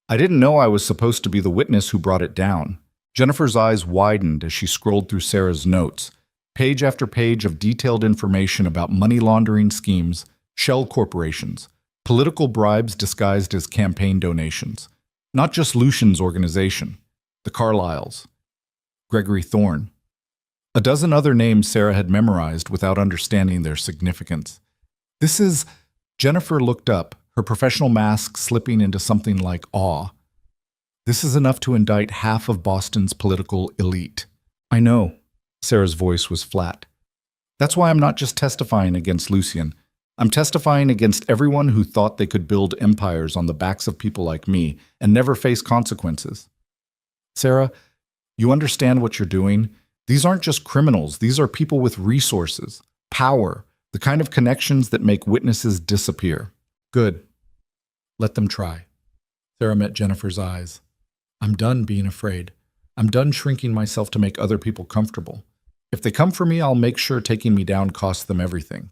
I didn't know I was supposed to be the witness who brought it down. Jennifer's eyes widened as she scrolled through Sarah's notes, page after page of detailed information about money laundering schemes, shell corporations, political bribes disguised as campaign donations. Not just Lucian's organization, the Carlyles, Gregory Thorne. A dozen other names Sarah had memorized without understanding their significance. This is... Jennifer looked up, her professional mask slipping into something like awe. This is enough to indict half of Boston's political elite. I know. Sarah's voice was flat. That's why I'm not just testifying against Lucian. I'm testifying against everyone who thought they could build empires on the backs of people like me and never face consequences. Sarah, you understand what you're doing? These aren't just criminals. These are people with resources, power, the kind of connections that make witnesses disappear. Good. Let them try. Sarah met Jennifer's eyes. I'm done being afraid. I'm done shrinking myself to make other people comfortable. If they come for me, I'll make sure taking me down costs them everything.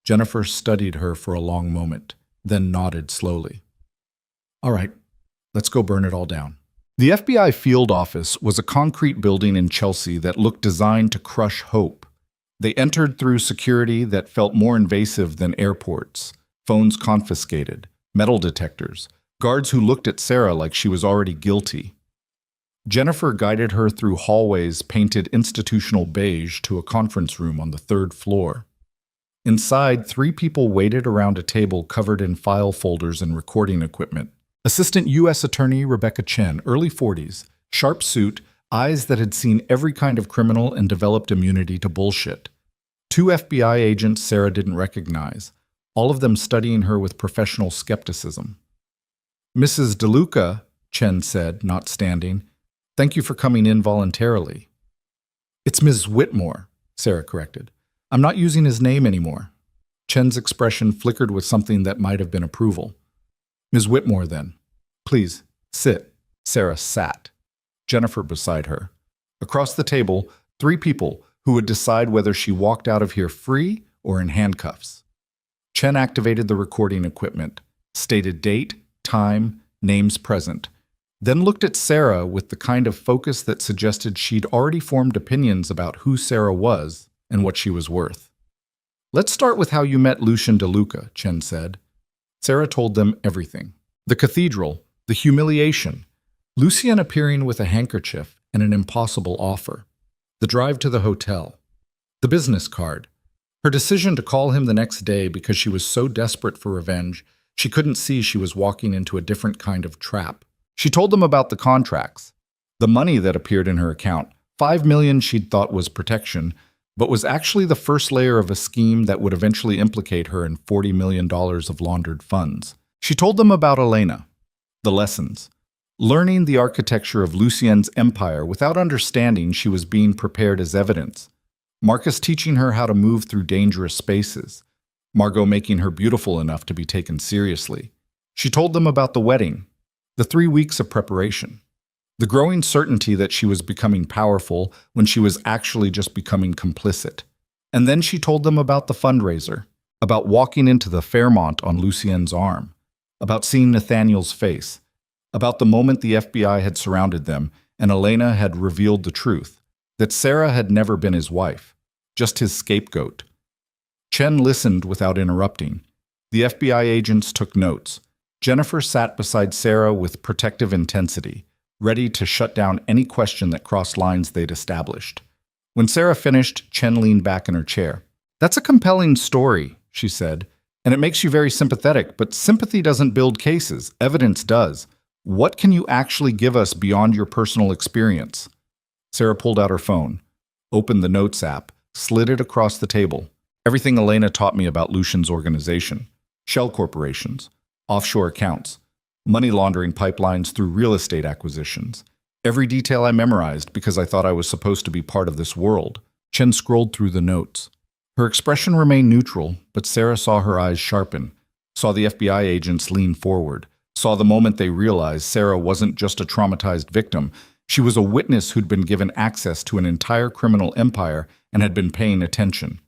Jennifer studied her for a long moment, then nodded slowly. All right, let's go burn it all down. The FBI field office was a concrete building in Chelsea that looked designed to crush hope. They entered through security that felt more invasive than airports, phones confiscated, metal detectors, guards who looked at Sarah like she was already guilty. Jennifer guided her through hallways painted institutional beige to a conference room on the 3rd floor. Inside, 3 people waited around a table covered in file folders and recording equipment. Assistant U.S. Attorney Rebecca Chen, early 40s, sharp suit, eyes that had seen every kind of criminal and developed immunity to bullshit. 2 FBI agents Sarah didn't recognize, all of them studying her with professional skepticism. Mrs. DeLuca, Chen said, not standing, thank you for coming in voluntarily. It's Ms. Whitmore, Sarah corrected. I'm not using his name anymore. Chen's expression flickered with something that might have been approval. Ms. Whitmore, then. Please, sit. Sarah sat. Jennifer beside her. Across the table, 3 people who would decide whether she walked out of here free or in handcuffs. Chen activated the recording equipment, stated date, time, names present, then looked at Sarah with the kind of focus that suggested she'd already formed opinions about who Sarah was and what she was worth. Let's start with how you met Lucian DeLuca, Chen said. Sarah told them everything. The cathedral, the humiliation, Lucian appearing with a handkerchief and an impossible offer, the drive to the hotel, the business card, her decision to call him the next day because she was so desperate for revenge she couldn't see she was walking into a different kind of trap. She told them about the contracts, the money that appeared in her account, $5 million she'd thought was protection, but was actually the first layer of a scheme that would eventually implicate her in $40 million of laundered funds. She told them about Elena, the lessons, learning the architecture of Lucien's empire without understanding she was being prepared as evidence, Marcus teaching her how to move through dangerous spaces, Margot making her beautiful enough to be taken seriously. She told them about the wedding, the 3 weeks of preparation, the growing certainty that she was becoming powerful when she was actually just becoming complicit. And then she told them about the fundraiser, about walking into the Fairmont on Lucien's arm, about seeing Nathaniel's face, about the moment the FBI had surrounded them and Elena had revealed the truth, that Sarah had never been his wife, just his scapegoat. Chen listened without interrupting. The FBI agents took notes. Jennifer sat beside Sarah with protective intensity, ready to shut down any question that crossed lines they'd established. When Sarah finished, Chen leaned back in her chair. That's a compelling story, she said, and it makes you very sympathetic, but sympathy doesn't build cases. Evidence does. What can you actually give us beyond your personal experience? Sarah pulled out her phone, opened the Notes app, slid it across the table. Everything Elena taught me about Lucian's organization, shell corporations, offshore accounts, money laundering pipelines through real estate acquisitions. Every detail I memorized because I thought I was supposed to be part of this world. Chen scrolled through the notes. Her expression remained neutral, but Sarah saw her eyes sharpen, saw the FBI agents lean forward, saw the moment they realized Sarah wasn't just a traumatized victim. She was a witness who'd been given access to an entire criminal empire and had been paying attention.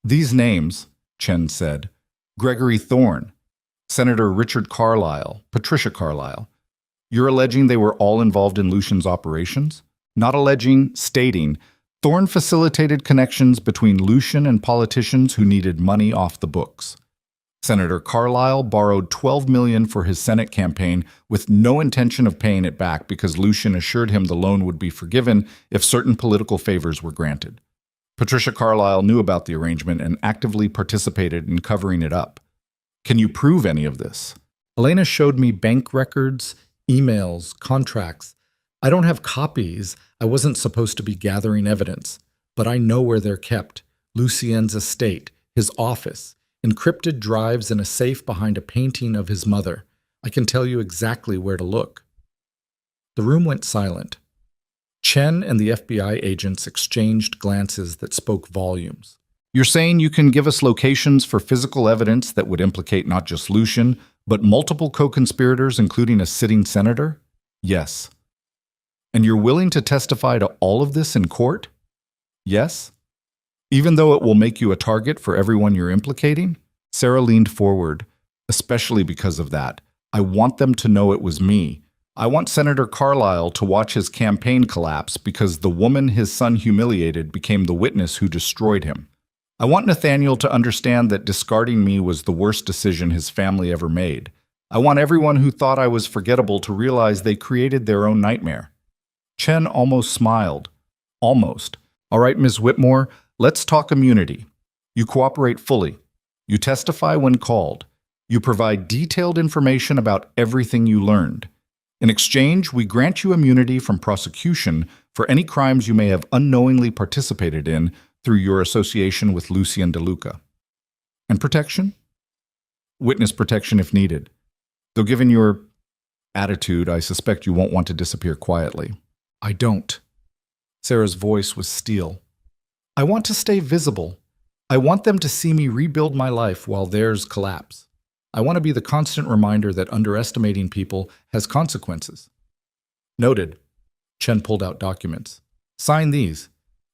These names, Chen said, Gregory Thorne, Senator Richard Carlyle, Patricia Carlyle, You're alleging they were all involved in Lucian's operations? Not alleging, stating, Thorne facilitated connections between Lucian and politicians who needed money off the books. Senator Carlisle borrowed $12 million for his Senate campaign with no intention of paying it back because Lucian assured him the loan would be forgiven if certain political favors were granted. Patricia Carlisle knew about the arrangement and actively participated in covering it up. Can you prove any of this? Elena showed me bank records, emails, contracts. I don't have copies. I wasn't supposed to be gathering evidence, but I know where they're kept. Lucien's estate, his office, encrypted drives in a safe behind a painting of his mother. I can tell you exactly where to look. The room went silent. Chen and the FBI agents exchanged glances that spoke volumes. You're saying you can give us locations for physical evidence that would implicate not just Lucian, but multiple co-conspirators, including a sitting senator? Yes. And you're willing to testify to all of this in court? Yes. Even though it will make you a target for everyone you're implicating? Sarah leaned forward. Especially because of that. I want them to know it was me. I want Senator Carlisle to watch his campaign collapse because the woman his son humiliated became the witness who destroyed him. I want Nathaniel to understand that discarding me was the worst decision his family ever made. I want everyone who thought I was forgettable to realize they created their own nightmare. Chen almost smiled. Almost. All right, Ms. Whitmore, let's talk immunity. You cooperate fully. You testify when called. You provide detailed information about everything you learned. In exchange, we grant you immunity from prosecution for any crimes you may have unknowingly participated in through your association with Lucien De Luca. And protection? Witness protection if needed. Though given your attitude, I suspect you won't want to disappear quietly. I don't. Sarah's voice was steel. I want to stay visible. I want them to see me rebuild my life while theirs collapse. I want to be the constant reminder that underestimating people has consequences. Noted. Chen pulled out documents. Sign these.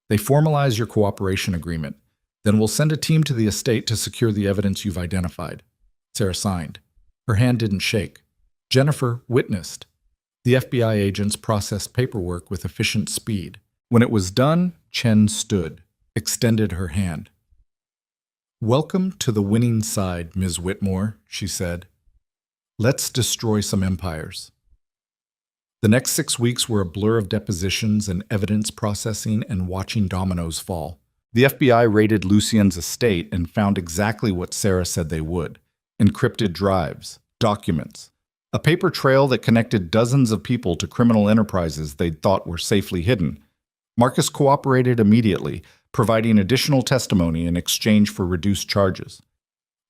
They formalize your cooperation agreement. Then we'll send a team to the estate to secure the evidence you've identified. Sarah signed. Her hand didn't shake. Jennifer witnessed. The FBI agents processed paperwork with efficient speed. When it was done, Chen stood, extended her hand. Welcome to the winning side, Ms. Whitmore, she said. Let's destroy some empires. The next 6 weeks were a blur of depositions and evidence processing and watching dominoes fall. The FBI raided Lucien's estate and found exactly what Sarah said they would. Encrypted drives, documents, a paper trail that connected dozens of people to criminal enterprises they'd thought were safely hidden. Marcus cooperated immediately, providing additional testimony in exchange for reduced charges.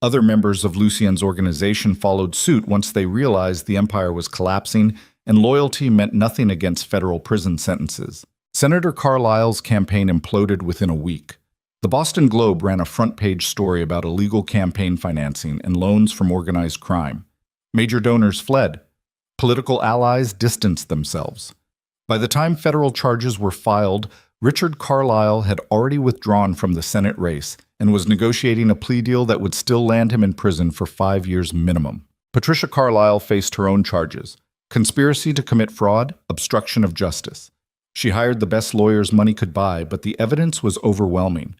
Other members of Lucien's organization followed suit once they realized the empire was collapsing and loyalty meant nothing against federal prison sentences. Senator Carlisle's campaign imploded within a week. The Boston Globe ran a front-page story about illegal campaign financing and loans from organized crime. Major donors fled. Political allies distanced themselves. By the time federal charges were filed, Richard Carlisle had already withdrawn from the Senate race and was negotiating a plea deal that would still land him in prison for 5 years minimum. Patricia Carlisle faced her own charges: conspiracy to commit fraud, obstruction of justice. She hired the best lawyers money could buy, but the evidence was overwhelming.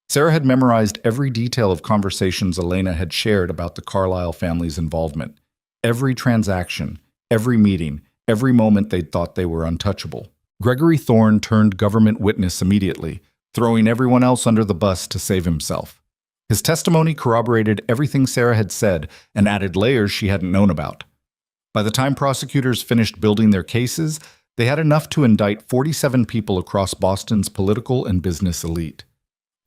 Sarah had memorized every detail of conversations Elena had shared about the Carlisle family's involvement. Every transaction, every meeting, every moment they'd thought they were untouchable. Gregory Thorne turned government witness immediately, throwing everyone else under the bus to save himself. His testimony corroborated everything Sarah had said and added layers she hadn't known about. By the time prosecutors finished building their cases, they had enough to indict 47 people across Boston's political and business elite.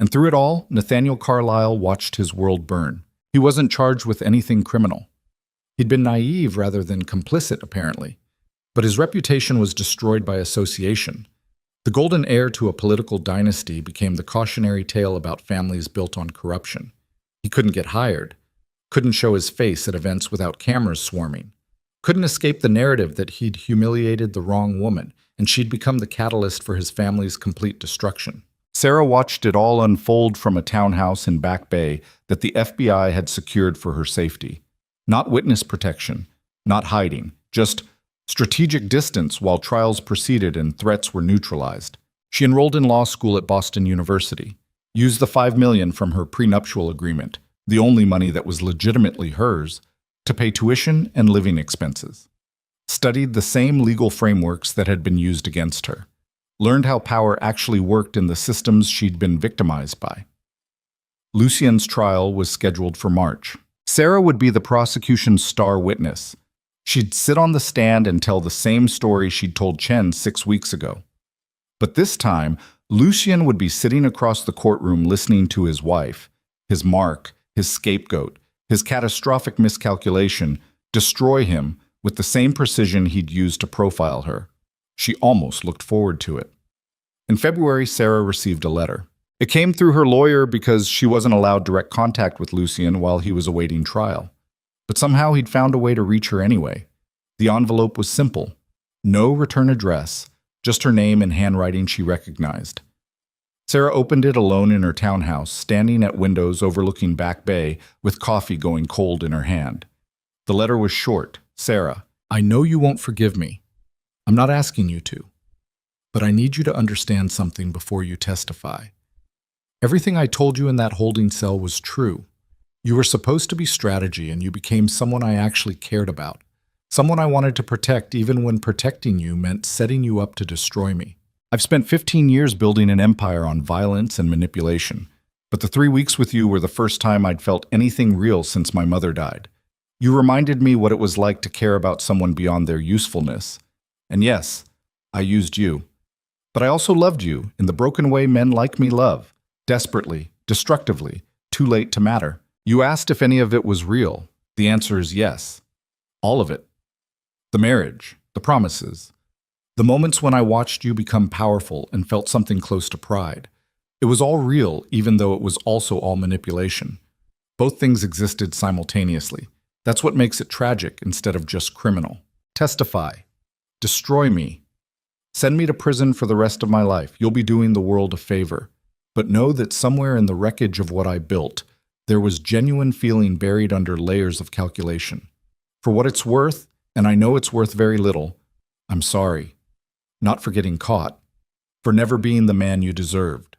And through it all, Nathaniel Carlisle watched his world burn. He wasn't charged with anything criminal. He'd been naive rather than complicit, apparently. But his reputation was destroyed by association. The golden heir to a political dynasty became the cautionary tale about families built on corruption. He couldn't get hired, couldn't show his face at events without cameras swarming, couldn't escape the narrative that he'd humiliated the wrong woman and she'd become the catalyst for his family's complete destruction. Sarah watched it all unfold from a townhouse in Back Bay that the FBI had secured for her safety. Not witness protection, not hiding, just strategic distance while trials proceeded and threats were neutralized. She enrolled in law school at Boston University, used the $5 million from her prenuptial agreement, the only money that was legitimately hers, to pay tuition and living expenses. Studied the same legal frameworks that had been used against her. Learned how power actually worked in the systems she'd been victimized by. Lucien's trial was scheduled for March. Sarah would be the prosecution's star witness. She'd sit on the stand and tell the same story she'd told Chen 6 weeks ago. But this time, Lucien would be sitting across the courtroom listening to his wife, his mark, his scapegoat, his catastrophic miscalculation, destroy him with the same precision he'd used to profile her. She almost looked forward to it. In February, Sarah received a letter. It came through her lawyer because she wasn't allowed direct contact with Lucien while he was awaiting trial. But somehow he'd found a way to reach her anyway. The envelope was simple. No return address, just her name and handwriting she recognized. Sarah opened it alone in her townhouse, standing at windows overlooking Back Bay with coffee going cold in her hand. The letter was short. Sarah, I know you won't forgive me. I'm not asking you to. But I need you to understand something before you testify. Everything I told you in that holding cell was true. You were supposed to be strategy, and you became someone I actually cared about. Someone I wanted to protect even when protecting you meant setting you up to destroy me. I've spent 15 years building an empire on violence and manipulation, but the 3 weeks with you were the first time I'd felt anything real since my mother died. You reminded me what it was like to care about someone beyond their usefulness. And yes, I used you. But I also loved you in the broken way men like me love. Desperately, destructively, too late to matter. You asked if any of it was real. The answer is yes. All of it. The marriage, the promises, the moments when I watched you become powerful and felt something close to pride. It was all real, even though it was also all manipulation. Both things existed simultaneously. That's what makes it tragic instead of just criminal. Testify. Destroy me. Send me to prison for the rest of my life. You'll be doing the world a favor. But know that somewhere in the wreckage of what I built, there was genuine feeling buried under layers of calculation. For what it's worth, and I know it's worth very little, I'm sorry. Not for getting caught. For never being the man you deserved.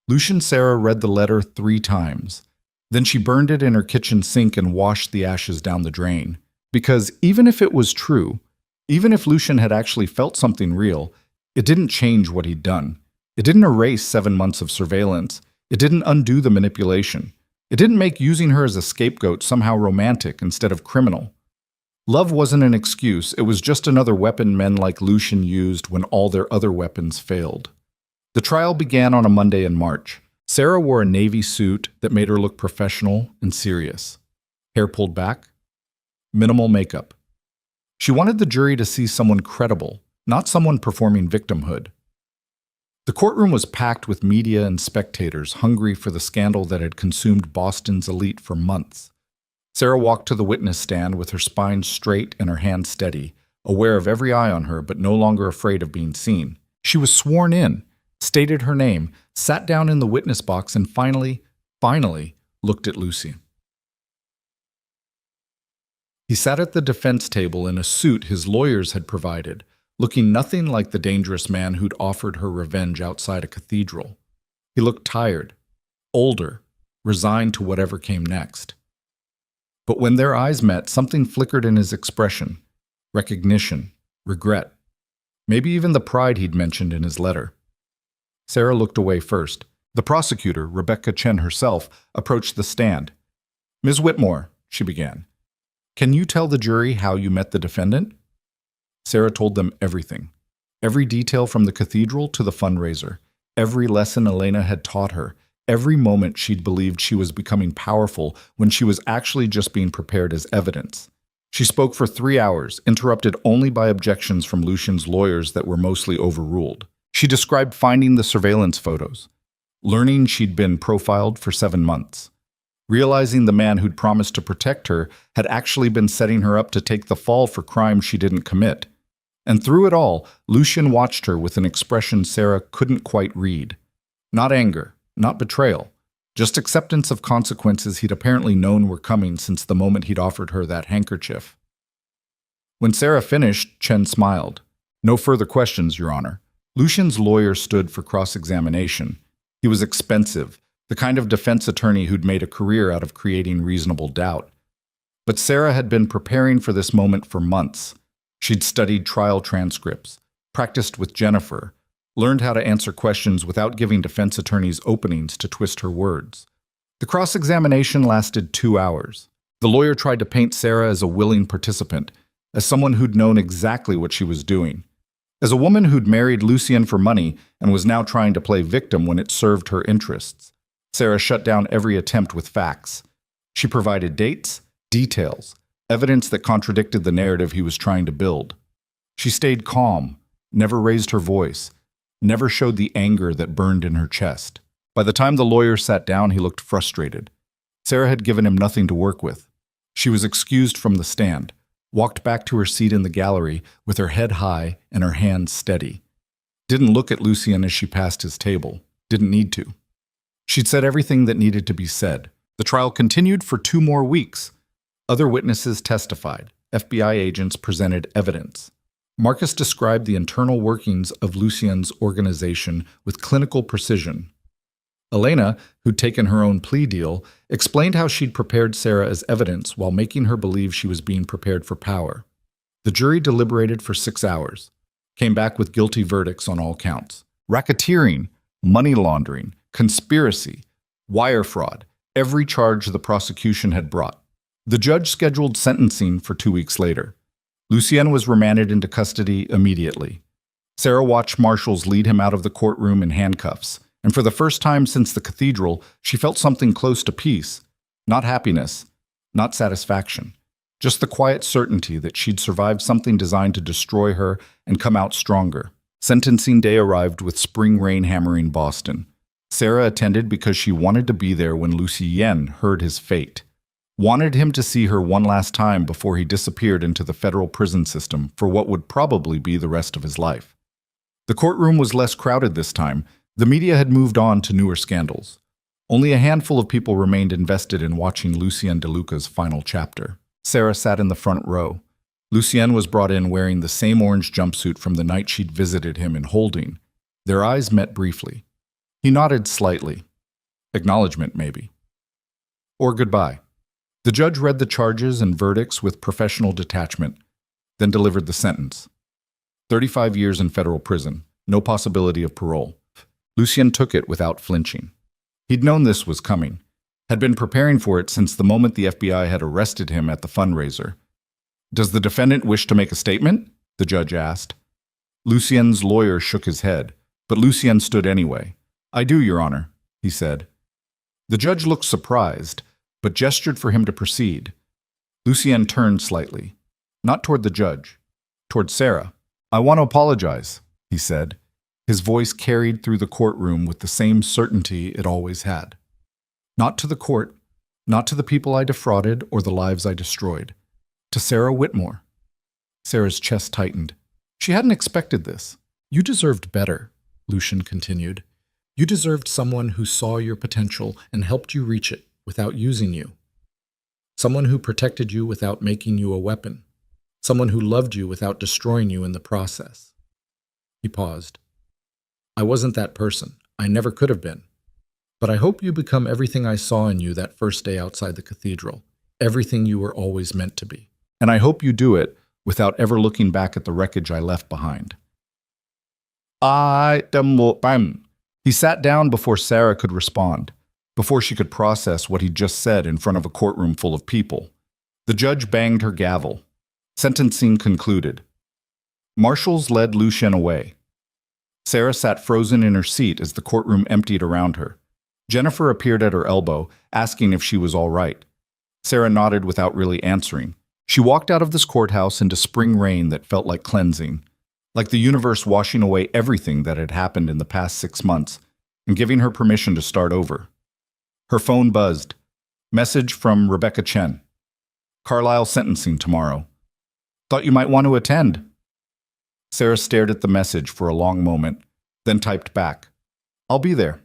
Lucien Sarah read the letter 3 times. Then she burned it in her kitchen sink and washed the ashes down the drain. Because even if it was true, even if Lucien had actually felt something real, it didn't change what he'd done. It didn't erase 7 months of surveillance. It didn't undo the manipulation. It didn't make using her as a scapegoat somehow romantic instead of criminal. Love wasn't an excuse. It was just another weapon men like Lucien used when all their other weapons failed. The trial began on a Monday in March. Sarah wore a navy suit that made her look professional and serious. Hair pulled back. Minimal makeup. She wanted the jury to see someone credible, not someone performing victimhood. The courtroom was packed with media and spectators hungry for the scandal that had consumed Boston's elite for months. Sarah walked to the witness stand with her spine straight and her hands steady, aware of every eye on her but no longer afraid of being seen. She was sworn in, stated her name, sat down in the witness box, and finally looked at Lucien. He sat at the defense table in a suit his lawyers had provided, looking nothing like the dangerous man who'd offered her revenge outside a cathedral. He looked tired, older, resigned to whatever came next. But when their eyes met, something flickered in his expression. Recognition, regret, maybe even the pride he'd mentioned in his letter. Sarah looked away first. The prosecutor, Rebecca Chen herself, approached the stand. "Ms. Whitmore," she began, "can you tell the jury how you met the defendant?" Sarah told them everything. Every detail from the cathedral to the fundraiser. Every lesson Elena had taught her. Every moment she'd believed she was becoming powerful when she was actually just being prepared as evidence. She spoke for 3 hours, interrupted only by objections from Lucien's lawyers that were mostly overruled. She described finding the surveillance photos, learning she'd been profiled for 7 months, realizing the man who'd promised to protect her had actually been setting her up to take the fall for crimes she didn't commit. And through it all, Lucien watched her with an expression Sarah couldn't quite read. Not anger, not betrayal, just acceptance of consequences he'd apparently known were coming since the moment he'd offered her that handkerchief. When Sarah finished, Chen smiled. No further questions, Your Honor. Lucian's lawyer stood for cross-examination. He was expensive, the kind of defense attorney who'd made a career out of creating reasonable doubt. But Sarah had been preparing for this moment for months. She'd studied trial transcripts, practiced with Jennifer, learned how to answer questions without giving defense attorneys openings to twist her words. The cross-examination lasted 2 hours. The lawyer tried to paint Sarah as a willing participant, as someone who'd known exactly what she was doing. As a woman who'd married Lucien for money and was now trying to play victim when it served her interests. Sarah shut down every attempt with facts. She provided dates, details, evidence that contradicted the narrative he was trying to build. She stayed calm, never raised her voice, never showed the anger that burned in her chest. By the time the lawyer sat down, he looked frustrated. Sarah had given him nothing to work with. She was excused from the stand, walked back to her seat in the gallery with her head high and her hands steady. Didn't look at Lucien as she passed his table. Didn't need to. She'd said everything that needed to be said. The trial continued for 2 more weeks. Other witnesses testified. FBI agents presented evidence. Marcus described the internal workings of Lucien's organization with clinical precision. Elena, who'd taken her own plea deal, explained how she'd prepared Sarah as evidence while making her believe she was being prepared for power. The jury deliberated for 6 hours, came back with guilty verdicts on all counts. Racketeering, money laundering, conspiracy, wire fraud, every charge the prosecution had brought. The judge scheduled sentencing for 2 weeks later. Lucien was remanded into custody immediately. Sarah watched marshals lead him out of the courtroom in handcuffs, and for the first time since the cathedral, she felt something close to peace. Not happiness, not satisfaction, just the quiet certainty that she'd survived something designed to destroy her and come out stronger. Sentencing day arrived with spring rain hammering Boston. Sarah attended because she wanted to be there when Lucien heard his fate. Wanted him to see her one last time before he disappeared into the federal prison system for what would probably be the rest of his life. The courtroom was less crowded this time. The media had moved on to newer scandals. Only a handful of people remained invested in watching Lucien De Luca's final chapter. Sarah sat in the front row. Lucien was brought in wearing the same orange jumpsuit from the night she'd visited him in holding. Their eyes met briefly. He nodded slightly. Acknowledgement, maybe. Or goodbye. The judge read the charges and verdicts with professional detachment, then delivered the sentence. 35 years in federal prison, no possibility of parole. Lucien took it without flinching. He'd known this was coming, had been preparing for it since the moment the FBI had arrested him at the fundraiser. Does the defendant wish to make a statement? The judge asked. Lucien's lawyer shook his head, but Lucien stood anyway. I do, Your Honor, he said. The judge looked surprised, but gestured for him to proceed. Lucien turned slightly, not toward the judge, toward Sarah. I want to apologize, he said. His voice carried through the courtroom with the same certainty it always had. Not to the court, not to the people I defrauded or the lives I destroyed. To Sarah Whitmore. Sarah's chest tightened. She hadn't expected this. You deserved better, Lucien continued. You deserved someone who saw your potential and helped you reach it without using you. Someone who protected you without making you a weapon. Someone who loved you without destroying you in the process. He paused. I wasn't that person. I never could have been. But I hope you become everything I saw in you that first day outside the cathedral. Everything you were always meant to be. And I hope you do it without ever looking back at the wreckage I left behind. He sat down before Sarah could respond, before she could process what he'd just said in front of a courtroom full of people. The judge banged her gavel. Sentencing concluded. Marshals led Lucien away. Sarah sat frozen in her seat as the courtroom emptied around her. Jennifer appeared at her elbow, asking if she was all right. Sarah nodded without really answering. She walked out of this courthouse into spring rain that felt like cleansing, like the universe washing away everything that had happened in the past 6 months and giving her permission to start over. Her phone buzzed. Message from Rebecca Chen. Carlisle sentencing tomorrow. Thought you might want to attend. Sarah stared at the message for a long moment, then typed back. I'll be there.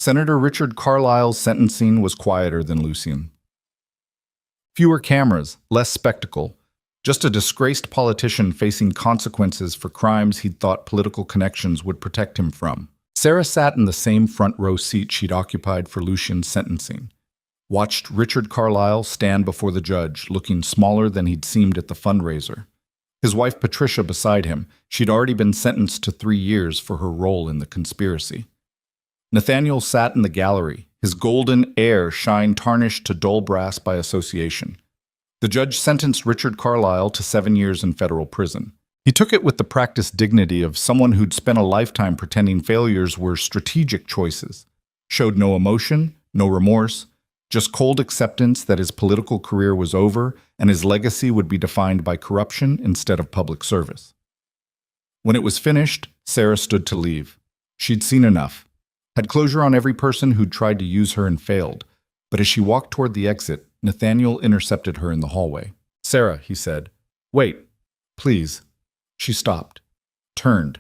Senator Richard Carlisle's sentencing was quieter than Lucien. Fewer cameras, less spectacle, Just a disgraced politician facing consequences for crimes he'd thought political connections would protect him from. Sarah sat in the same front row seat she'd occupied for Lucian's sentencing, watched Richard Carlyle stand before the judge, looking smaller than he'd seemed at the fundraiser. His wife Patricia beside him, she'd already been sentenced to 3 years for her role in the conspiracy. Nathaniel sat in the gallery, his golden air shine tarnished to dull brass by association. The judge sentenced Richard Carlyle to 7 years in federal prison. He took it with the practiced dignity of someone who'd spent a lifetime pretending failures were strategic choices, showed no emotion, no remorse, just cold acceptance that his political career was over and his legacy would be defined by corruption instead of public service. When it was finished, Sarah stood to leave. She'd seen enough, had closure on every person who'd tried to use her and failed, but as she walked toward the exit, Nathaniel intercepted her in the hallway. "Sarah," he said, "wait, please." She stopped, turned,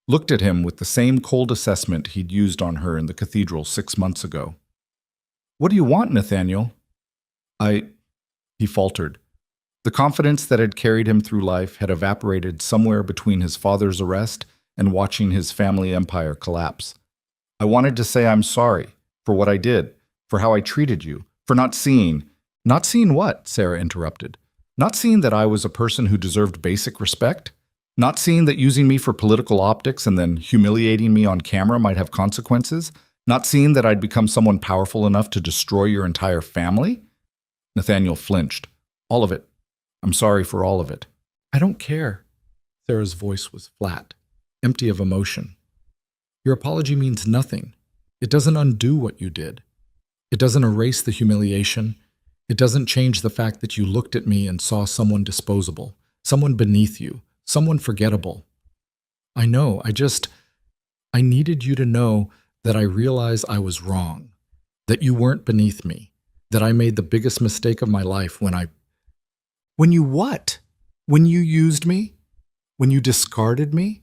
looked at him with the same cold assessment he'd used on her in the cathedral 6 months ago. "What do you want, Nathaniel?" He faltered. The confidence that had carried him through life had evaporated somewhere between his father's arrest and watching his family empire collapse. "I wanted to say I'm sorry for what I did, for how I treated you, for not seeing—" "Not seeing what?" Sarah interrupted. "Not seeing that I was a person who deserved basic respect? Not seeing that using me for political optics and then humiliating me on camera might have consequences? Not seeing that I'd become someone powerful enough to destroy your entire family?" Nathaniel flinched. "All of it. I'm sorry for all of it." "I don't care." Sarah's voice was flat, empty of emotion. "Your apology means nothing. It doesn't undo what you did. It doesn't erase the humiliation. It doesn't change the fact that you looked at me and saw someone disposable, someone beneath you, someone forgettable. I know, I needed you to know that I realized I was wrong, that you weren't beneath me, that I made the biggest mistake of my life When you what? When you used me? When you discarded me?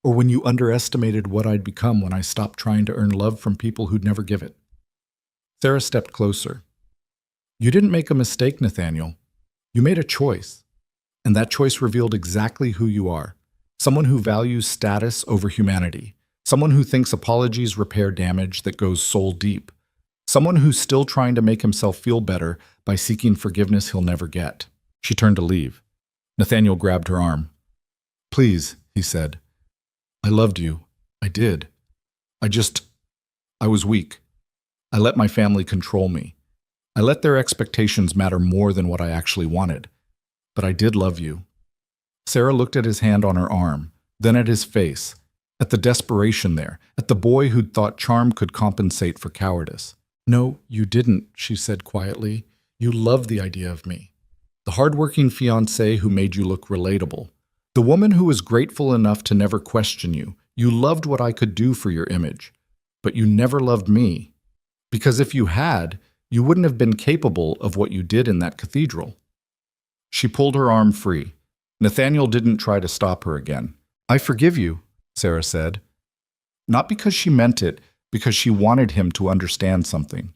Or when you underestimated what I'd become when I stopped trying to earn love from people who'd never give it?" Sarah stepped closer. "You didn't make a mistake, Nathaniel. You made a choice. And that choice revealed exactly who you are. Someone who values status over humanity. Someone who thinks apologies repair damage that goes soul deep. Someone who's still trying to make himself feel better by seeking forgiveness he'll never get." She turned to leave. Nathaniel grabbed her arm. "Please," he said. "I loved you. I did. I was weak. I let my family control me. I let their expectations matter more than what I actually wanted. But I did love you." Sarah looked at his hand on her arm, then at his face, at the desperation there, at the boy who'd thought charm could compensate for cowardice. "No, you didn't," she said quietly. "You loved the idea of me. The hardworking fiancée who made you look relatable. The woman who was grateful enough to never question you. You loved what I could do for your image. But you never loved me. Because if you had, you wouldn't have been capable of what you did in that cathedral." She pulled her arm free. Nathaniel didn't try to stop her again. "I forgive you," Sarah said. Not because she meant it, because she wanted him to understand something.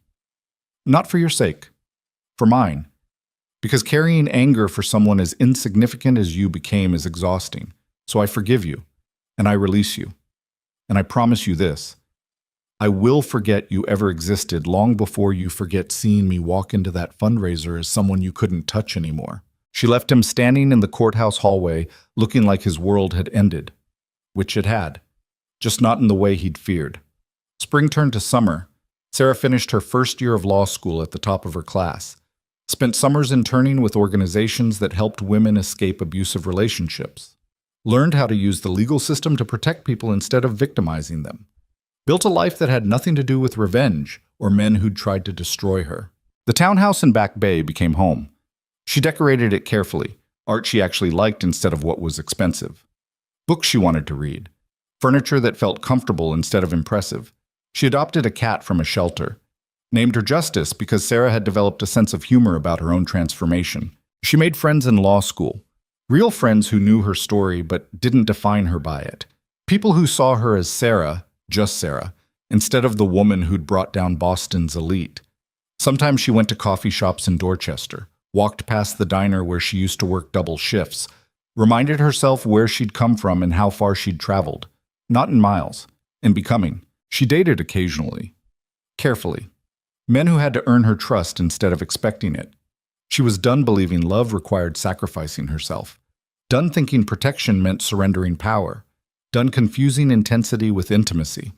"Not for your sake. For mine. Because carrying anger for someone as insignificant as you became is exhausting. So I forgive you, and I release you. And I promise you this. I will forget you ever existed long before you forget seeing me walk into that fundraiser as someone you couldn't touch anymore." She left him standing in the courthouse hallway, looking like his world had ended. Which it had. Just not in the way he'd feared. Spring turned to summer. Sarah finished her first year of law school at the top of her class. Spent summers interning with organizations that helped women escape abusive relationships. Learned how to use the legal system to protect people instead of victimizing them. Built a life that had nothing to do with revenge or men who'd tried to destroy her. The townhouse in Back Bay became home. She decorated it carefully, art she actually liked instead of what was expensive. Books she wanted to read. Furniture that felt comfortable instead of impressive. She adopted a cat from a shelter. Named her Justice because Sarah had developed a sense of humor about her own transformation. She made friends in law school. Real friends who knew her story but didn't define her by it. People who saw her as Sarah, just Sarah, instead of the woman who'd brought down Boston's elite. Sometimes she went to coffee shops in Dorchester, walked past the diner where she used to work double shifts, reminded herself where she'd come from and how far she'd traveled. Not in miles. In becoming. She dated occasionally. Carefully. Men who had to earn her trust instead of expecting it. She was done believing love required sacrificing herself. Done thinking protection meant surrendering power. Done confusing intensity with intimacy.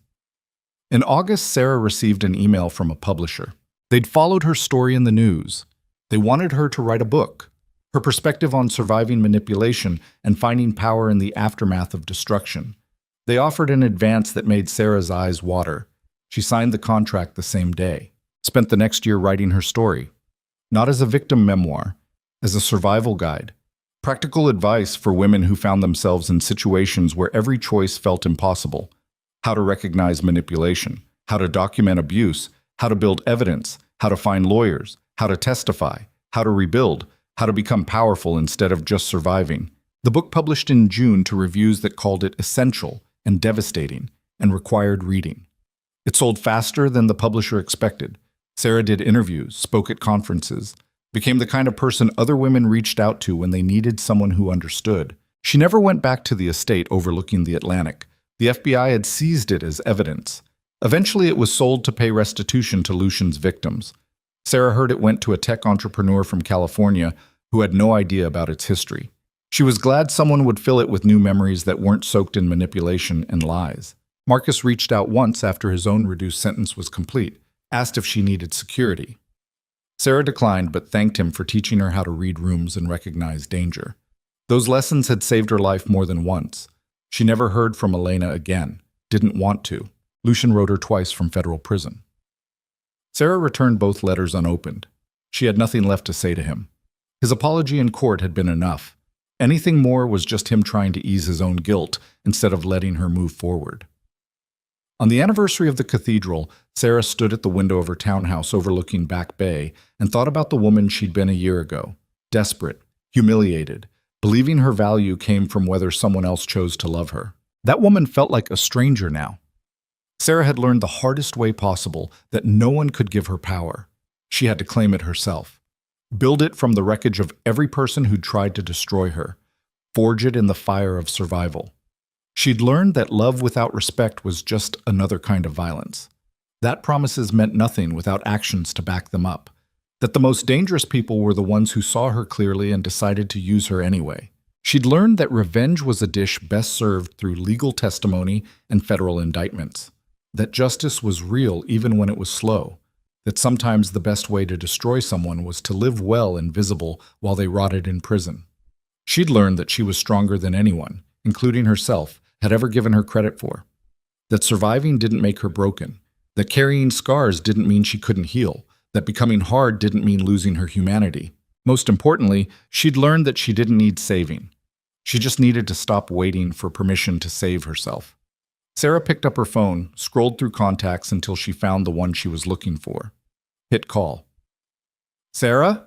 In August, Sarah received an email from a publisher. They'd followed her story in the news. They wanted her to write a book. Her perspective on surviving manipulation and finding power in the aftermath of destruction. They offered an advance that made Sarah's eyes water. She signed the contract the same day. Spent the next year writing her story. Not as a victim memoir, as a survival guide. Practical advice for women who found themselves in situations where every choice felt impossible. How to recognize manipulation, how to document abuse, how to build evidence, how to find lawyers, how to testify, how to rebuild, how to become powerful instead of just surviving. The book published in June to reviews that called it essential and devastating and required reading. It sold faster than the publisher expected. Sarah did interviews, spoke at conferences, became the kind of person other women reached out to when they needed someone who understood. She never went back to the estate overlooking the Atlantic. The FBI had seized it as evidence. Eventually, it was sold to pay restitution to Lucian's victims. Sarah heard it went to a tech entrepreneur from California who had no idea about its history. She was glad someone would fill it with new memories that weren't soaked in manipulation and lies. Marcus reached out once after his own reduced sentence was complete, asked if she needed security. Sarah declined but thanked him for teaching her how to read rooms and recognize danger. Those lessons had saved her life more than once. She never heard from Elena again, didn't want to. Lucian wrote her twice from federal prison. Sarah returned both letters unopened. She had nothing left to say to him. His apology in court had been enough. Anything more was just him trying to ease his own guilt instead of letting her move forward. On the anniversary of the cathedral, Sarah stood at the window of her townhouse overlooking Back Bay and thought about the woman she'd been a year ago, desperate, humiliated, believing her value came from whether someone else chose to love her. That woman felt like a stranger now. Sarah had learned the hardest way possible that no one could give her power. She had to claim it herself. Build it from the wreckage of every person who tried to destroy her. Forge it in the fire of survival. She'd learned that love without respect was just another kind of violence. That promises meant nothing without actions to back them up. That the most dangerous people were the ones who saw her clearly and decided to use her anyway. She'd learned that revenge was a dish best served through legal testimony and federal indictments. That justice was real even when it was slow. That sometimes the best way to destroy someone was to live well invisible while they rotted in prison. She'd learned that she was stronger than anyone, including herself, had ever given her credit for. That surviving didn't make her broken. That carrying scars didn't mean she couldn't heal. That becoming hard didn't mean losing her humanity. Most importantly, she'd learned that she didn't need saving. She just needed to stop waiting for permission to save herself. Sarah picked up her phone, scrolled through contacts until she found the one she was looking for. Hit call. Sarah?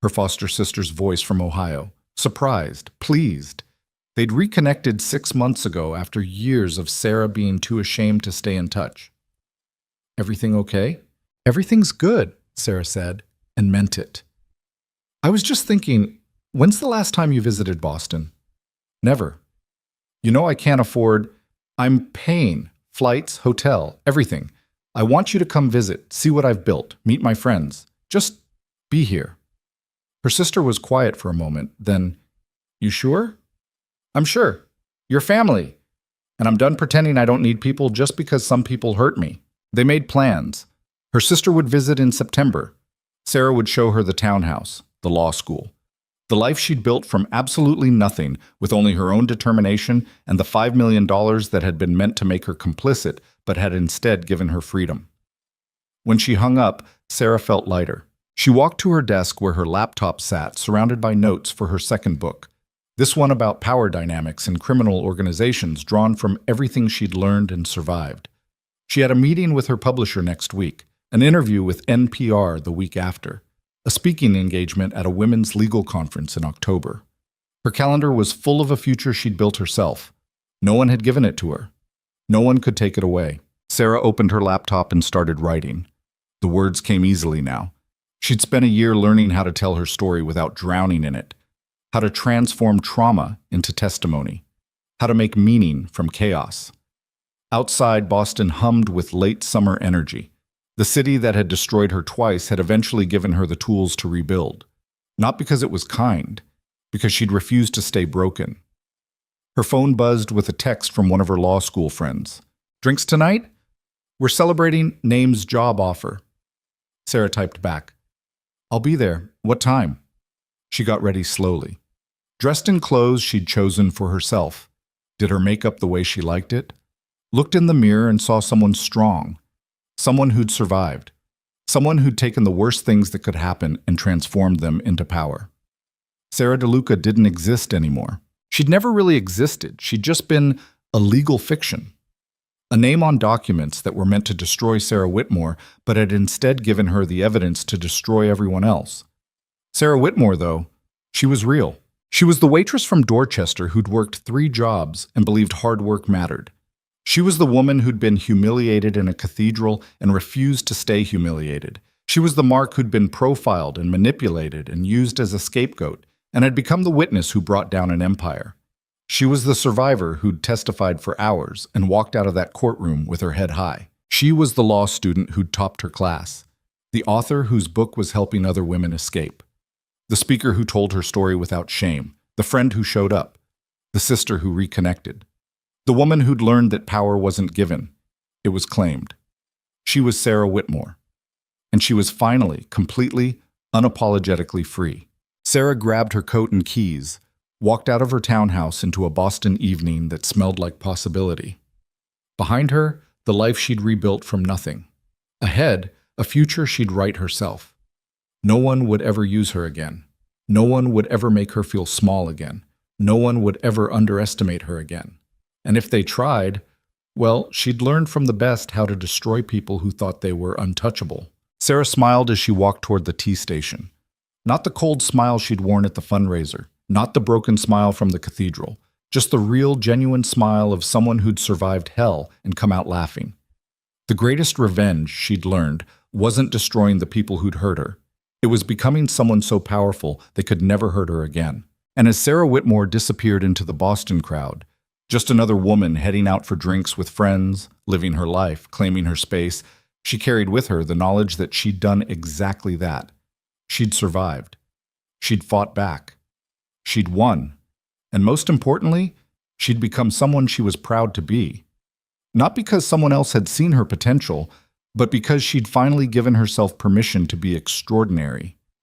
Her foster sister's voice from Ohio. Surprised, pleased. They'd reconnected 6 months ago after years of Sarah being too ashamed to stay in touch. Everything okay? Everything's good, Sarah said, and meant it. I was just thinking, when's the last time you visited Boston? Never. You know I can't afford... I'm paying. Flights, hotel, everything. I want you to come visit, see what I've built, meet my friends. Just be here. Her sister was quiet for a moment, then, You sure? I'm sure. Your family. And I'm done pretending I don't need people just because some people hurt me. They made plans. Her sister would visit in September. Sarah would show her the townhouse, the law school. The life she'd built from absolutely nothing, with only her own determination and the $5 million that had been meant to make her complicit, but had instead given her freedom. When she hung up, Sarah felt lighter. She walked to her desk where her laptop sat, surrounded by notes for her second book. This one about power dynamics in criminal organizations drawn from everything she'd learned and survived. She had a meeting with her publisher next week, an interview with NPR the week after, a speaking engagement at a women's legal conference in October. Her calendar was full of a future she'd built herself. No one had given it to her. No one could take it away. Sarah opened her laptop and started writing. The words came easily now. She'd spent a year learning how to tell her story without drowning in it, how to transform trauma into testimony, how to make meaning from chaos. Outside, Boston hummed with late summer energy. The city that had destroyed her twice had eventually given her the tools to rebuild. Not because it was kind, because she'd refused to stay broken. Her phone buzzed with a text from one of her law school friends. "Drinks tonight? We're celebrating Name's job offer." Sarah typed back, "I'll be there. What time?" She got ready slowly. Dressed in clothes she'd chosen for herself. Did her makeup the way she liked it. Looked in the mirror and saw someone strong. Someone who'd survived. Someone who'd taken the worst things that could happen and transformed them into power. Sarah DeLuca didn't exist anymore. She'd never really existed. She'd just been a legal fiction. A name on documents that were meant to destroy Sarah Whitmore, but had instead given her the evidence to destroy everyone else. Sarah Whitmore, though, she was real. She was the waitress from Dorchester who'd worked 3 jobs and believed hard work mattered. She was the woman who'd been humiliated in a cathedral and refused to stay humiliated. She was the mark who'd been profiled and manipulated and used as a scapegoat, and had become the witness who brought down an empire. She was the survivor who'd testified for hours and walked out of that courtroom with her head high. She was the law student who'd topped her class, the author whose book was helping other women escape, the speaker who told her story without shame, the friend who showed up, the sister who reconnected, the woman who'd learned that power wasn't given, it was claimed. She was Sarah Whitmore, and she was finally, completely, unapologetically free. Sarah grabbed her coat and keys, walked out of her townhouse into a Boston evening that smelled like possibility. Behind her, the life she'd rebuilt from nothing. Ahead, a future she'd write herself. No one would ever use her again. No one would ever make her feel small again. No one would ever underestimate her again. And if they tried, well, she'd learned from the best how to destroy people who thought they were untouchable. Sarah smiled as she walked toward the tea station. Not the cold smile she'd worn at the fundraiser, not the broken smile from the cathedral, just the real, genuine smile of someone who'd survived hell and come out laughing. The greatest revenge, she'd learned, wasn't destroying the people who'd hurt her. It was becoming someone so powerful they could never hurt her again. And as Sarah Whitmore disappeared into the Boston crowd, just another woman heading out for drinks with friends, living her life, claiming her space, she carried with her the knowledge that she'd done exactly that. She'd survived. She'd fought back. She'd won. And most importantly, she'd become someone she was proud to be. Not because someone else had seen her potential, but because she'd finally given herself permission to be extraordinary.